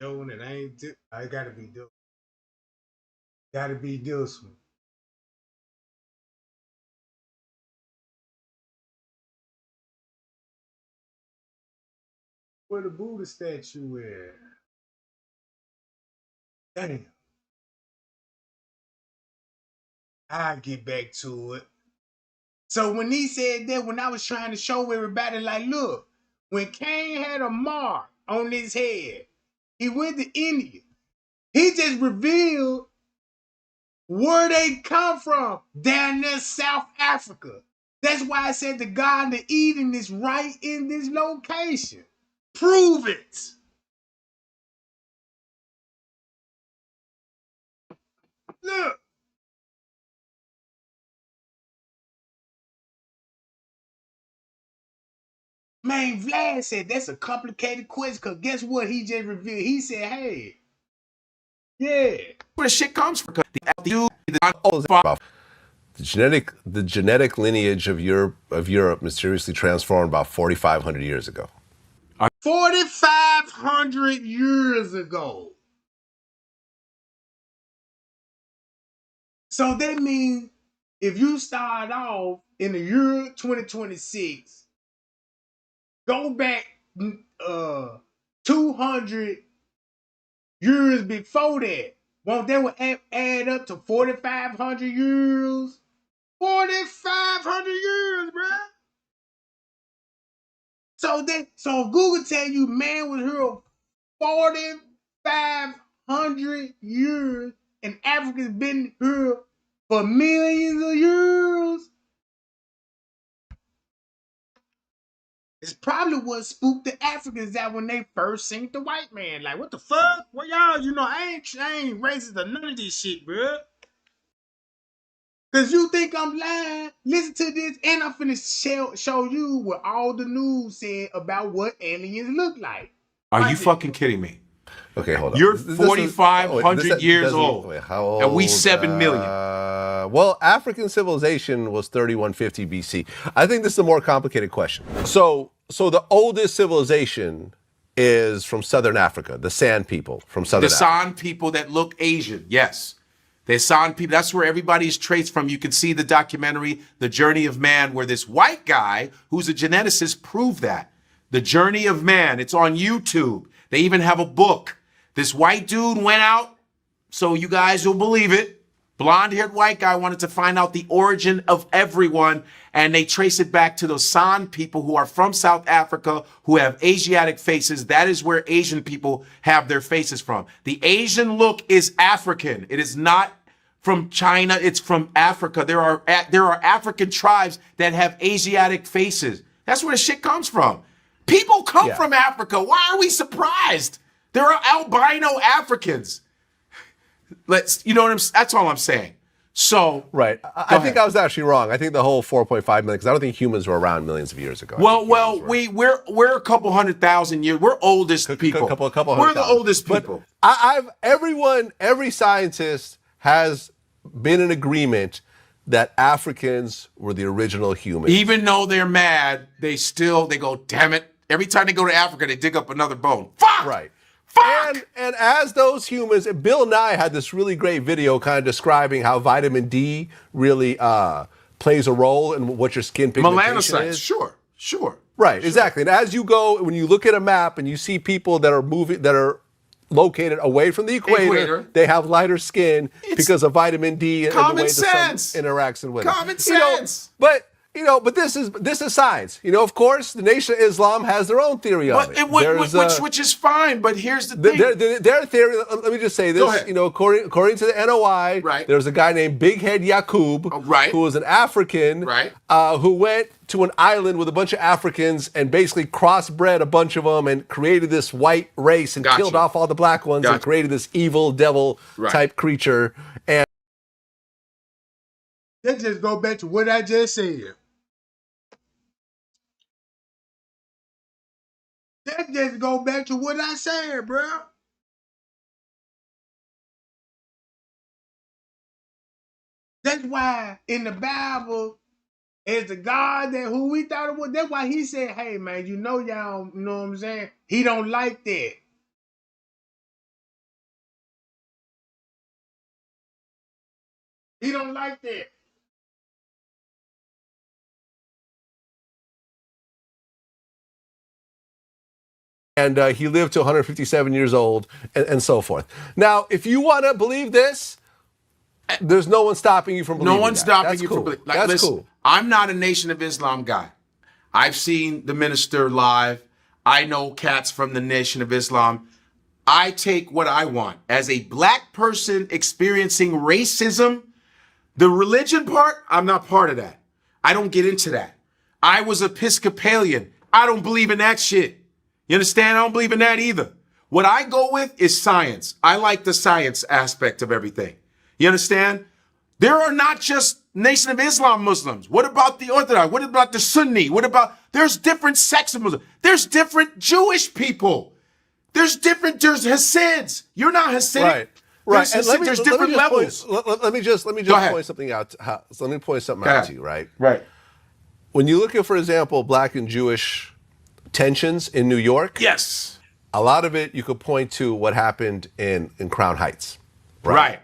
Yo, it ain't. I gotta be this. Gotta be this one. Where the Buddha statue is? Damn. I'll get back to it. So when he said that, when I was trying to show everybody, like, look, when Cain had a mark on his head, he went to India. He just revealed where they come from, down there, South Africa. That's why I said the Garden of Eden is right in this location. Prove it. Look. Man, Vlad said that's a complicated question, because guess what he just revealed? He said, hey, yeah. Where shit comes from. The genetic lineage of Europe mysteriously transformed about 4,500 years ago. 4,500 years ago. So that means if you start off in the year 2026, go back 200 years before that. Won't that add up to 4,500 years? 4,500 years, bruh. So Google tell you man was here 4,500 years, and Africa's been here for millions of years. It's probably what spooked the Africans out when they first seen the white man. Like, what the fuck? Well, y'all, I ain't racist or none of this shit, bro. Cause you think I'm lying? Listen to this, and I'm finna show you what all the news said about what aliens look like. Are you fucking kidding me? Okay, hold on. You're 4,500 years old. Wait, how old? And we 7 million. Well, African civilization was 3150 BC. I think this is a more complicated question. So the oldest civilization is from Southern Africa, the San people from Southern Africa. The San people that look Asian, yes. The San people, that's where everybody's traced from. You can see the documentary, The Journey of Man, where this white guy, who's a geneticist, proved that. The Journey of Man, it's on YouTube. They even have a book. This white dude went out, so you guys will believe it. Blonde-haired white guy wanted to find out the origin of everyone, and they trace it back to those San people who are from South Africa, who have Asiatic faces. That is where Asian people have their faces from. The Asian look is African. It is not from China. It's from Africa. There are African tribes that have Asiatic faces. That's where the shit comes from. People come from Africa. Why are we surprised? There are albino Africans. That's all I'm saying. So right, I think I was actually wrong. I think the whole 4.5 million, because I don't think humans were around millions of years ago. We're a couple 100,000 years. We're oldest people. We're the oldest people. Every scientist has been in agreement that Africans were the original humans. Even though they're mad, they go, damn it. Every time they go to Africa, they dig up another bone. Fuck! Right. Fuck! And as those humans, Bill Nye had this really great video kind of describing how vitamin D really plays a role in what your skin pigmentation is. Sure. Right, exactly. And as you go, when you look at a map and you see people that are located away from the equator, they have lighter skin because of vitamin D and the way the sun interacts with it. Common sense. But this is science. Of course, the Nation of Islam has their own theory of it. Which is fine, but here's the thing. Their theory, let me just say this. According to the NOI, there's a guy named Big Head Yaqub, who was an African, who went to an island with a bunch of Africans and basically crossbred a bunch of them and created this white race and killed off all the black ones and created this evil devil type creature. And let's just go back to what I just said. Let's just go back to what I said, bro. That's why in the Bible, as the God that who we thought it was, that's why he said, hey man, y'all, you know what I'm saying? He don't like that. He don't like that. And he lived to 157 years old and so forth. Now, if you want to believe this, there's no one stopping you from believing No one's stopping you from believing. That's cool. I'm not a Nation of Islam guy. I've seen the minister live. I know cats from the Nation of Islam. I take what I want. As a black person experiencing racism, the religion part, I'm not part of that. I don't get into that. I was Episcopalian. I don't believe in that shit. You understand? I don't believe in that either. What I go with is science. I like the science aspect of everything. You understand? There are not just Nation of Islam Muslims. What about the Orthodox? What about the Sunni? There's different sects of Muslims. There's different Jewish people. There's Hasids. You're not Hasidic. Right. There's different levels. Let me just point something out. So let me point something out to you, right? Right. When you look at, for example, black and Jewish tensions in New York, yes, a lot of it you could point to what happened in Crown Heights, right,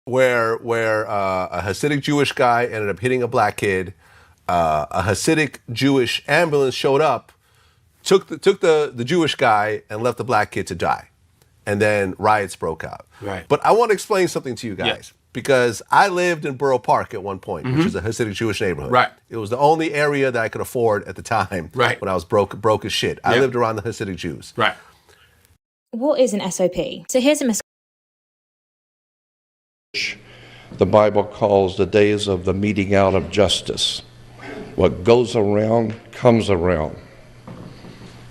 where a Hasidic Jewish guy ended up hitting a black kid. A Hasidic Jewish ambulance showed up, took the Jewish guy and left the black kid to die, and then riots broke out. Right. But I want to explain something to you guys. Because I lived in Borough Park at one point, which is a Hasidic Jewish neighborhood. Right. It was the only area that I could afford at the time when I was broke as shit. I lived around the Hasidic Jews. Right. What is an SOP? So here's a The Bible calls the days of the meeting out of justice. What goes around comes around.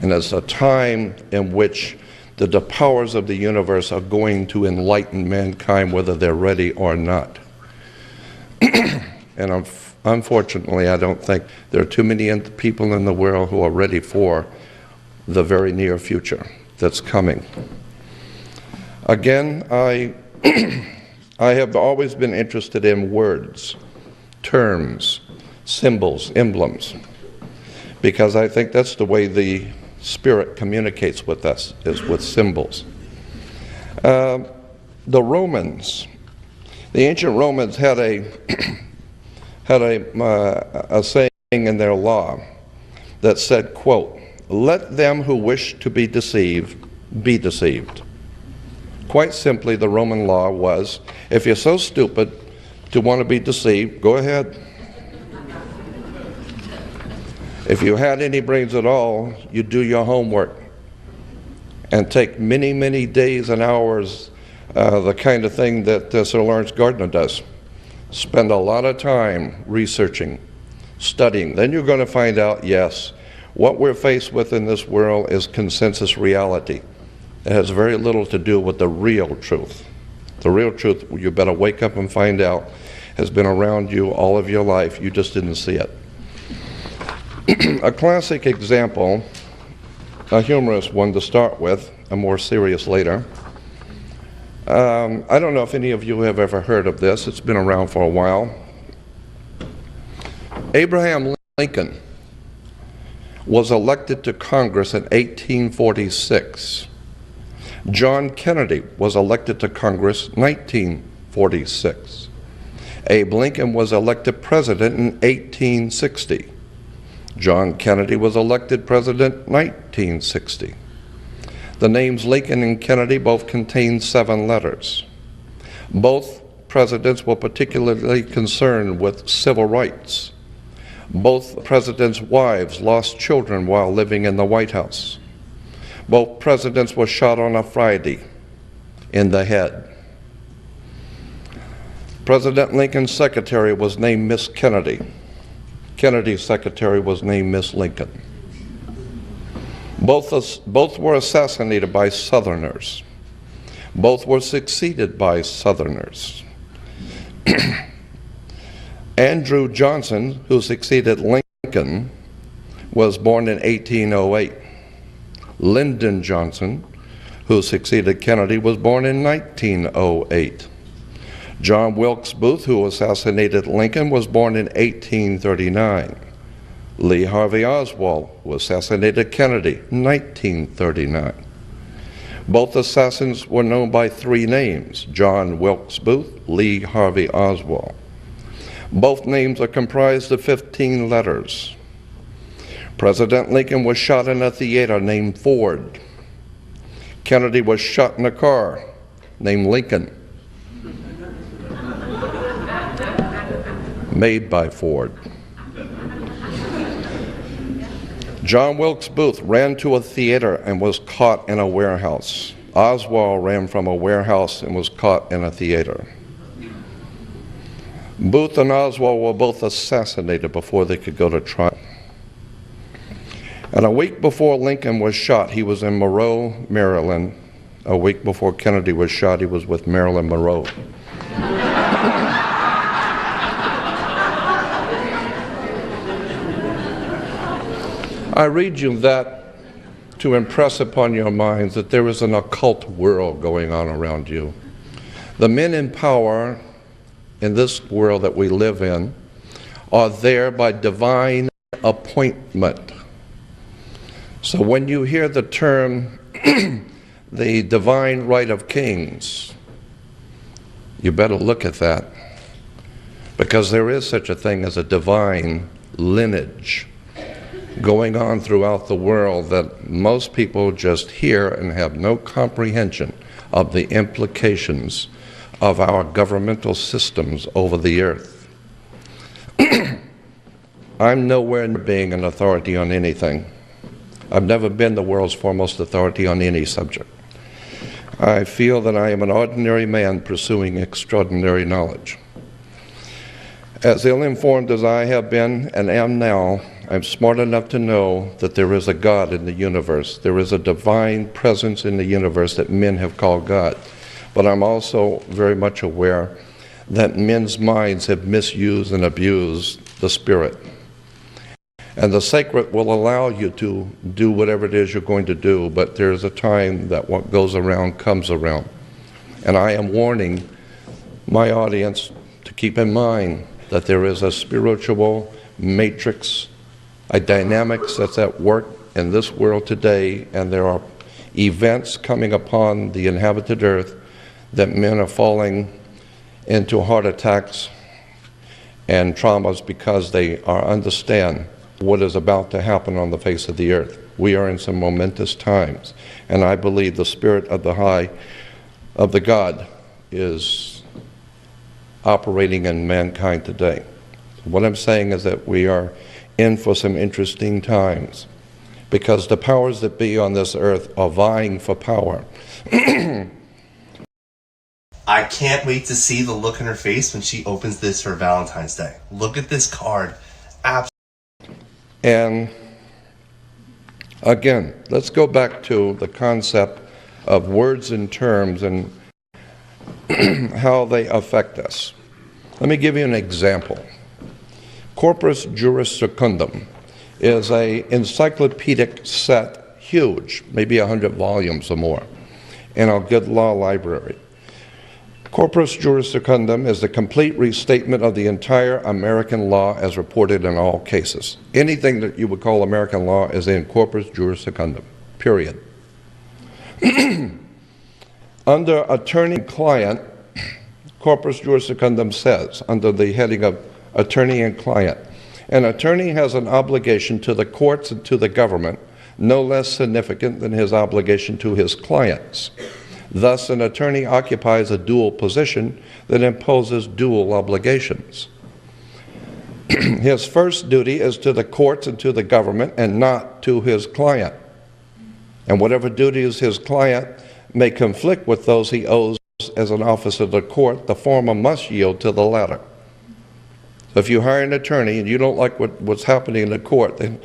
And it's a time in which the powers of the universe are going to enlighten mankind whether they're ready or not. And unfortunately, I don't think there are too many people in the world who are ready for the very near future that's coming. Again, I have always been interested in words, terms, symbols, emblems, because I think that's the way the Spirit communicates with us, is with symbols. The ancient Romans had a saying in their law that said, quote, "Let them who wish to be deceived, Quite simply, the Roman law was, if you're so stupid to want to be deceived, go ahead. If you had any brains at all, you do your homework and take many, many days and hours, the kind of thing that Sir Lawrence Gardner does. Spend a lot of time researching, studying. Then you're going to find out, yes, what we're faced with in this world is consensus reality. It has very little to do with the real truth. The real truth, you better wake up and find out, has been around you all of your life. You just didn't see it. A classic example, a humorous one to start with, a more serious later. I don't know if any of you have ever heard of this. It's been around for a while. Abraham Lincoln was elected to Congress in 1846. John Kennedy was elected to Congress in 1946. Abe Lincoln was elected president in 1860. John Kennedy was elected president in 1960. The names Lincoln and Kennedy both contain 7 letters. Both presidents were particularly concerned with civil rights. Both presidents' wives lost children while living in the White House. Both presidents were shot on a Friday in the head. President Lincoln's secretary was named Miss Kennedy. Kennedy's secretary was named Miss Lincoln. Both were assassinated by Southerners. Both were succeeded by Southerners. Andrew Johnson, who succeeded Lincoln, was born in 1808. Lyndon Johnson, who succeeded Kennedy, was born in 1908. John Wilkes Booth, who assassinated Lincoln, was born in 1839. Lee Harvey Oswald, who assassinated Kennedy, in 1939. Both assassins were known by 3 names, John Wilkes Booth, Lee Harvey Oswald. Both names are comprised of 15 letters. President Lincoln was shot in a theater named Ford. Kennedy was shot in a car named Lincoln, made by Ford. John Wilkes Booth ran to a theater and was caught in a warehouse. Oswald ran from a warehouse and was caught in a theater. Booth and Oswald were both assassinated before they could go to trial. And a week before Lincoln was shot, he was in Monroe, Maryland. A week before Kennedy was shot, he was with Marilyn Monroe. I read you that to impress upon your minds that there is an occult world going on around you. The men in power in this world that we live in are there by divine appointment. So when you hear the term the divine right of kings, you better look at that, because there is such a thing as a divine lineage going on throughout the world that most people just hear and have no comprehension of the implications of our governmental systems over the earth. I'm nowhere near being an authority on anything. I've never been the world's foremost authority on any subject. I feel that I am an ordinary man pursuing extraordinary knowledge. As ill-informed as I have been and am now, I'm smart enough to know that there is a God in the universe. There is a divine presence in the universe that men have called God. But I'm also very much aware that men's minds have misused and abused the Spirit. And the sacred will allow you to do whatever it is you're going to do, but there's a time that what goes around comes around. And I am warning my audience to keep in mind that there is a spiritual matrix, a dynamics that's at work in this world today, and there are events coming upon the inhabited earth that men are falling into heart attacks and traumas because they understand what is about to happen on the face of the earth. We are in some momentous times, and I believe the Spirit of the High of the God is operating in mankind today. What I'm saying is that we are in for some interesting times because the powers that be on this earth are vying for power. I can't wait to see the look in her face when she opens this for Valentine's Day. Look at this card. And again, let's go back to the concept of words and terms and how they affect us. Let me give you an example. Corpus Juris Secundum is an encyclopedic set, huge, maybe 100 volumes or more, in our good law library. Corpus Juris Secundum is the complete restatement of the entire American law as reported in all cases. Anything that you would call American law is in Corpus Juris Secundum, period. Under attorney-client, Corpus Juris Secundum says, under the heading of attorney and client, an attorney has an obligation to the courts and to the government no less significant than his obligation to his clients. Thus, an attorney occupies a dual position that imposes dual obligations. His first duty is to the courts and to the government and not to his client. And whatever duties his client may conflict with those he owes as an officer of the court, the former must yield to the latter. So if you hire an attorney and you don't like what's happening in the court, then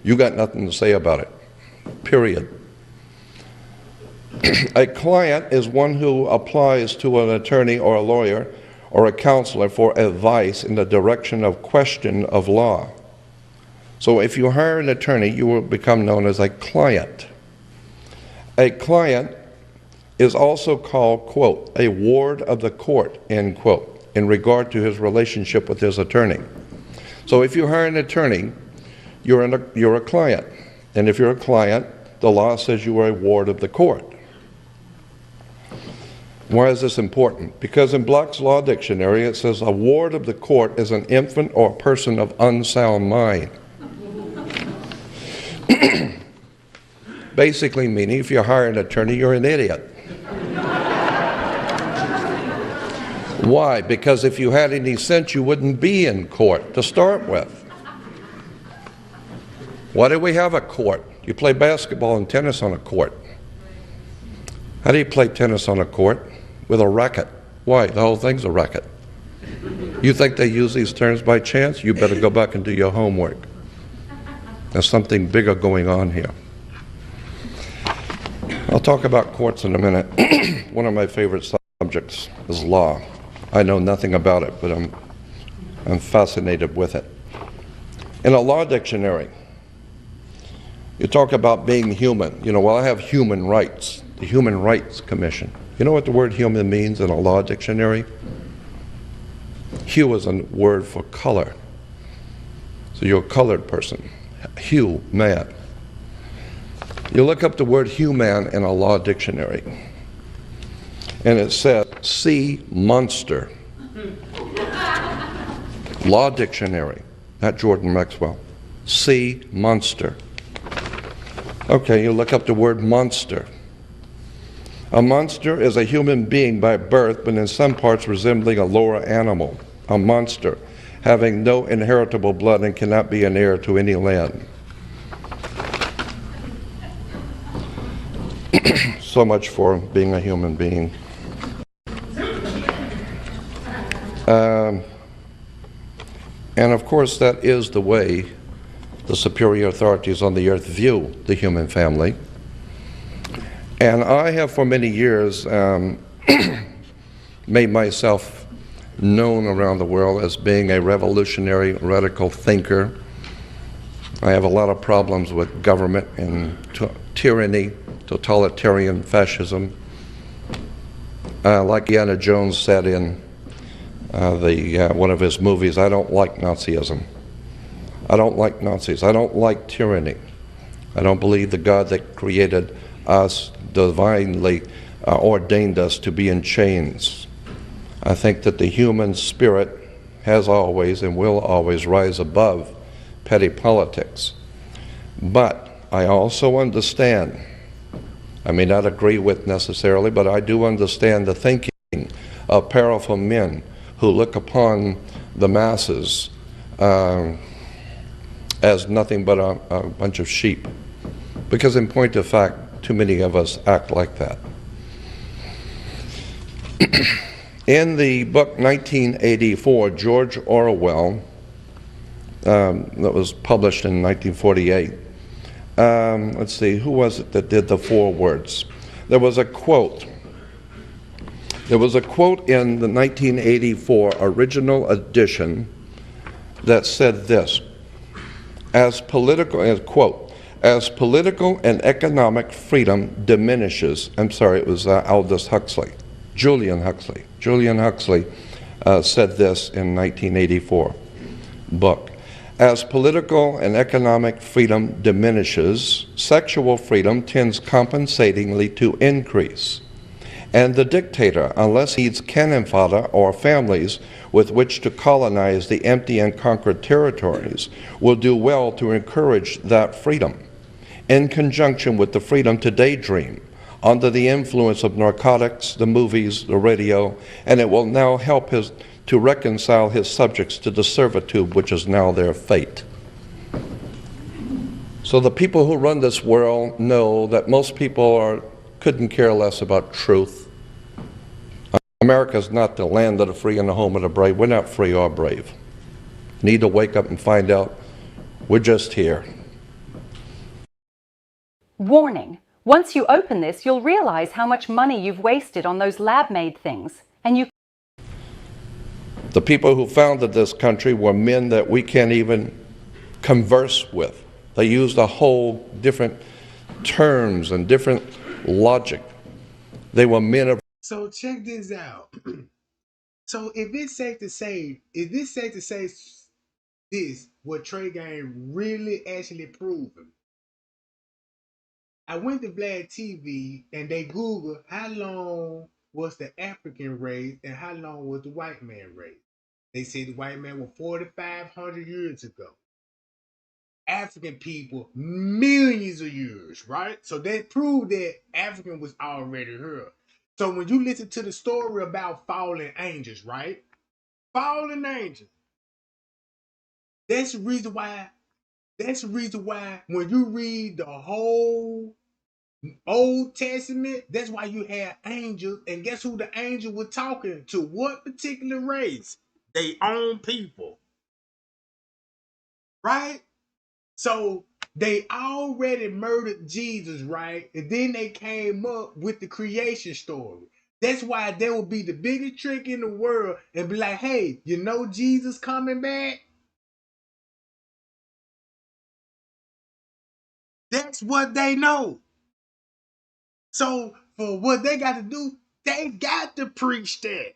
you got nothing to say about it, period. A client is one who applies to an attorney or a lawyer or a counselor for advice in the direction of question of law. So if you hire an attorney, you will become known as a client. A client is also called, quote, a ward of the court, end quote, in regard to his relationship with his attorney. So if you hire an attorney, you're a client. And if you're a client, the law says you are a ward of the court. Why is this important? Because in Black's Law Dictionary it says a ward of the court is an infant or person of unsound mind. Basically meaning if you hire an attorney, you're an idiot. Why? Because if you had any sense, you wouldn't be in court to start with. Why do we have a court? You play basketball and tennis on a court. How do you play tennis on a court? With a racket. Why? The whole thing's a racket. You think they use these terms by chance? You better go back and do your homework. There's something bigger going on here. I'll talk about courts in a minute. One of my favorite subjects is law. I know nothing about it, but I'm fascinated with it. In a law dictionary, you talk about being human. You know, well, I have human rights, the Human Rights Commission. You know what the word human means in a law dictionary? Hue is a word for color. So you're a colored person. Hue, man. You look up the word human in a law dictionary, and it says, sea monster. Law dictionary, not Jordan Maxwell. Sea monster. Okay, you look up the word monster. A monster is a human being by birth, but in some parts resembling a lower animal. A monster, having no inheritable blood and cannot be an heir to any land. So much for being a human being. And of course, that is the way the superior authorities on the earth view the human family. And I have for many years made myself known around the world as being a revolutionary, radical thinker. I have a lot of problems with government and tyranny, totalitarian fascism. Like Indiana Jones said in one of his movies, I don't like Nazism. I don't like Nazis. I don't like tyranny. I don't believe the God that created us divinely ordained us to be in chains. I think that the human spirit has always and will always rise above petty politics. But I also understand I may not agree with necessarily, but I do understand the thinking of powerful men who look upon the masses as nothing but a bunch of sheep. Because in point of fact, too many of us act like that. In the book 1984, George Orwell, that was published in 1948, let's see, who was it that did the forewords? There was a quote. There was a quote in the 1984 original edition that said this, quote, as political and economic freedom diminishes, I'm sorry, it was Aldous Huxley, Julian Huxley. Julian Huxley said this in 1984 book. As political and economic freedom diminishes, sexual freedom tends compensatingly to increase. And the dictator, unless he needs cannon fodder or families with which to colonize the empty and conquered territories, will do well to encourage that freedom, in conjunction with the freedom to daydream, under the influence of narcotics, the movies, the radio, and it will now help to reconcile his subjects to the servitude which is now their fate. So the people who run this world know that most people couldn't care less about truth. America is not the land of the free and the home of the brave. We're not free or brave. Need to wake up and find out we're just here. Warning. Once you open this, you'll realize how much money you've wasted on those lab-made things. And you... The people who founded this country were men that we can't even converse with. They used a whole different terms and different logic. They were men of... So check this out. So if it's safe to say this, what Trey Gang really actually proven. I went to Vlad TV and they Googled how long was the African race and how long was the white man race. They said the white man was 4,500 years ago. African people, millions of years, right? So that proved that African was already here. So when you listen to the story about fallen angels, right? Fallen angels. That's the reason why when you read the whole Old Testament, that's why you have angels, and guess who the angel was talking to? What particular race? They own people. Right? So they already murdered Jesus, right? And then they came up with the creation story. That's why there will be the biggest trick in the world and be like, hey, you know Jesus coming back? That's what they know. So for what they got to do, they got to preach that.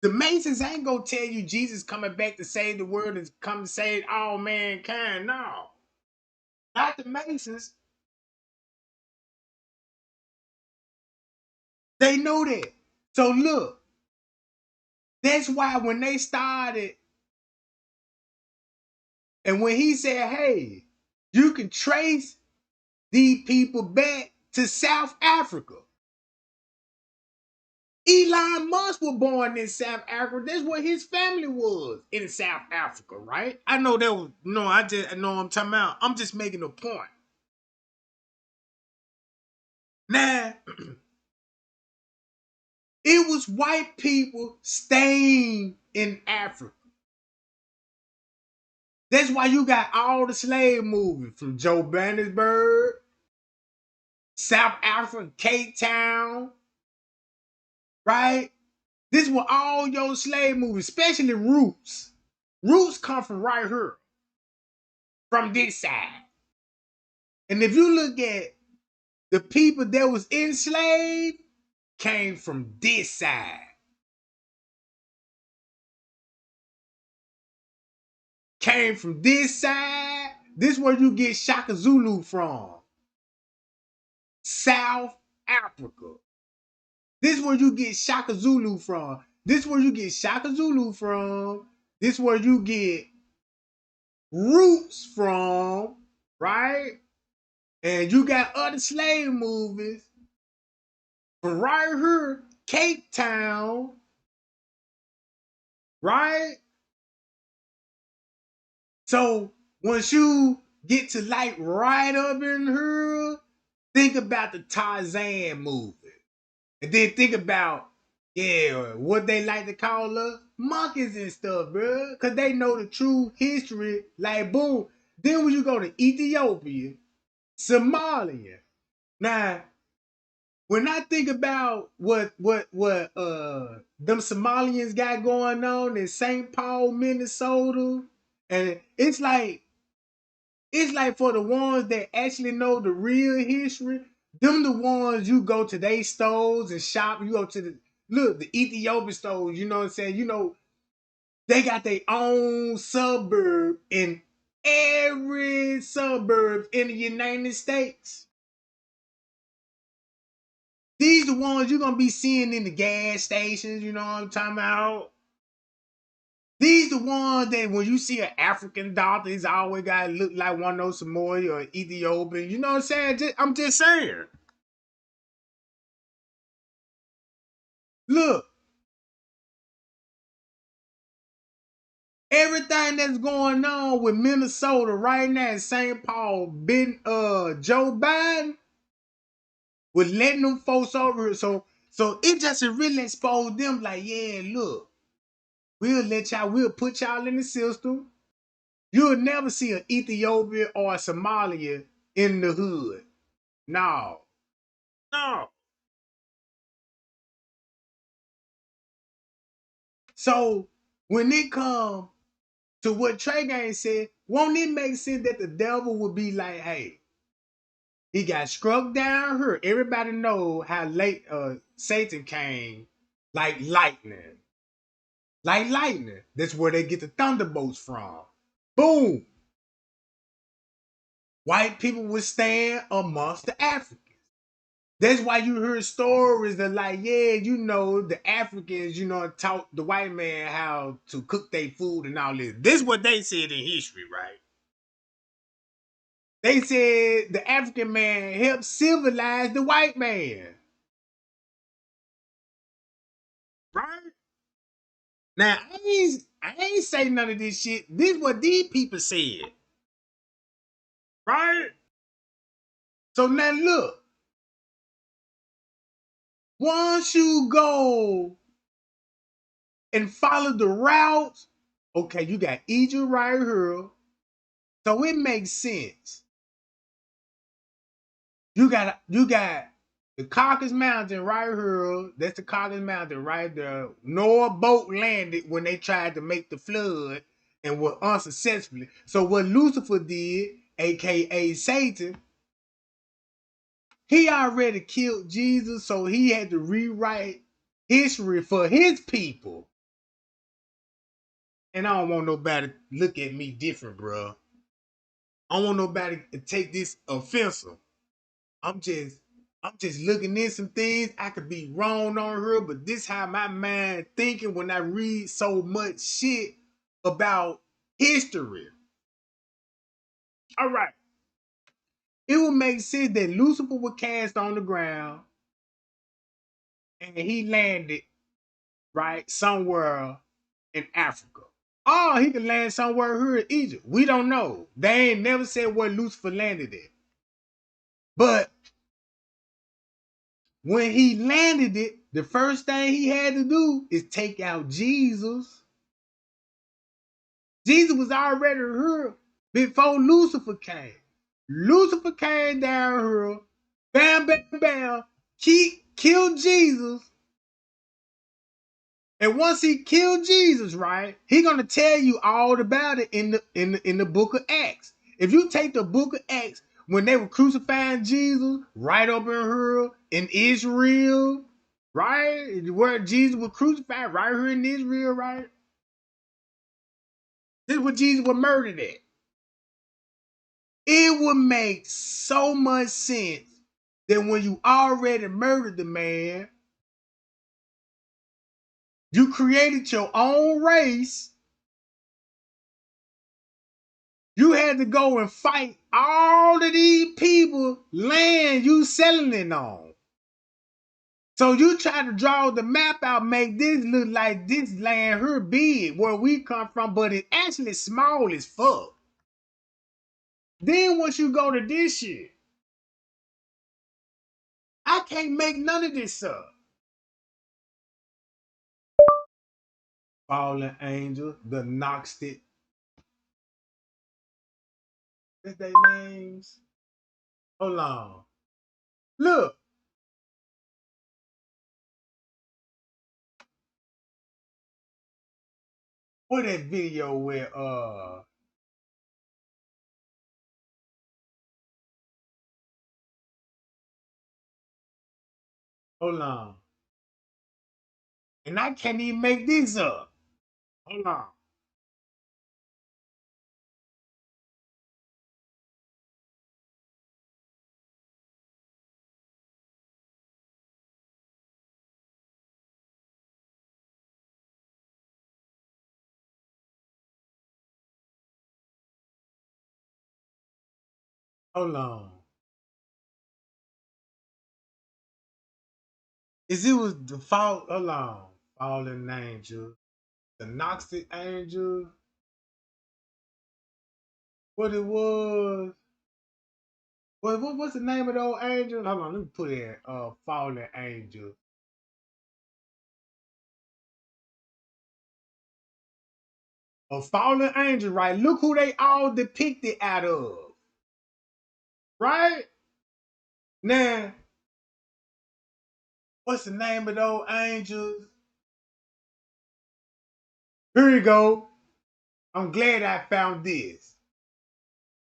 The Masons ain't gonna tell you Jesus coming back to save the world and come to save all mankind. No. Not the Masons. They know that. So look, that's why when they started, and when he said, hey, you can trace these people back to South Africa. Elon Musk was born in South Africa. That's where his family was, in South Africa, right? I know that was, I know what I'm talking about. I'm just making a point. Now, it was white people staying in Africa. That's why you got all the slave movies from Johannesburg, South Africa, Cape Town, right? This was all your slave movies, especially Roots. Roots come from right here, from this side. And if you look at the people that was enslaved, came from this side. Came from this side. This is where you get Shaka Zulu from. South Africa. This is where you get Shaka Zulu from. This is where you get Shaka Zulu from. This is where you get Roots from, right? And you got other slave movies from right here, Cape Town, right? So once you get to like right up in here, think about the Tarzan movie. And then think about, yeah, what they like to call us monkeys and stuff, bro. Cause they know the true history. Like boom. Then when you go to Ethiopia, Somalia. Now, when I think about what them Somalians got going on in St. Paul, Minnesota, and it's like for the ones that actually know the real history, them the ones you go to their stores and shop. You go to the Ethiopian stores, you know what I'm saying? You know, they got their own suburb in every suburb in the United States. These the ones you're gonna be seeing in the gas stations, you know what I'm talking about? These the ones that when you see an African doctor, he's always gotta look like one of those Samoan or Ethiopian. You know what I'm saying? I'm just saying. Look, everything that's going on with Minnesota right now in St. Paul, Joe Biden was letting them folks over here. So it just really exposed them like, yeah, look, we'll put y'all in the system. You'll never see an Ethiopia or a Somalia in the hood. No. So when it comes to what Trey Gang said, won't it make sense that the devil would be like, hey, he got struck down here. Everybody know how late Satan came like lightning. Like lightning. That's where they get the thunderbolts from. Boom. White people would stand amongst the Africans. That's why you hear stories that like, yeah, you know, the Africans, you know, taught the white man how to cook their food and all this. This is what they said in history, right? They said the African man helped civilize the white man. Right? Now, I ain't say none of this shit. This is what these people said. Right? So now look. Once you go and follow the route, okay, you got Egypt right here. So it makes sense. You got the Caucasus Mountain right here. That's the Caucasus Mountain right there. Noah boat landed when they tried to make the flood and were unsuccessfully. So what Lucifer did, aka Satan, he already killed Jesus, so he had to rewrite history for his people. And I don't want nobody to look at me different, bro. I don't want nobody to take this offensive. I'm just looking in some things. I could be wrong on her, but this how my mind thinking when I read so much shit about history. All right. It would make sense that Lucifer was cast on the ground and he landed, right, somewhere in Africa. Oh, he could land somewhere here in Egypt. We don't know. They ain't never said where Lucifer landed at. But when he landed it, the first thing he had to do is take out Jesus. Jesus was already here before Lucifer came. Lucifer came down here, bam, bam, bam, killed Jesus. And once he killed Jesus, right, he gonna tell you all about it in the book of Acts. If you take the book of Acts, when they were crucifying Jesus, right over here in Israel, right, where Jesus was crucified, right here in Israel, right. This is where Jesus was murdered at. It would make so much sense that when you already murdered the man, you created your own race. You had to go and fight all of these people land you selling it on. So you try to draw the map out, make this look like this land here big where we come from, but it's actually small as fuck. Then once you go to this shit, I can't make none of this up. Fallen Angel, the Gnostic. That's their names. Hold on. Look. What that video where hold on. And I can't even make this up. Hold on. Hold on. Is it was the fault? Hold on. Fallen Angel. The Gnostic Angel. What it was? What's the name of the old angel? Hold on, let me put in Fallen Angel. A fallen angel, right? Look who they all depicted out of. Right? Now, what's the name of those angels? Here you go. I'm glad I found this.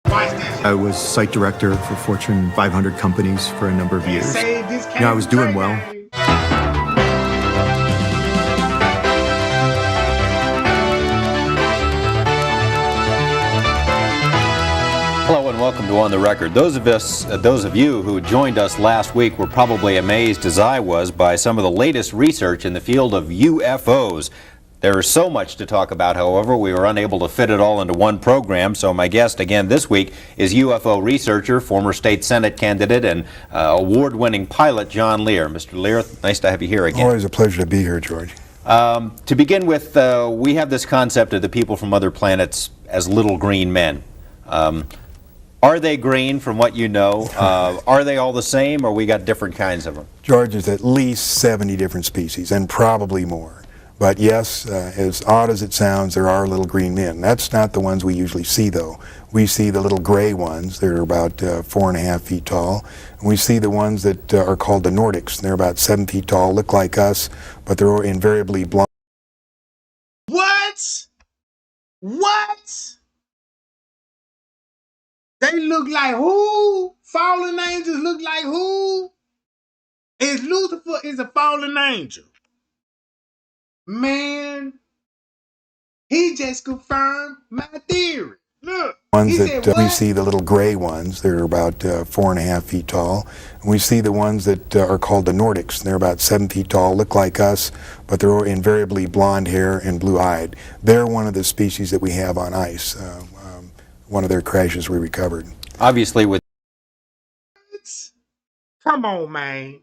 Watch this. I was site director for Fortune 500 companies for a number of years. I was doing well. Hello and welcome to On the Record. Those of you who joined us last week were probably amazed, as I was, by some of the latest research in the field of UFOs. There is so much to talk about, however, we were unable to fit it all into one program, so my guest again this week is UFO researcher, former state Senate candidate, and award-winning pilot John Lear. Mr. Lear, nice to have you here again. Always a pleasure to be here, George. To begin with, we have this concept of the people from other planets as little green men. Are they green from what you know? Are they all the same, or we got different kinds of them? George, there's at least 70 different species, and probably more. But yes, as odd as it sounds, there are little green men. That's not the ones we usually see, though. We see the little gray ones. They're about 4.5 feet tall. And we see the ones that are called the Nordics. They're about 7 feet tall, look like us, but they're invariably blonde. What? What? They look like who? Fallen angels look like who? Is Lucifer is a fallen angel? Man, he just confirmed my theory. Look, Ones that we see the little gray ones. They're about 4.5 feet tall. And we see the ones that are called the Nordics. They're about 7 feet tall, look like us, but they're invariably blonde hair and blue-eyed. They're one of the species that we have on ice. One of their crashes we recovered. Obviously with... Come on, man.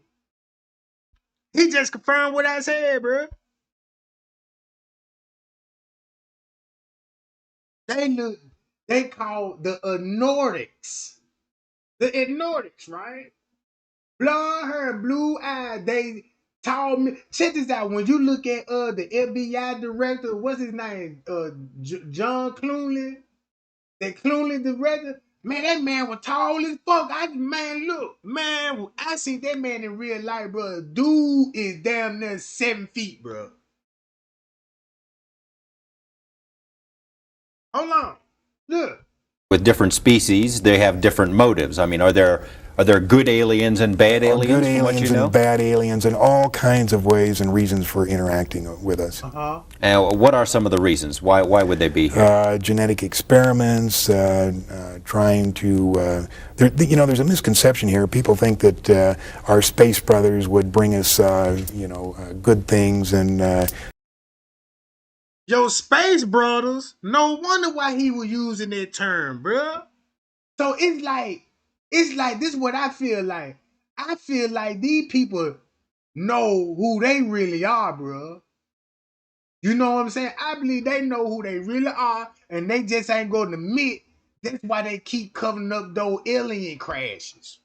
He just confirmed what I said, bro. They call the Nordics. The Nordics, right? Blonde hair, blue eyes. They told me. Check this out. When you look at the FBI director, what's his name? John Clooney. The Clooney director. Man, that man was tall as fuck. Man, I seen that man in real life, bro. Dude is damn near 7 feet, bro. Hold on. Look. With different species, they have different motives. I mean, are there good aliens and bad aliens? Good aliens and bad aliens, and all kinds of ways and reasons for interacting with us. And what are some of the reasons? Why would they be here? Genetic experiments, trying to. There's a misconception here. People think that our space brothers would bring us, good things and. Yo, Space Brothers, no wonder why he was using that term, bruh. So it's like this is what I feel like. I feel like these people know who they really are, bruh. You know what I'm saying? I believe they know who they really are, and they just ain't going to admit. That's why they keep covering up those alien crashes.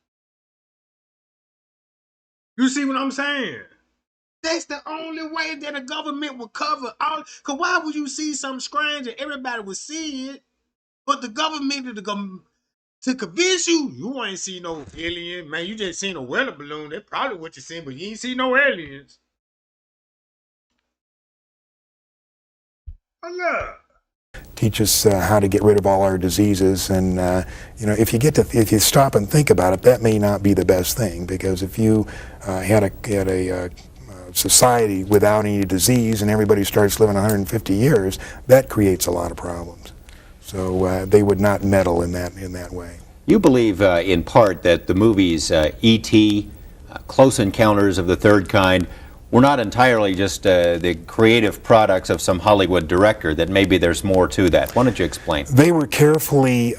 You see what I'm saying? That's the only way that a government will cover all. Cause why would you see something strange and everybody would see it, but the government to convince you ain't see no alien, man. You just seen a weather balloon. That's probably what you seen, but you ain't see no aliens. Oh, look. Teach us how to get rid of all our diseases, and you know, if you stop and think about it, that may not be the best thing, because if you had a society without any disease and everybody starts living 150 years, that creates a lot of problems. So they would not meddle in that way. You believe in part that the movies E.T., Close Encounters of the Third Kind, were not entirely just the creative products of some Hollywood director, that maybe there's more to that. Why don't you explain? They were carefully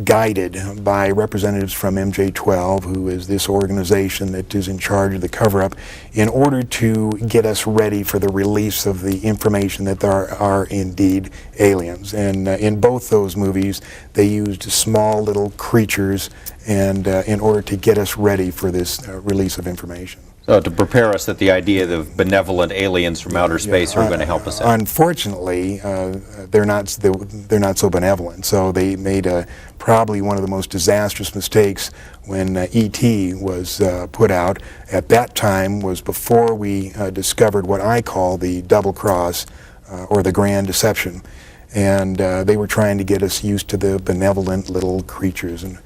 guided by representatives from MJ12, who is this organization that is in charge of the cover-up, in order to get us ready for the release of the information that there are indeed aliens. And in both those movies, they used small little creatures and in order to get us ready for this release of information. So to prepare us that the idea of benevolent aliens from outer space are going to help us out. Unfortunately, they're not so benevolent. So they made probably one of the most disastrous mistakes when E.T. was put out. At that time was before we discovered what I call the double cross or the grand deception, and they were trying to get us used to the benevolent little creatures, and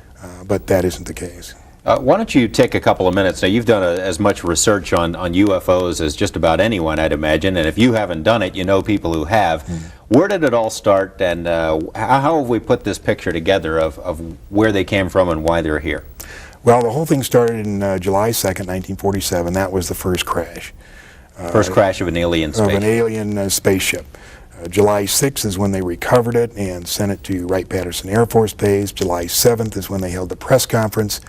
but that isn't the case. Why don't you take a couple of minutes? Now, you've done as much research on UFOs as just about anyone, I'd imagine, and if you haven't done it, you know people who have. Where did it all start, and how have we put this picture together of where they came from and why they're here? Well, the whole thing started in July 2nd, 1947. That was the first crash. First crash of an alien spaceship. Of an alien spaceship. July 6th is when they recovered it and sent it to Wright-Patterson Air Force Base. July 7th is when they held the press conference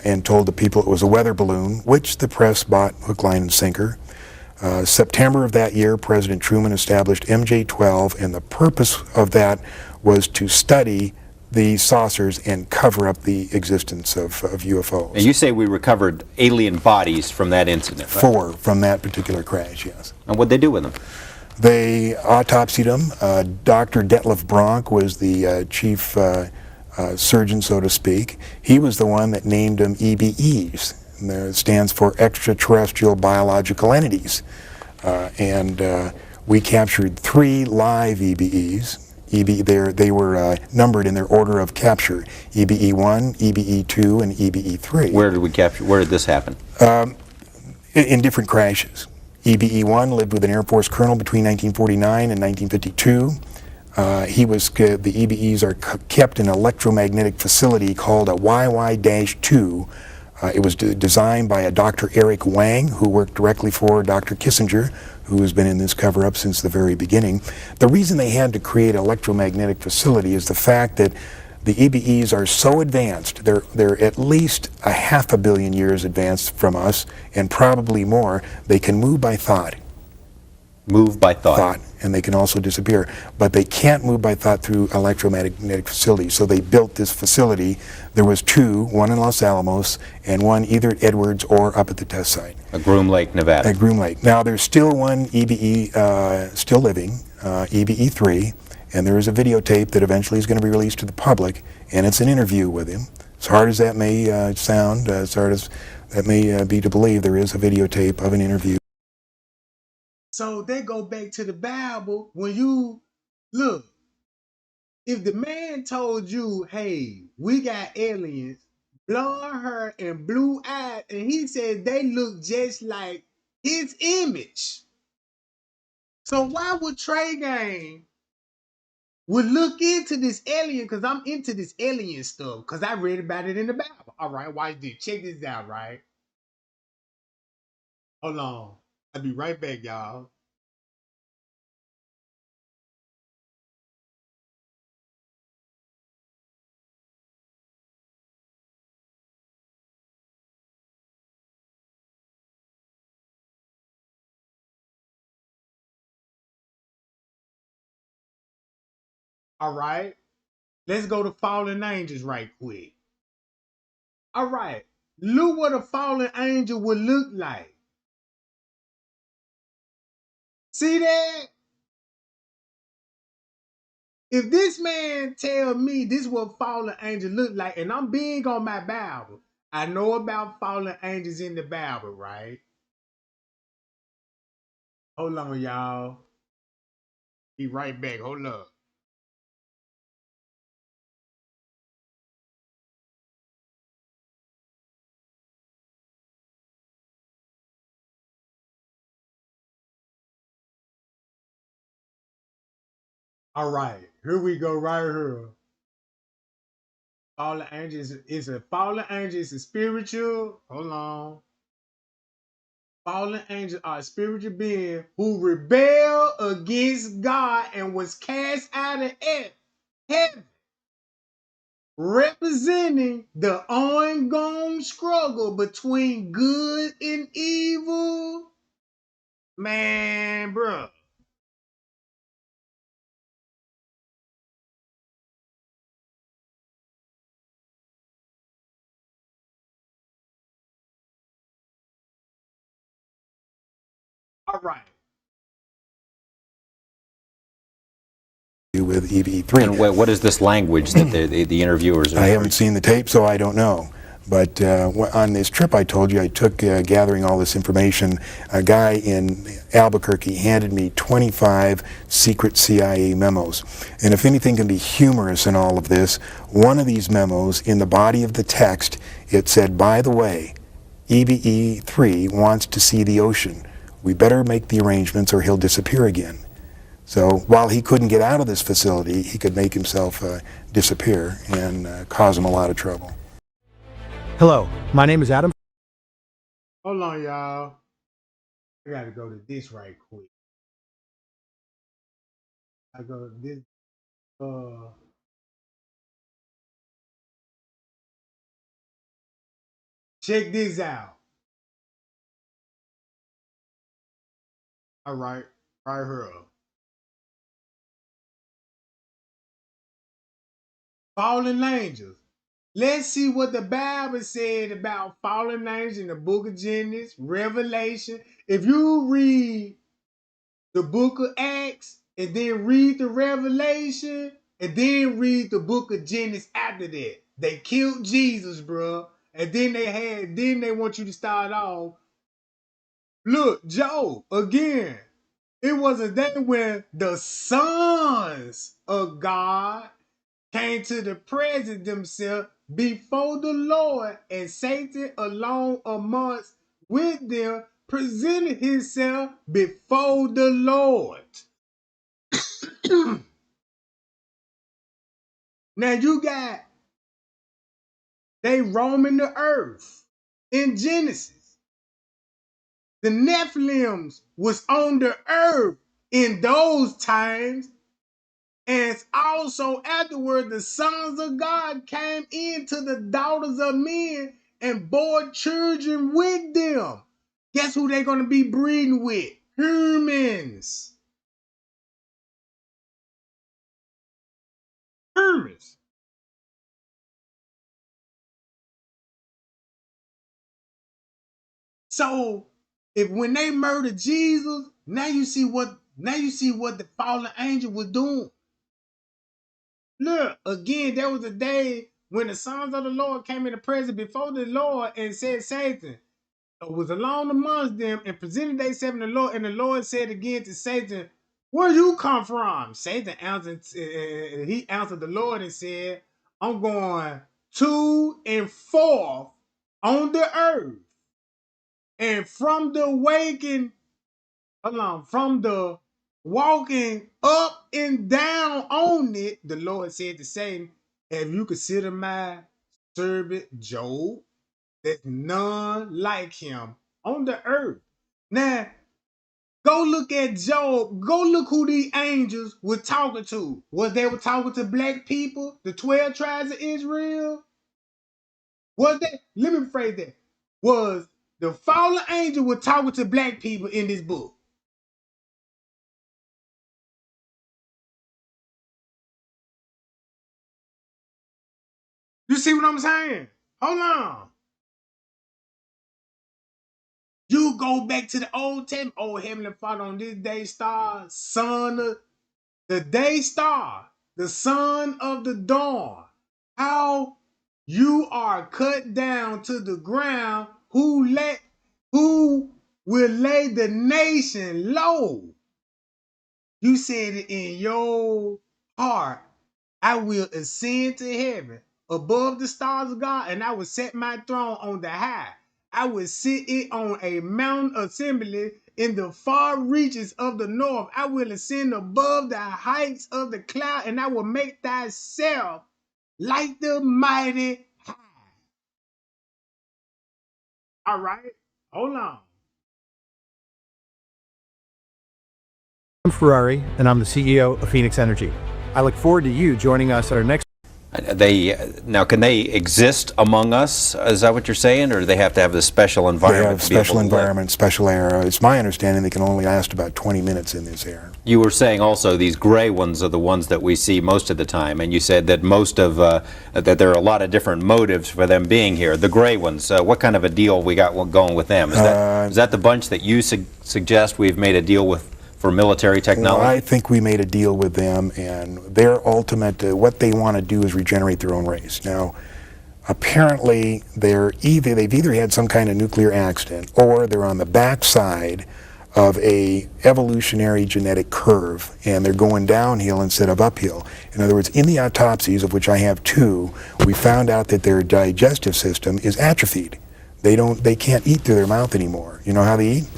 and told the people it was a weather balloon, which the press bought hook, line, and sinker. September of that year, President Truman established MJ12, and the purpose of that was to study the saucers and cover up the existence of UFOs. And you say we recovered alien bodies from that incident, right? 4 from that particular crash, yes. And what'd they do with them? They autopsied them. Dr. Detlef Bronk was the chief surgeon, so to speak. He was the one that named them EBEs. And it stands for extraterrestrial biological entities. And we captured 3 live EBEs. They were numbered in their order of capture: EBE-1, EBE-2, and EBE-3. Where did we capture? Where did this happen? In different crashes. EBE-1 lived with an Air Force colonel between 1949 and 1952. The EBEs are kept in an electromagnetic facility called a YY-2. It was designed by a Dr. Eric Wang, who worked directly for Dr. Kissinger, who has been in this cover-up since the very beginning. The reason they had to create an electromagnetic facility is the fact that the EBEs are so advanced, they're at least 500 million years advanced from us, and probably more. They can move by thought. Move by thought. And they can also disappear. But they can't move by thought through electromagnetic facilities. So they built this facility. There was 2, one in Los Alamos and one either at Edwards or up at the test site. At Groom Lake, Nevada. At Groom Lake. Now there's still one EBE still living, EBE-3, and there is a videotape that eventually is going to be released to the public, and it's an interview with him. As hard as that may sound, as hard as that may be to believe, there is a videotape of an interview. So they go back to the Bible. When you look, if the man told you, hey, we got aliens, blonde hair and blue eyes, and he said they look just like his image. So why would Trey Gang would look into this alien? Because I'm into this alien stuff, because I read about it in the Bible. All right, why do? Check this out, right? Hold on. I'll be right back, y'all. All right. Let's go to fallen angels right quick. All right. Look what a fallen angel would look like. See that? If this man tell me this is what fallen angel look like, and I'm big on my Bible, I know about fallen angels in the Bible, right? Hold on, y'all. Be right back. Hold up. All right, here we go right here. Fallen angels is a fallen angel is a spiritual. Hold on. Fallen angels are a spiritual being who rebelled against God and was cast out of heaven, representing the ongoing struggle between good and evil. Man, bro. All right. With EVE3. And what is this language that the interviewers are? I haven't seen the tape, so I don't know. But on this trip I told you I took gathering all this information, a guy in Albuquerque handed me 25 secret CIA memos. And if anything can be humorous in all of this, one of these memos, in the body of the text, it said, by the way, EVE3 wants to see the ocean. We better make the arrangements or he'll disappear again. So while he couldn't get out of this facility, he could make himself disappear and cause him a lot of trouble. Hello, my name is Adam. Hold on, y'all. I gotta go to this right quick. I go to this. Check this out. All right, right here. Fallen angels. Let's see what the Bible said about fallen angels in the book of Genesis, Revelation. If you read the book of Acts and then read the Revelation and then read the book of Genesis after that, they killed Jesus, bro. And then they want you to start off. Look, Job, again, it was a day when the sons of God came to the presence themselves before the Lord, and Satan alone amongst with them presented himself before the Lord. Now you got they roaming the earth in Genesis. The Nephilims was on the earth in those times. And also afterward, the sons of God came into the daughters of men and bore children with them. Guess who they're going to be breeding with? Humans. Humans. So if when they murdered Jesus, now you see what the fallen angel was doing. Look, again, there was a day when the sons of the Lord came in the presence before the Lord and said, Satan was alone amongst them and presented themselves to the Lord. And the Lord said again to Satan, where you come from? Satan answered, he answered the Lord and said, I'm going to and forth on the earth. And from the walking up and down on it, the Lord said to Satan, have you considered my servant Job? There's none like him on the earth. Now, go look at Job. Go look who these angels were talking to. Was they were talking to black people, the 12 tribes of Israel? Was that, let me rephrase that. Was the fallen angel were talking to black people in this book? You see what I'm saying? Hold on. You go back to the Old Testament. Oh, Heavenly Father, on this day star, son of the day star, the son of the dawn. How you are cut down to the ground, who will lay the nation low. You said it in your heart, I will ascend to heaven above the stars of God, and I will set my throne on the high. I will sit it on a mountain assembly in the far reaches of the north. I will ascend above the heights of the cloud, and I will make thyself like the mighty high. All right, hold on. I'm Ferrari, and I'm the CEO of Phoenix Energy. I look forward to you joining us at our next. Now, can they exist among us? Is that what you're saying, or do they have to have this special environment? They have special environment, special air. It's my understanding they can only last about 20 minutes in this air. You were saying also these gray ones are the ones that we see most of the time, and you said that most of that there are a lot of different motives for them being here. The gray ones, what kind of a deal we got going with them? Is that the bunch that you suggest we've made a deal with? For military technology? Well, I think we made a deal with them, and their ultimate, what they want to do is regenerate their own race. Now, apparently, they've either had some kind of nuclear accident, or they're on the backside of a evolutionary genetic curve, and they're going downhill instead of uphill. In other words, in the autopsies, of which I have 2, we found out that their digestive system is atrophied. They can't eat through their mouth anymore. You know how they eat?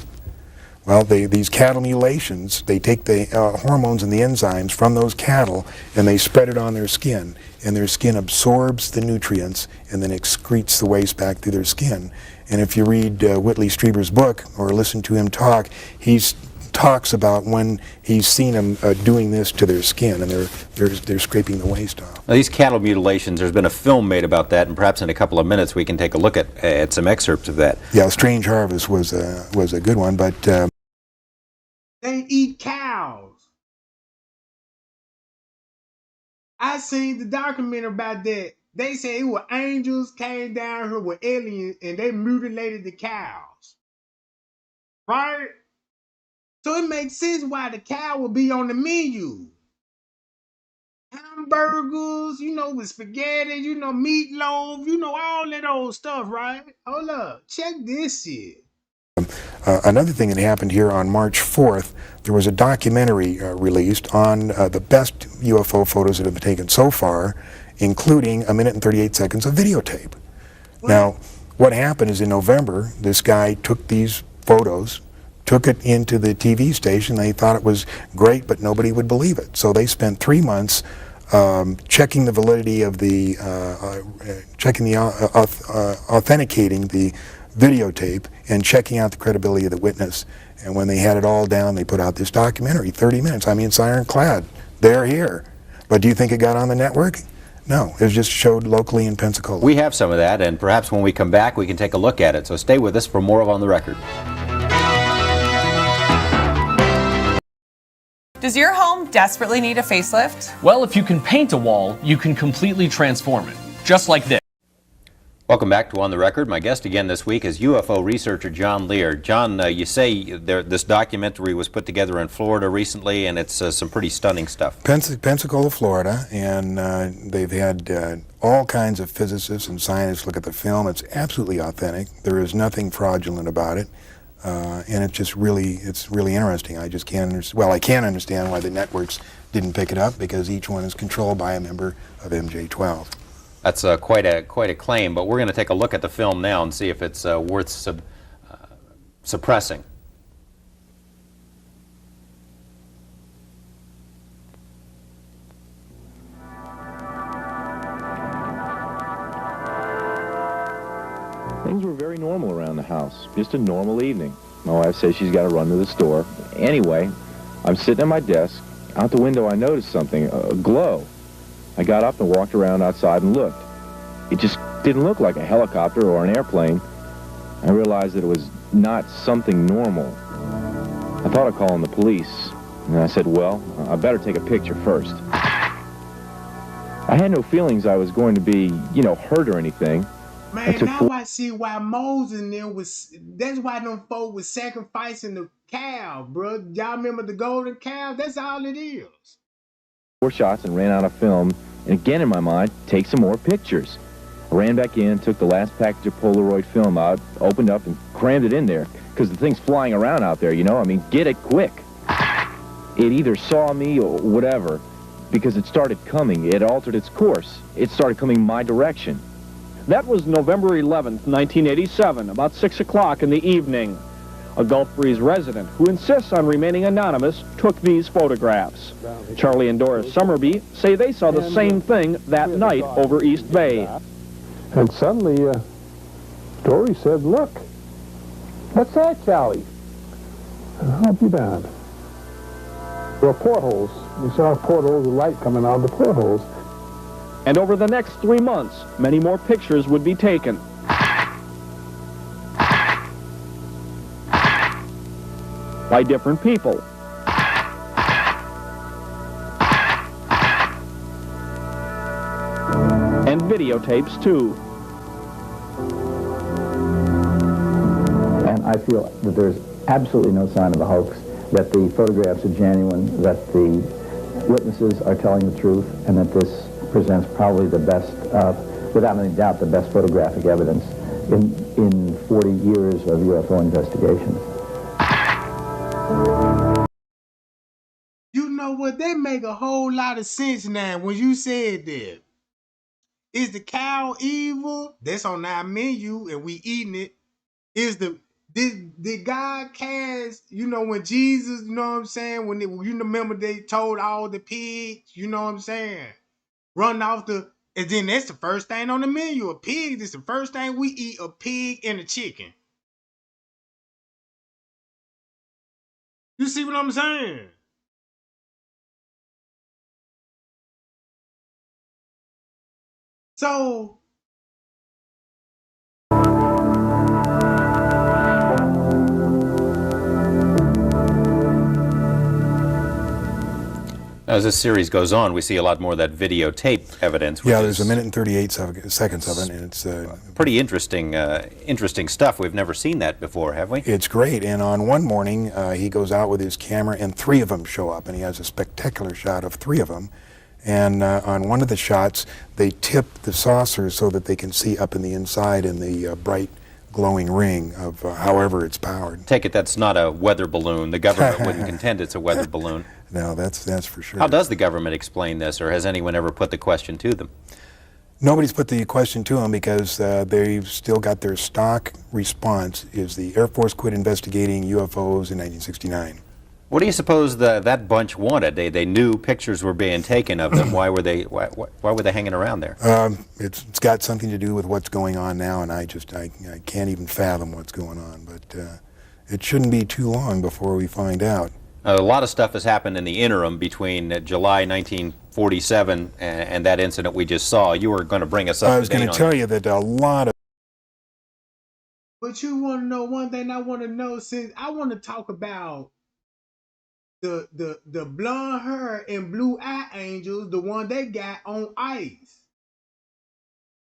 Well, these cattle mutilations, they take the hormones and the enzymes from those cattle and they spread it on their skin. And their skin absorbs the nutrients and then excretes the waste back through their skin. And if you read Whitley Strieber's book or listen to him talk, he talks about when he's seen them doing this to their skin, and they're scraping the waste off. Now, these cattle mutilations, there's been a film made about that, and perhaps in a couple of minutes we can take a look at some excerpts of that. Yeah, Strange Harvest was a good one, but they eat cows. I seen the documentary about that. They say it was angels came down here with aliens and they mutilated the cows. Right? So it makes sense why the cow will be on the menu. Hamburgers, with spaghetti, meatloaf, all that old stuff, right? Hold up. Check this shit. Another thing that happened here on March 4th, there was a documentary released on the best UFO photos that have been taken so far, including 1 minute and 38 seconds of videotape. What? Now, what happened is in November, this guy took these photos, took it into the TV station. They thought it was great, but nobody would believe it. So they spent 3 months checking the validity of the, authenticating the videotape and checking out the credibility of the witness. And when they had it all down, they put out this documentary, 30 minutes. I mean, it's ironclad. They're here. But do you think it got on the network? No, it was just showed locally in Pensacola. We have some of that, and perhaps when we come back, we can take a look at it. So stay with us for more of On the Record. Does your home desperately need a facelift? Well, if you can paint a wall, you can completely transform it, just like this. Welcome back to On the Record. My guest again this week is UFO researcher John Lear. John, you say this documentary was put together in Florida recently, and it's some pretty stunning stuff. Pensacola, Florida, and they've had all kinds of physicists and scientists look at the film. It's absolutely authentic. There is nothing fraudulent about it, and it's really interesting. I just can't I can't understand why the networks didn't pick it up, because each one is controlled by a member of MJ-12. That's quite a claim, but we're going to take a look at the film now and see if it's worth suppressing. Things were very normal around the house. Just a normal evening. My wife says she's got to run to the store. Anyway, I'm sitting at my desk. Out the window, I noticed something, a glow. I got up and walked around outside and looked. It just didn't look like a helicopter or an airplane. I realized that it was not something normal. I thought I'd call in the police, and I said, well, I better take a picture first. I had no feelings I was going to be, hurt or anything. Man, now I see why Moses and them that's why them folk was sacrificing the cow, bro. Y'all remember the golden cow? That's all it is. 4 shots and ran out of film, and again in my mind, take some more pictures. I ran back in, took the last package of Polaroid film out, opened up and crammed it in there, because the thing's flying around out there, get it quick. It either saw me or whatever, because it started coming. It altered its course. It started coming my direction. That was November 11th, 1987, about 6 o'clock in the evening. A Gulf Breeze resident who insists on remaining anonymous took these photographs. Charlie and Doris Summerby say they saw the same thing that night over East Bay. And suddenly, Dory said, "Look, what's that, Charlie?" "How be bad?" "There were portholes. We saw portholes of light coming out of the portholes." And over the next 3 months, many more pictures would be taken. By different people. And videotapes, too. And I feel that there's absolutely no sign of a hoax, that the photographs are genuine, that the witnesses are telling the truth, and that this presents probably the best, without any doubt, the best photographic evidence in 40 years of UFO investigations. You know what? That make a whole lot of sense now when you said that. Is the cow evil? That's on our menu and we eating it. Did God cast, when Jesus, you know what I'm saying? When remember they told all the pigs, you know what I'm saying? Run off and then that's the first thing on the menu. A pig is the first thing we eat, a pig and a chicken. You see what I'm saying? So as this series goes on, we see a lot more of that videotape evidence. Yeah, there's 1 minute and 38 seconds of it, and it's pretty interesting, interesting stuff. We've never seen that before, have we? It's great. And on one morning, he goes out with his camera, and 3 of them show up, and he has a spectacular shot of 3 of them. And on one of the shots, they tip the saucer so that they can see up in the inside in the bright glowing ring of however it's powered. Take it that's not a weather balloon. The government wouldn't contend it's a weather balloon. No, that's for sure. How does the government explain this, or has anyone ever put the question to them? Nobody's put the question to them because they've still got their stock response is the Air Force quit investigating UFOs in 1969. What do you suppose that bunch wanted? They knew pictures were being taken of them. Why were they hanging around there? It's got something to do with what's going on now, and I can't even fathom what's going on. But it shouldn't be too long before we find out. A lot of stuff has happened in the interim between July 1947 and that incident we just saw. You were going to bring us up to date on. I was going to tell you that a lot of. But you want to know one thing I want to know, since I want to talk about the blonde hair and blue eye angels, the one they got on ice.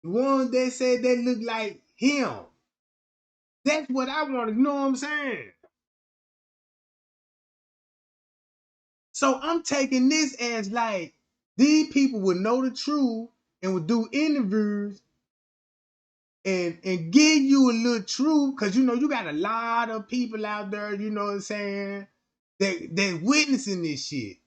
The one they said they look like him. That's what I want to know what I'm saying. So I'm taking this as like these people would know the truth and would do interviews and give you a little truth, because you got a lot of people out there, you know what I'm saying, that witnessing this shit.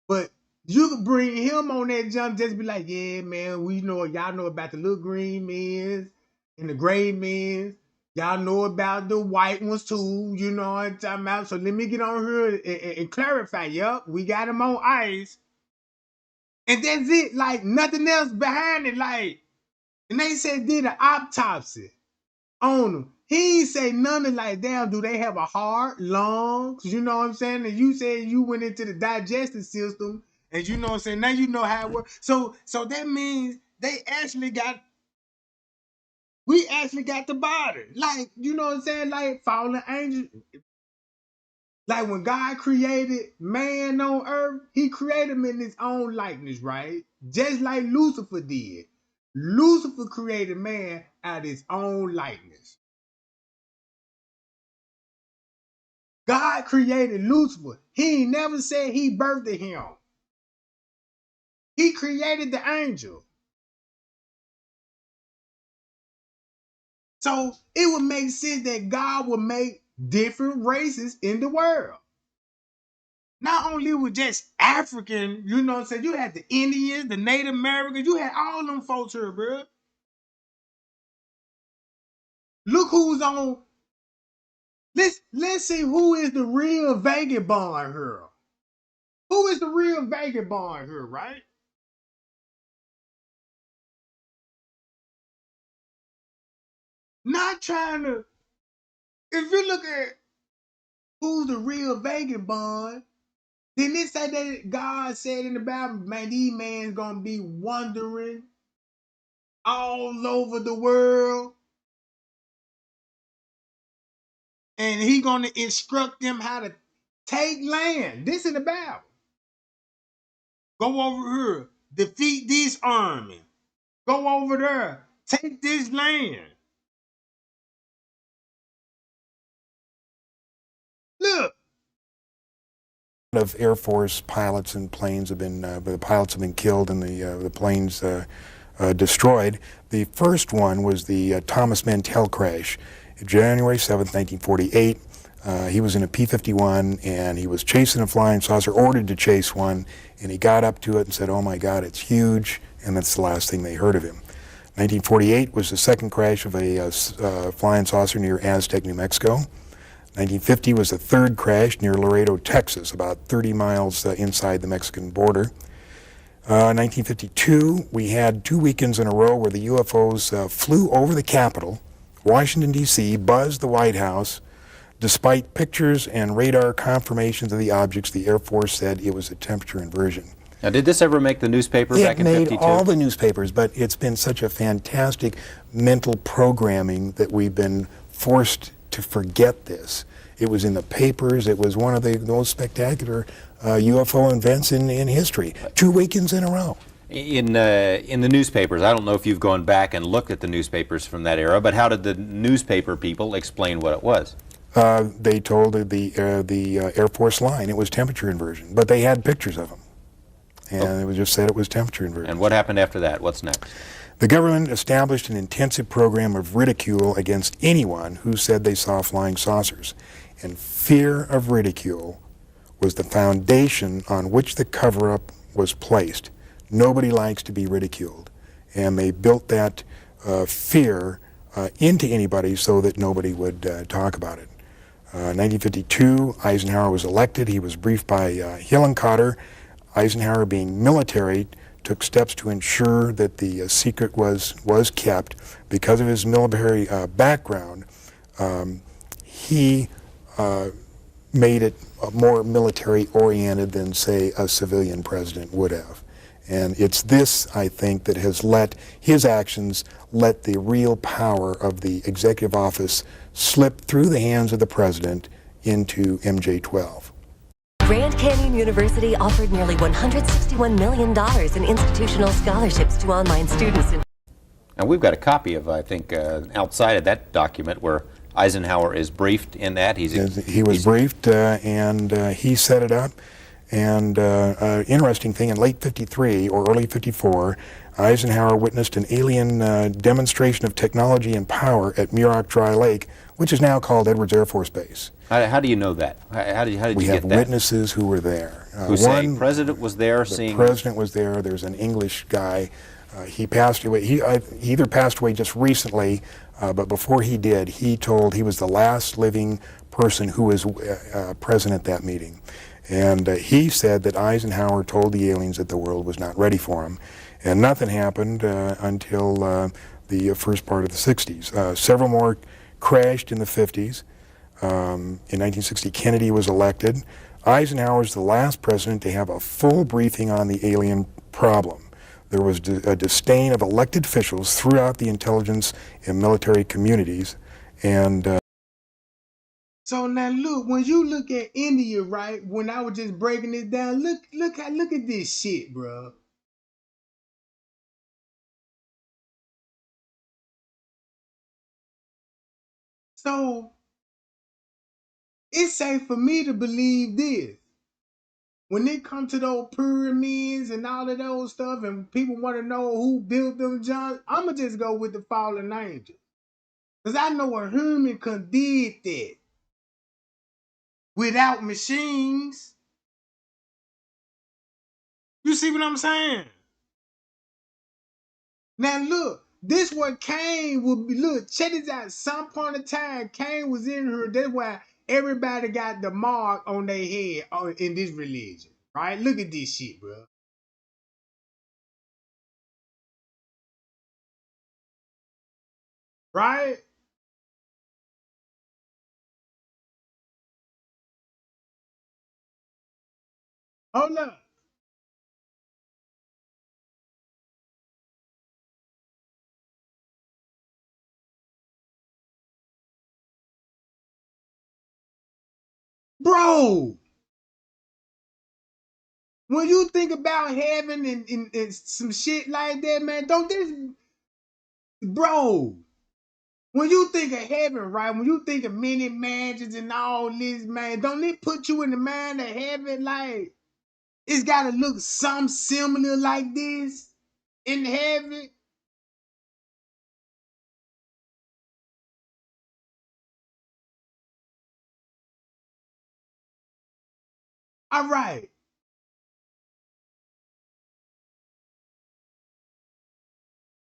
But you could bring him on that jump, just be like, yeah, man, y'all know about the little green men and the gray men. Y'all know about the white ones too, you know what I'm talking about. So let me get on here and clarify. Yup, we got them on ice. And that's it. Like, nothing else behind it. Like, and they said did an autopsy on them. He ain't say none of like, damn, do they have a heart, lungs? You know what I'm saying? And you said you went into the digestive system, and you know what I'm saying? Now you know how it works. So that means we actually got the body. Like, you know what I'm saying? Like fallen angels. Like when God created man on earth, he created him in his own likeness, right? Just like Lucifer did. Lucifer created man out of his own likeness. God created Lucifer. He ain't never said he birthed him. He created the angel. So it would make sense that God would make different races in the world. Not only with just African, you know what I'm saying? You had the Indians, the Native Americans, you had all them folks here, bro. Look who's on. Let's see who is the real vagabond here. Who is the real vagabond here, right? Not trying to. If you look at who's the real vagabond, then it say that God said in the Bible, man, these man's gonna be wandering all over the world. And he gonna instruct them how to take land. This in the Bible. Go over here, defeat this army. Go over there, take this land. Look. Of Air Force pilots and planes have been, the pilots have been killed and the planes destroyed. The first one was the Thomas Mantell crash, January 7th, 1948. He was in a P-51 and he was chasing a flying saucer, ordered to chase one, and he got up to it and said, "Oh my God, it's huge," and that's the last thing they heard of him. 1948 was the second crash of a flying saucer near Aztec, New Mexico. 1950 was the third crash near Laredo, Texas, about 30 miles inside the Mexican border. 1952, we had 2 weekends in a row where the UFOs flew over the Capitol, Washington, D.C., buzzed the White House. Despite pictures and radar confirmations of the objects, the Air Force said it was a temperature inversion. Now, did this ever make the newspaper back in 52? It made all the newspapers, but it's been such a fantastic mental programming that we've been forced to forget this. It was in the papers. It was one of the most spectacular UFO events in history. 2 weekends in a row. In the newspapers, I don't know if you've gone back and looked at the newspapers from that era, but how did the newspaper people explain what it was? They told the Air Force line it was temperature inversion, but they had pictures of them. And it was just said it was temperature inversion. And what happened after that? What's next? The government established an intensive program of ridicule against anyone who said they saw flying saucers. And fear of ridicule was the foundation on which the cover-up was placed. Nobody likes to be ridiculed. And they built that fear into anybody so that nobody would talk about it. 1952, Eisenhower was elected. He was briefed by Hillenkotter. Eisenhower, being military, took steps to ensure that the secret was kept. Because of his military background, he made it more military-oriented than, say, a civilian president would have. And it's this, I think, that has let his actions let the real power of the executive office slip through the hands of the president into MJ-12. Grand Canyon University offered nearly $161 million in institutional scholarships to online students. And we've got a copy of, I think, outside of that document where Eisenhower is briefed in that. He was briefed, and he set it up. And interesting thing, in late 53 or early 54, Eisenhower witnessed an alien demonstration of technology and power at Muroc Dry Lake, which is now called Edwards Air Force Base. How do you know that? How did you get that? We have witnesses who were there. Who say the president was there seeing? The president was there. There's an English guy. He passed away. He either passed away just recently, but before he did, he was the last living person who was present at that meeting. And he said that Eisenhower told the aliens that the world was not ready for him. And nothing happened until the first part of the 60s. Several more crashed in the 50s. In 1960, Kennedy was elected. Eisenhower was the last president to have a full briefing on the alien problem. There was a disdain of elected officials throughout the intelligence and military communities. And So now look, when you look at India, right? When I was just breaking it down, look at this shit, bro. So it's safe for me to believe this. When it comes to those pyramids and all of those stuff, and people want to know who built them, John, I'ma just go with the fallen angels. Cause I know a human could did that without machines. You see what I'm saying? Now look, this what Cain would be. Look, check this out. Some point of time, Cain was in here. That's why everybody got the mark on their head in this religion, right? Look at this shit, bro. Right? Hold up. Bro, when you think about heaven and some shit like that, man, don't this, bro, when you think of heaven, right, when you think of many mansions and all this, man, don't it put you in the mind of heaven? Like, it's got to look some similar like this in heaven. All right.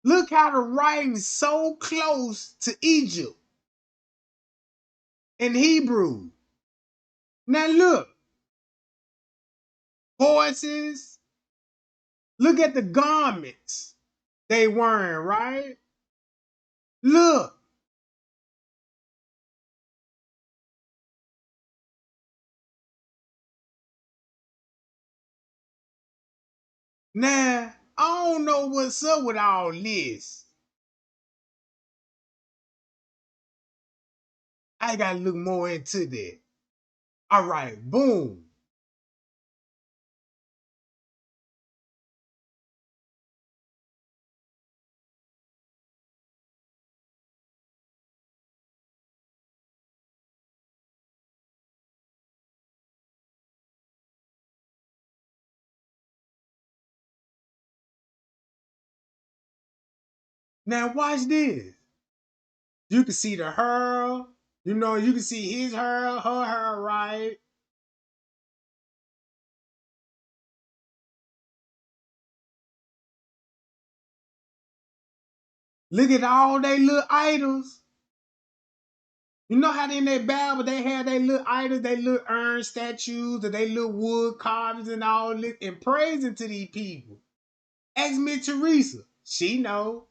Look how the writing's so close to Egypt in Hebrew. Now look, horses. Look at the garments they wearing, right? Look. Now, I don't know what's up with all this. I gotta look more into that. All right, boom. Now watch this. You can see the hair. You know, you can see his hair, her hair, right? Look at all they little idols. You know how in their Bible they have their little idols, they little urn statues, or they little wood carvings and all this, and praising to these people. Ask me Teresa. She know.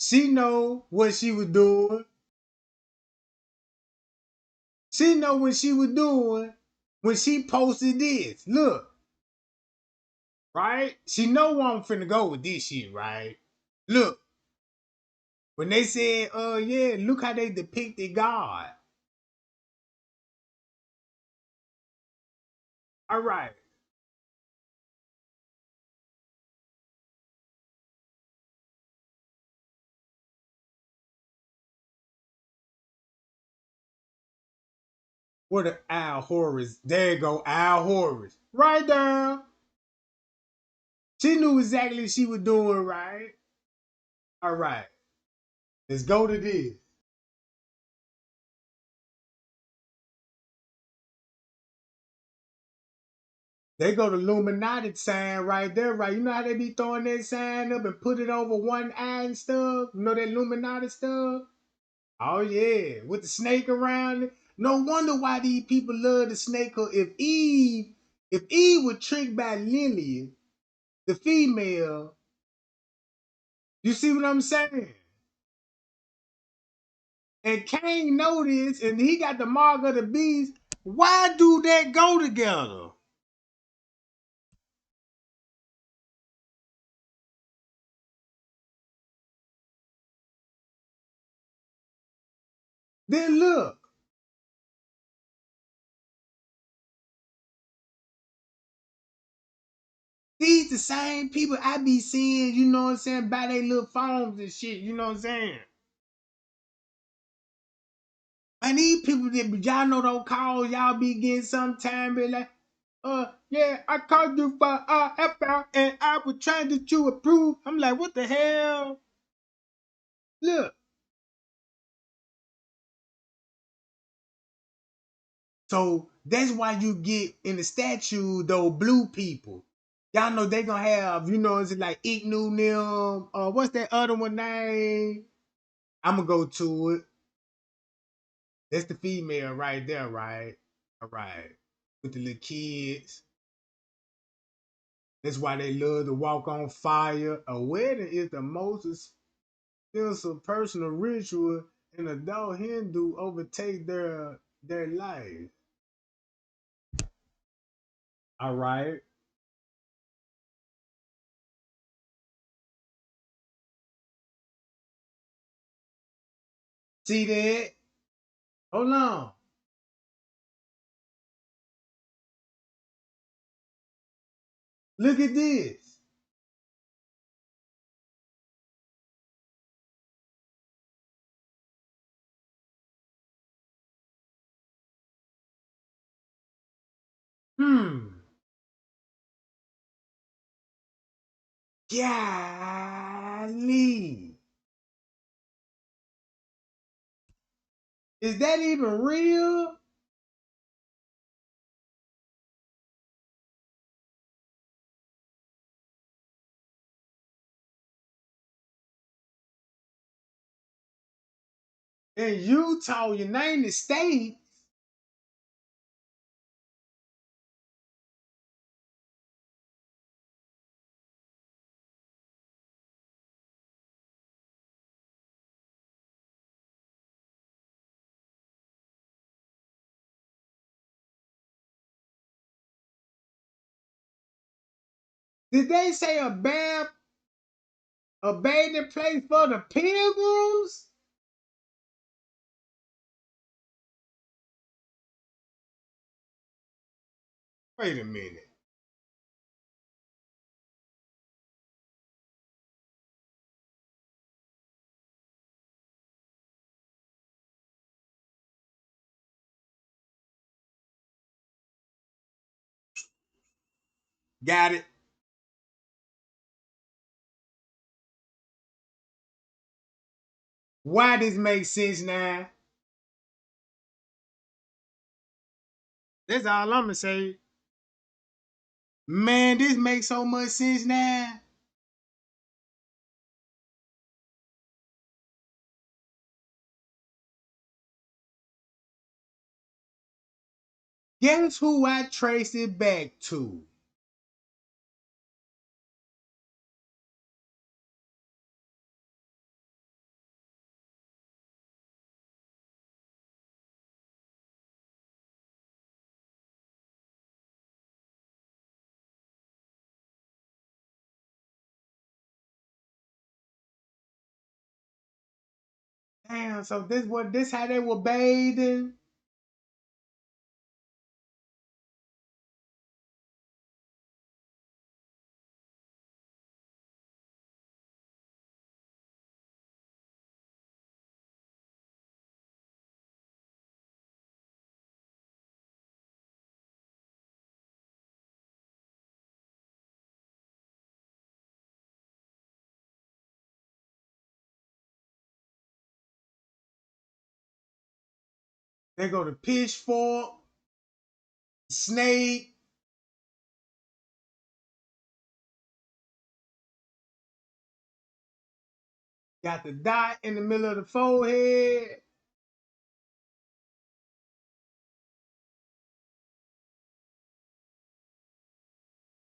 She know what she was doing. She know what she was doing when she posted this. Look, right? She know where I'm finna go with this shit, right? Look, when they said, yeah, look how they depicted God. All right. What a Al Horus. There you go, Al Horus. Right there. She knew exactly what she was doing, right? All right. Let's go to this. They go to Illuminati sign right there, right? You know how they be throwing that sign up and put it over one eye and stuff? You know that Illuminati stuff? Oh yeah, with the snake around it. No wonder why these people love the snake. If Eve was tricked by Lilith, the female, you see what I'm saying? And Cain know this, and he got the mark of the beast. Why do that go together? Then look. These the same people I be seeing, you know what I'm saying, by their little phones and shit, you know what I'm saying? Man, these people that y'all know those calls y'all be getting sometime, be like, yeah, I called you for FL and I was trying to get you approve. I'm like, what the hell? Look. So that's why you get in the statue those blue people. Y'all know they gonna have, you know, it's like Ignu them. What's that other one name? I'm gonna go to it. That's the female right there, right? All right. With the little kids. That's why they love to walk on fire. A wedding is the most expensive personal ritual an adult Hindu overtake their life. All right. See that? Hold on. Look at this. Golly. Is that even real? In Utah, United States. Did they say a bathing place for the pilgrims? Wait a minute. Got it. Why this makes sense now? That's all I'm gonna say. Man, this makes so much sense now. Guess who I traced it back to? Damn, so this how they were bathing? They go to Pitchfork, Snake. Got the dot in the middle of the forehead.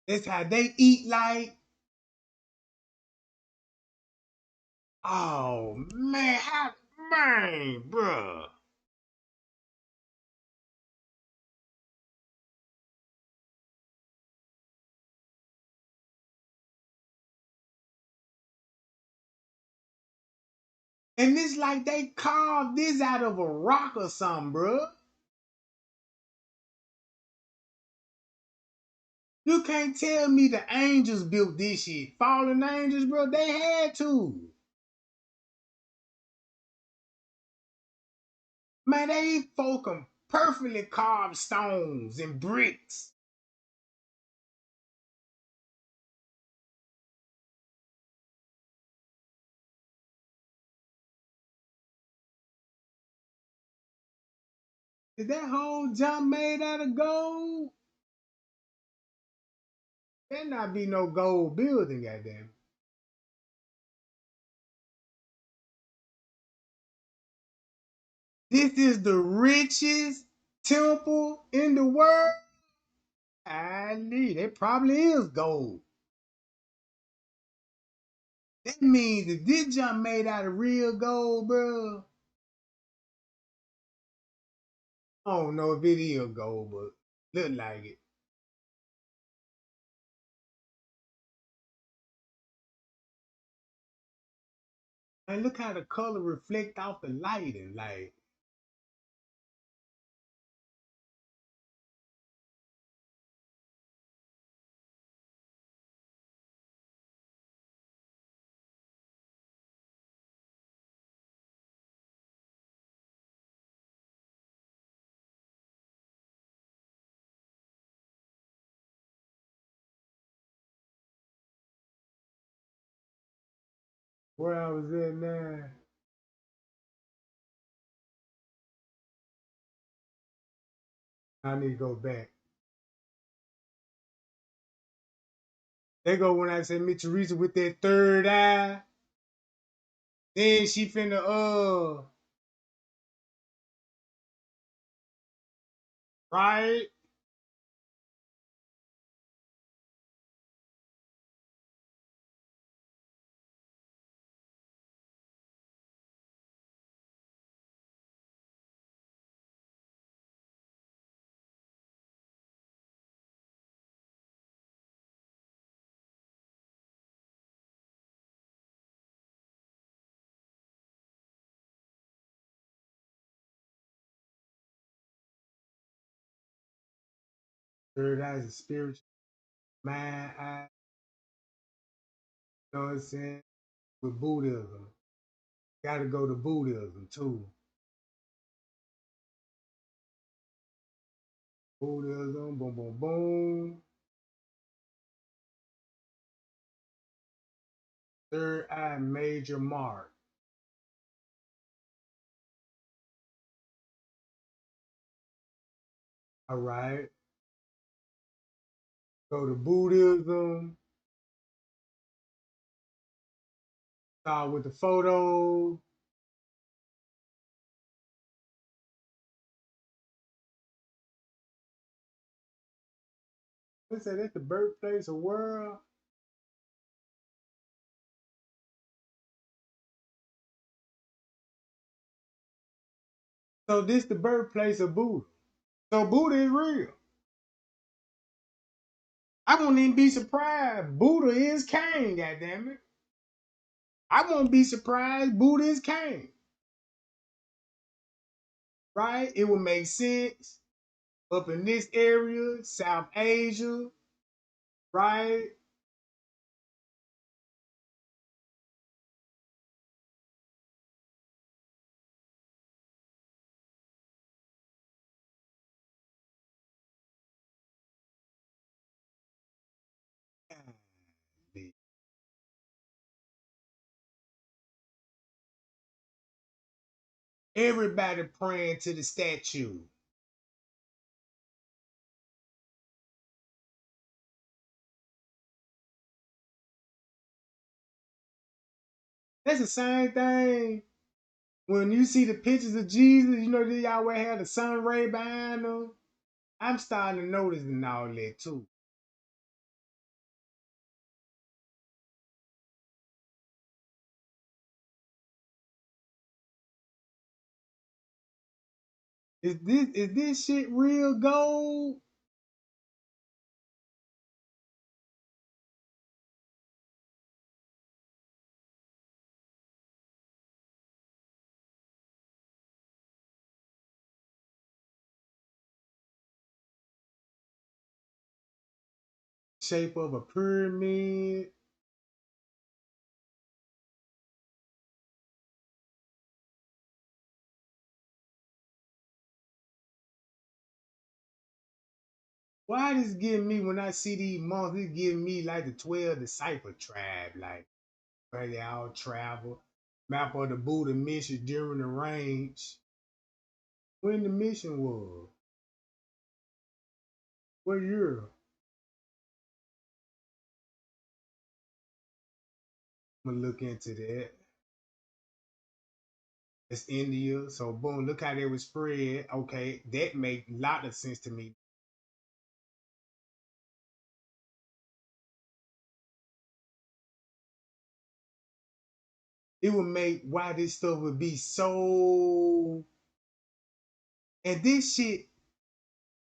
That's how they eat like. Oh man, bruh. And it's like they carved this out of a rock or something, bro. You can't tell me the angels built this shit. Fallen angels, bro, they had to. Man, they fucking perfectly carved stones and bricks. Is that whole jump made out of gold? There not be no gold building, goddamn. This is the richest temple in the world. I need it. Probably is gold. That means if this jump made out of real gold, bro. I don't know if it is gold, but look like it. And look how the color reflect off the lighting, like. Where I was at now. I need to go back. They go when I said Miss Teresa with that third eye. Then she finna right? Third eye is a spiritual mind eye. You know what I'm saying? With Buddhism. Gotta go to Buddhism too. Buddhism, boom, boom, boom. Third eye major mark. All right. Go to Buddhism. Start with the photos. They say that's the birthplace of world. So this the birthplace of Buddha. So Buddha is real. I won't even be surprised. Buddha is king, goddammit. I won't be surprised. Buddha is king. Right? It would make sense. Up in this area, South Asia, right? Everybody praying to the statue. That's the same thing. When you see the pictures of Jesus, you know they always have the sun ray behind them. I'm starting to notice and all that too. Is this shit real gold? shape of a pyramid. Why this give me, when I see these monks, it give me like the 12 disciple tribe, like where they all travel. Map of the Buddha mission during the range. When the mission was. What year? I'm gonna look into that. It's India. So boom, look how they was spread. Okay, that make a lot of sense to me. It would make why this stuff would be so. And this shit,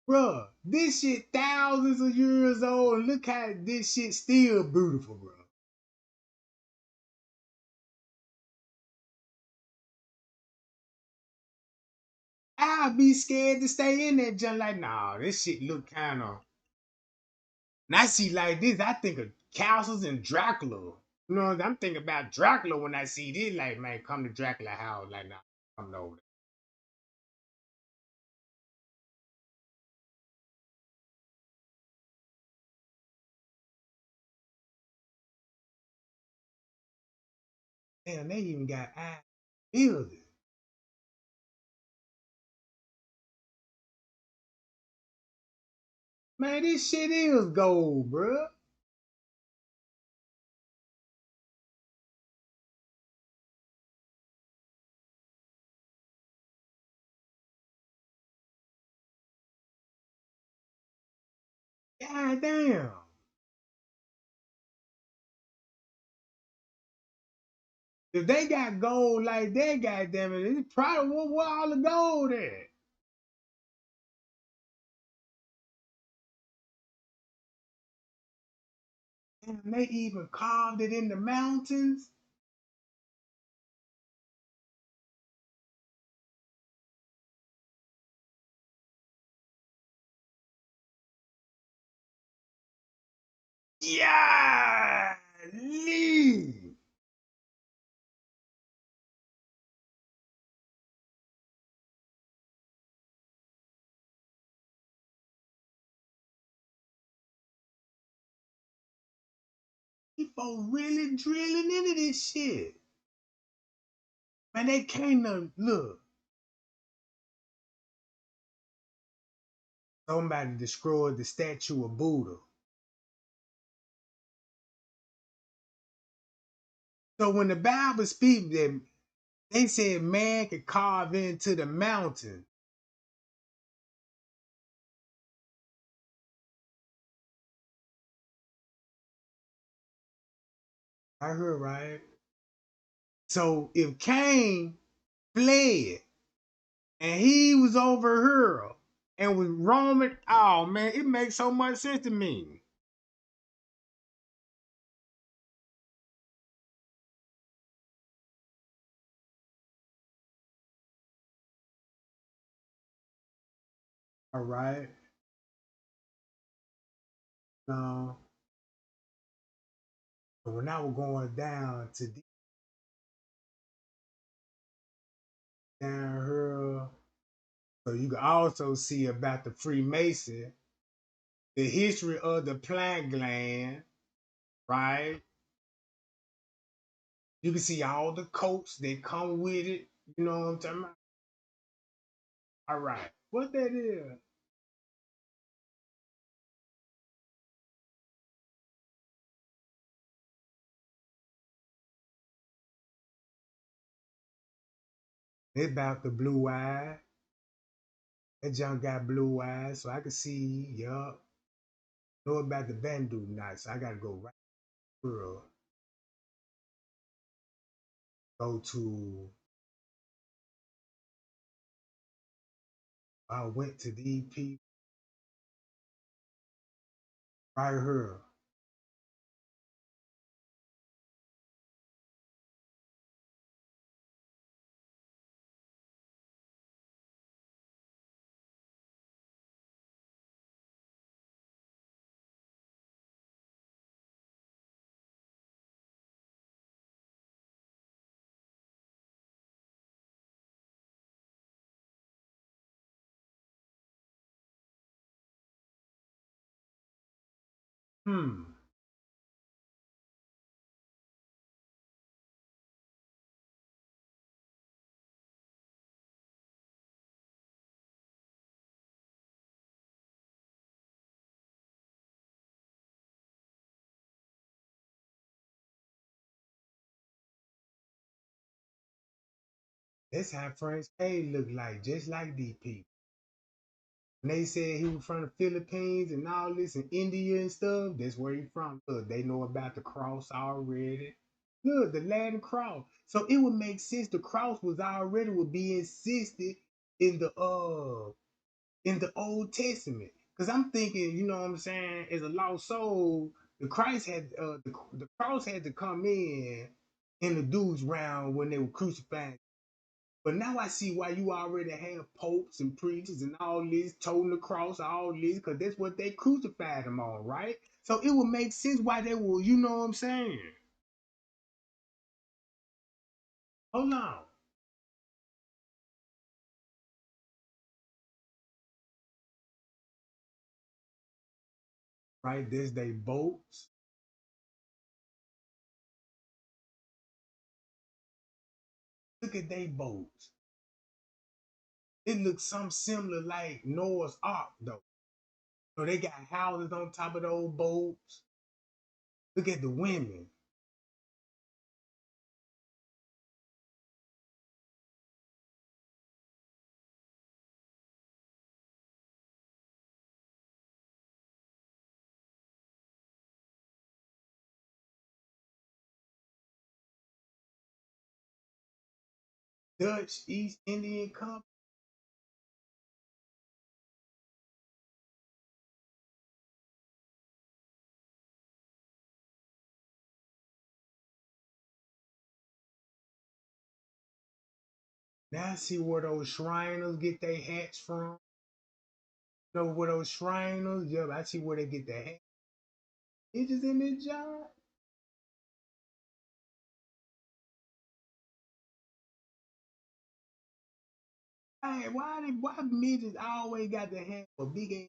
bruh, this shit thousands of years old. And look how this shit still beautiful, bro. I'll be scared to stay in that junk. Like, nah, this shit look kind of. And I see like this, I think of castles and Dracula. You know, I'm thinking about Dracula when I see this. Like, man, come to Dracula house. Like, nah, come over there. Damn, they even got eye building. Man, this shit is gold, bruh. God damn. If they got gold like that, goddamn it, it's probably where all the gold at. And they even carved it in the mountains. Yeah, Lee. People really drilling into this shit. Man, they can't look. Somebody destroyed the statue of Buddha. So when the Bible speaks that they said man could carve into the mountain. I heard right. So if Cain fled and he was over here and was roaming, oh man, it makes so much sense to me. All right. Now, when I was going down to down here, so you can also see about the Freemason, the history of the plant gland, right? You can see all the coats that come with it. You know what I'm talking about? All right. What that is? They about the blue eye. That junk got blue eyes, so I can see, yup. Know about the Bandu knot, so I gotta go right through. Go to, I went to these people right here. That's how Frank Spade looked like, just like these people. When they said he was from the Philippines and all this and India and stuff, that's where he from. Look, they know about the cross already. Look, the Latin cross. So it would make sense the cross was already would be insisted in the Old Testament. Cause I'm thinking, you know what I'm saying, as a lost soul, the Christ had the cross had to come in the dude's round when they were crucified. But now I see why you already have popes and preachers and all this, toting the cross, all this, because that's what they crucified him on, right? So it would make sense why they were, you know what I'm saying? Hold on. Right, there's they boats. Look at they boats. It looks some similar like Noah's Ark, though. So they got houses on top of those boats. Look at the women. Dutch East Indian Company. Now I see where those Shriners get their hats from. You know where those Shriners? Yeah, I see where they get their hats. It's just in this job. Hey, why midgets always got to have a big ass?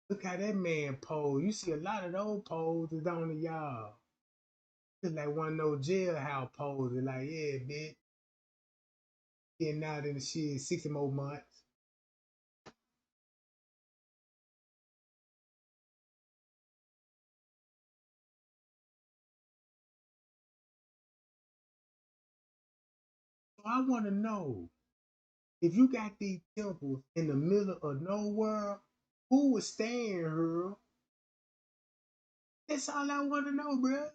Look how that man pose. You see a lot of those poses, don't it, y'all? Just like one of those jailhouse poses, like, yeah, bitch. Getting out in the shit 60 more months. So I want to know, if you got these temples in the middle of nowhere, who was staying here? That's all I want to know, bro.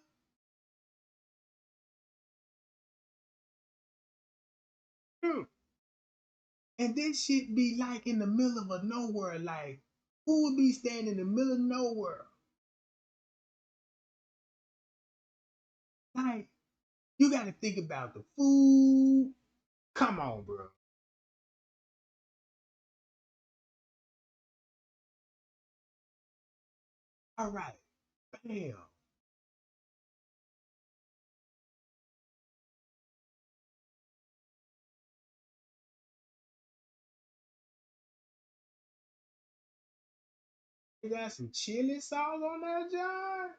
And this shit be like in the middle of a nowhere. Like, who would be standing in the middle of nowhere? Like, you got to think about the food. Come on, bro. All right. Bam. You got some chili sauce on that, John?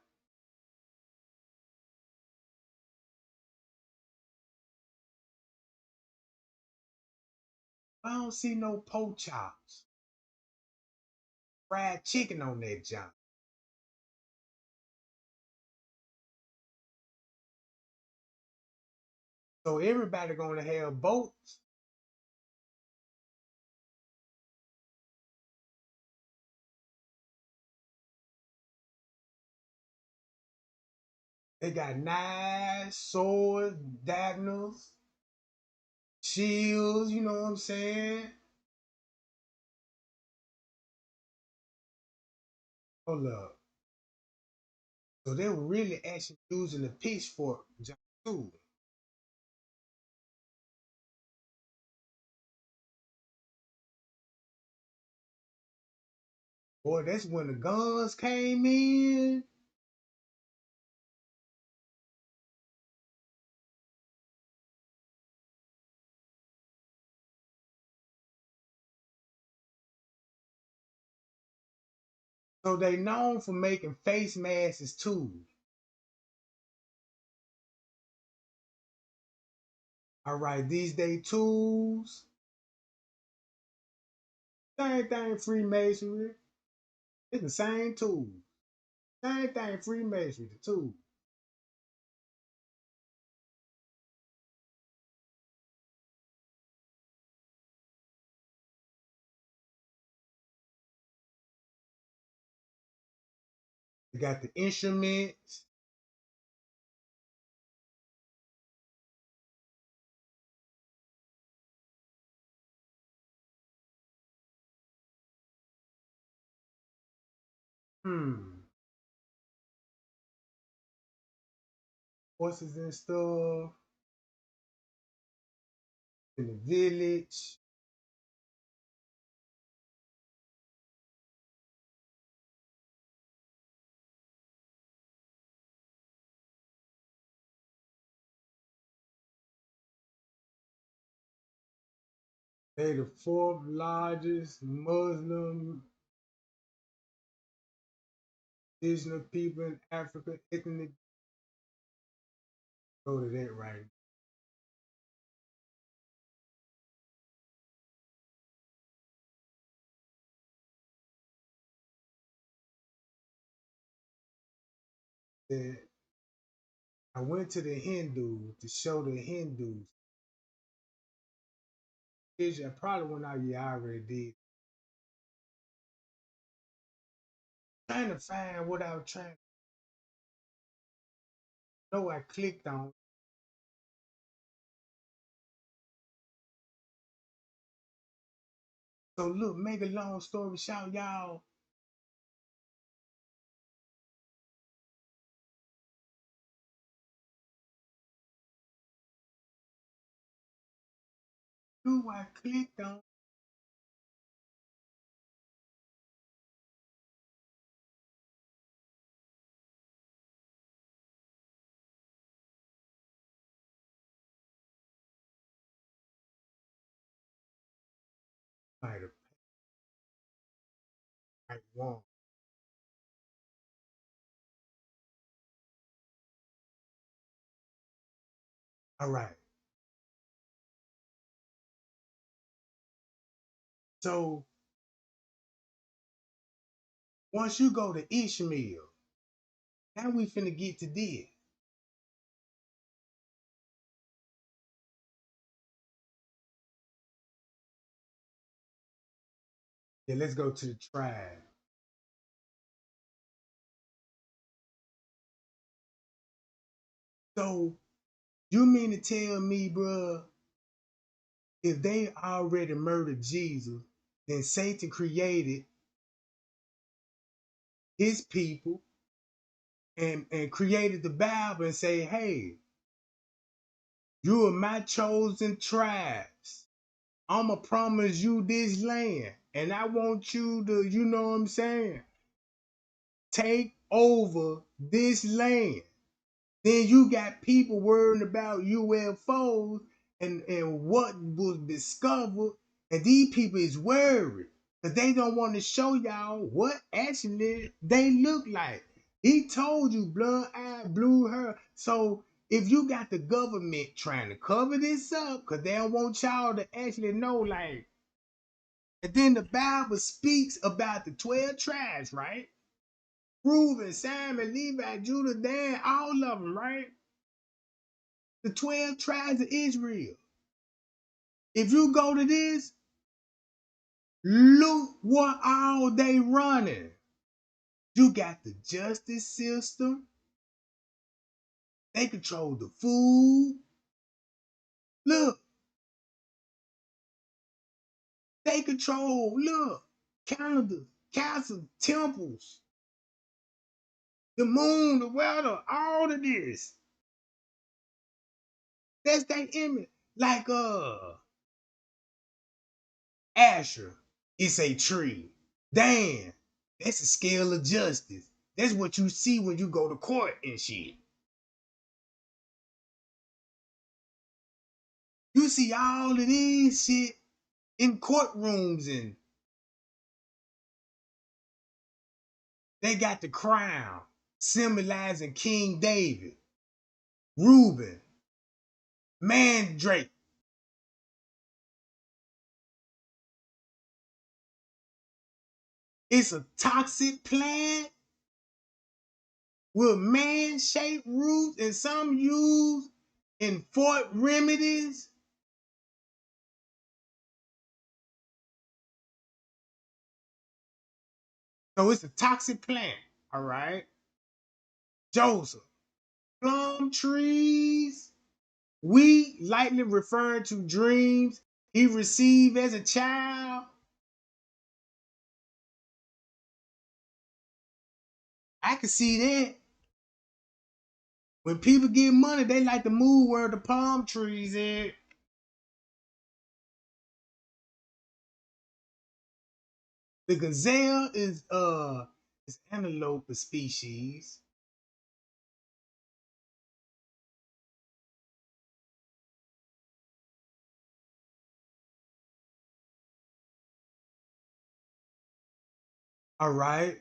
I don't see no pork chops. Fried chicken on that, John. So everybody gonna have boats. They got knives, swords, daggers, shields, you know what I'm saying? Hold up. So they were really actually using the pitchfork, John, too. Boy, that's when the guns came in. So they known for making face masks too. All right, these day tools. Same thing, Freemasonry. It's the same tool. Same thing, Freemasonry, the tool. They got the instruments. Horses and stuff. In the village. They the fourth largest Muslim indigenous people in Africa. Ethnic. Go to that right. That I went to the Hindu to show the Hindus. I probably went out, yeah, I already did. Trying to find what I was trying to know. I clicked on. So look, make a long story short, y'all. Who I clicked on. Might have won. All right. So once you go to Ishmael, now we finna get to this. Yeah, let's go to the tribe. So you mean to tell me, bruh, if they already murdered Jesus, then Satan created his people and created the Bible and say, hey, you are my chosen tribes. I'ma promise you this land. And I want you to, you know what I'm saying, take over this land. Then you got people worrying about UFOs and what was discovered. And these people is worried because they don't want to show y'all what actually they look like. He told you blood eye, blue hair. So if you got the government trying to cover this up because they don't want y'all to actually know, like, and then the Bible speaks about the 12 tribes, right? Reuben, Simon, Levi, Judah, Dan, all of them, right? The 12 tribes of Israel. If you go to this, look what all they running. You got the justice system. They control the food. Look. They control, look, calendars, castles, temples, the moon, the weather, all of this. That's their image. Like Asher, it's a tree. Dan, That's the scale of justice. That's what you see when you go to court and shit. You see all of these shit in courtrooms, and they got the crown symbolizing King David, Reuben, Mandrake. It's a toxic plant with man-shaped roots, and some used in Fort remedies. So it's a toxic plant, all right? Joseph, plum trees, we lightly referring to dreams he received as a child. I can see that. When people get money, they like to move where the palm trees at. The gazelle is antelope species. All right.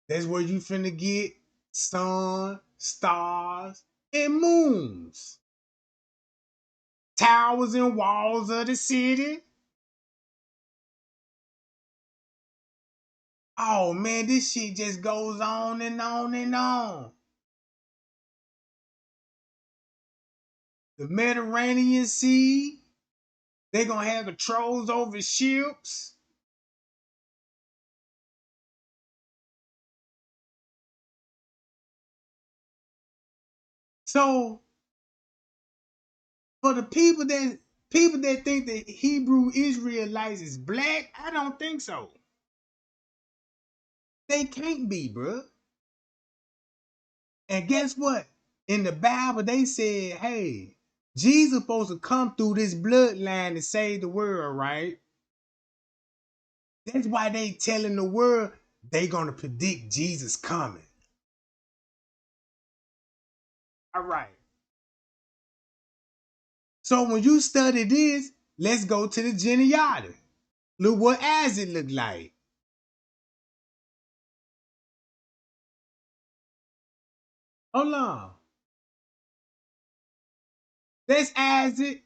That's where you finna get sun, stars, and moons. Towers and walls of the city. Oh man, this shit just goes on and on and on. The Mediterranean Sea, they're gonna have controls over ships. So for the people that think that Hebrew Israelites is black, I don't think so. They can't be, bruh. And guess what? In the Bible, they said, hey, Jesus supposed to come through this bloodline to save the world, right? That's why they telling the world they gonna predict Jesus coming. All right. So when you study this, let's go to the genealogy. Look what Isaac looked like. Hold on. That's Isaac.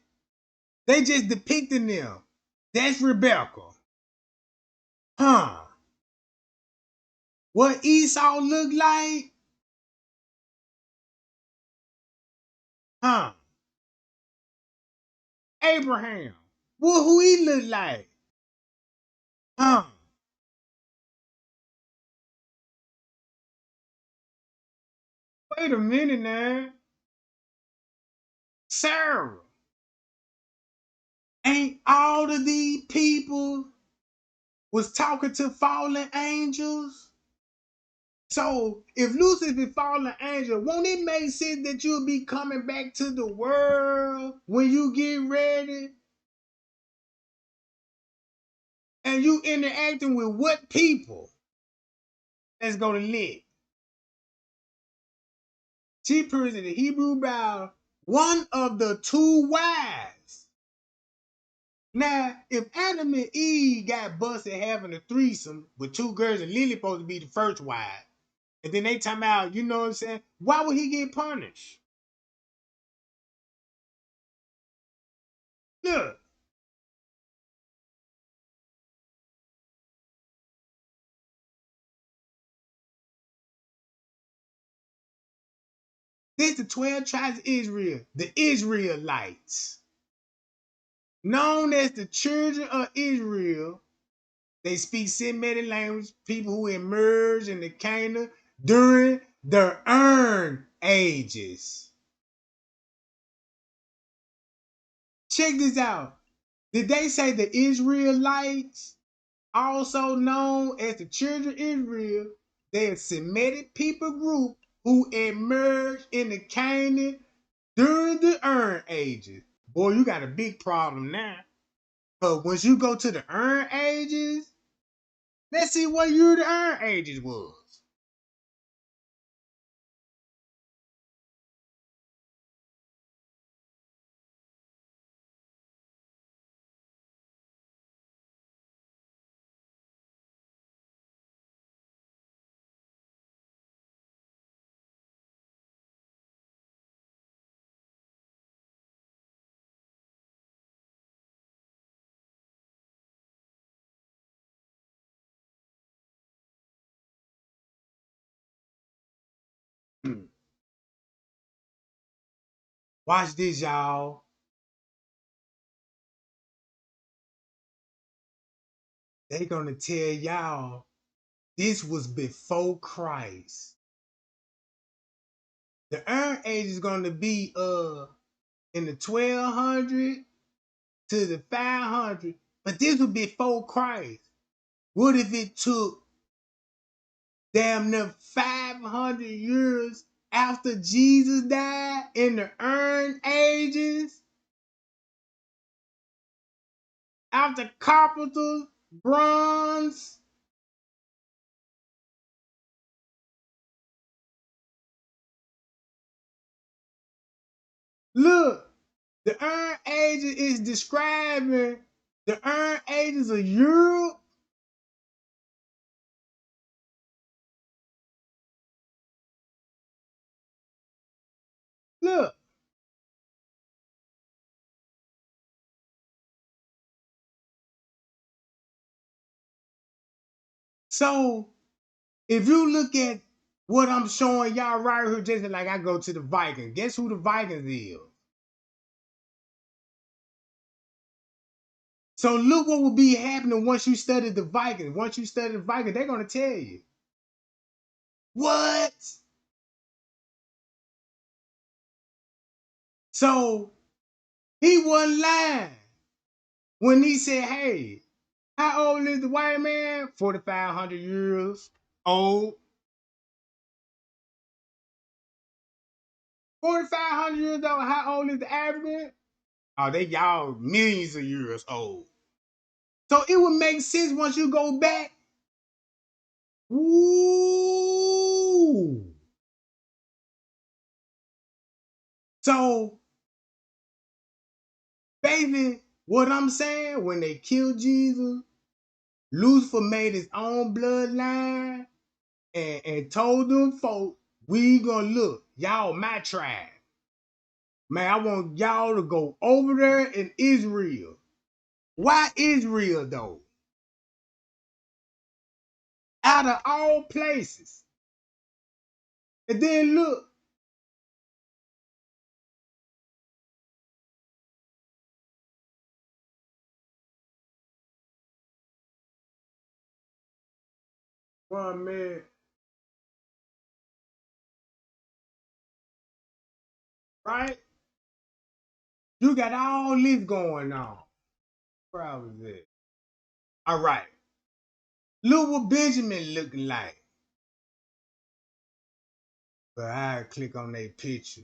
They just depicting them. That's Rebecca. Huh. What Esau looked like? Huh. Abraham. Well, who he look like? Huh. Wait a minute now. Sarah. Ain't all of these people was talking to fallen angels? So if Lucifer fallen angel, won't it make sense that you'll be coming back to the world when you get ready? And you interacting with what people? Let's go to Lit. She appears in the Hebrew Bible, one of the two wives. Now, if Adam and Eve got busted having a threesome with two girls and Lily supposed to be the first wife, and then they time out, you know what I'm saying? Why would he get punished? Look. This the 12 tribes of Israel, the Israelites. Known as the children of Israel, they speak Semitic language, people who emerged in the Canaan during the Iron Ages. Check this out. Did they say the Israelites, also known as the children of Israel? They're a Semitic people group who emerged in the Canaan during the Iron Ages. Boy, you got a big problem now. But once you go to the Iron Ages, Let's see what year the Iron Ages was. Watch this, y'all. They gonna tell y'all this was before Christ. The Iron Age is gonna be in the 1200 to the 500, but this was before Christ. What if it took damn near 500 years after Jesus died in the Iron Ages? After carpenters, bronze. Look, the Iron Ages is describing the Iron Ages of Europe. Look. So, if you look at what I'm showing y'all right here, just like I go to the Vikings. Guess who the Vikings is? So look what will be happening once you study the Vikings. Once you study the Vikings, they're going to tell you. What? So he wasn't lying when he said, hey, how old is the white man? 4,500 years old. 4,500 years old. How old is the African? Oh, they y'all millions of years old. So it would make sense once you go back. Ooh. So, baby, what I'm saying, when they killed Jesus, Lucifer made his own bloodline and told them folks, we gonna look, y'all my tribe. Man, I want y'all to go over there in Israel. Why Israel though? Out of all places. And then look. One minute. Right? You got all this going on. Where was it? All right. Look what Benjamin looking like. But I click on their picture.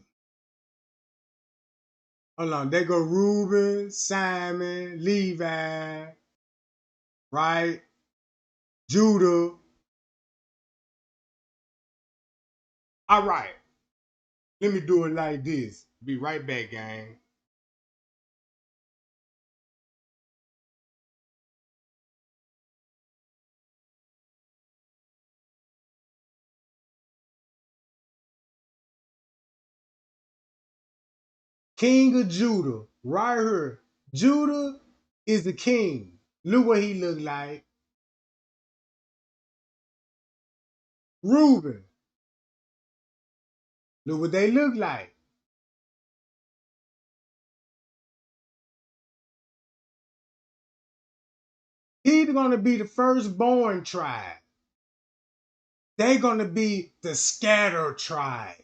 Hold on, they go Reuben, Simon, Levi, right? Judah. All right. Let me do it like this. Be right back, gang. King of Judah, right here. Judah is the king. Look what he look like. Reuben. Look what they look like. He's gonna be the firstborn tribe. They're gonna be the scattered tribe.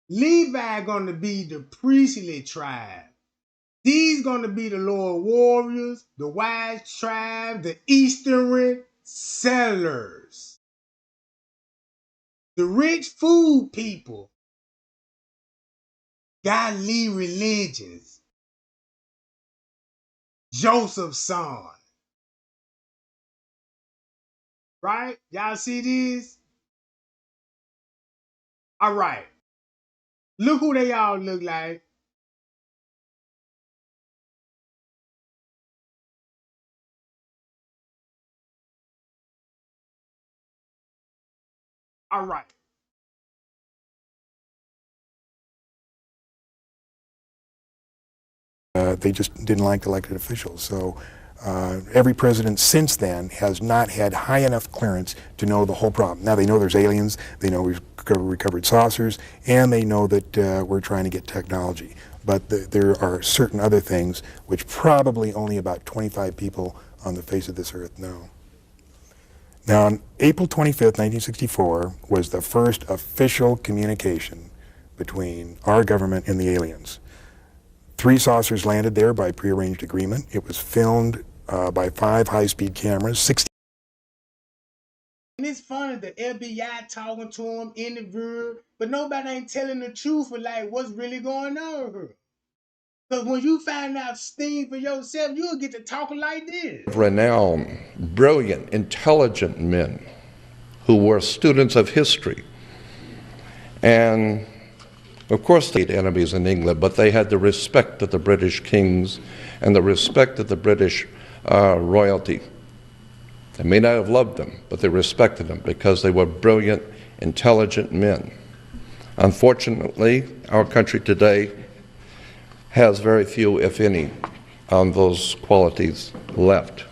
Levi gonna be the priestly tribe. These gonna be the loyal warriors, the wise tribe, the eastern settlers, the rich food people, godly religions, Joseph's son. Right? Y'all see these? All right. Look who they all look like. All right. They just didn't like elected officials. So every president since then has not had high enough clearance to know the whole problem. Now they know there's aliens, they know we've recovered saucers, and they know that we're trying to get technology. But there are certain other things which probably only about 25 people on the face of this earth know. Now, on April 25th, 1964, was the first official communication between our government and the aliens. 3 saucers landed there by prearranged agreement. It was filmed by 5 high-speed cameras, 60. And it's funny, the FBI talking to him, interviewing, but nobody ain't telling the truth of like what's really going on here. Because when you find out things for yourself, you'll get to talking like this. Renowned, brilliant, intelligent men who were students of history. And of course they had enemies in England, but they had the respect of the British kings and the respect of the British royalty. They may not have loved them, but they respected them because they were brilliant, intelligent men. Unfortunately, our country today has very few, if any, on those qualities left.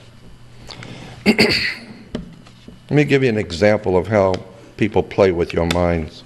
Let me give you an example of how people play with your minds.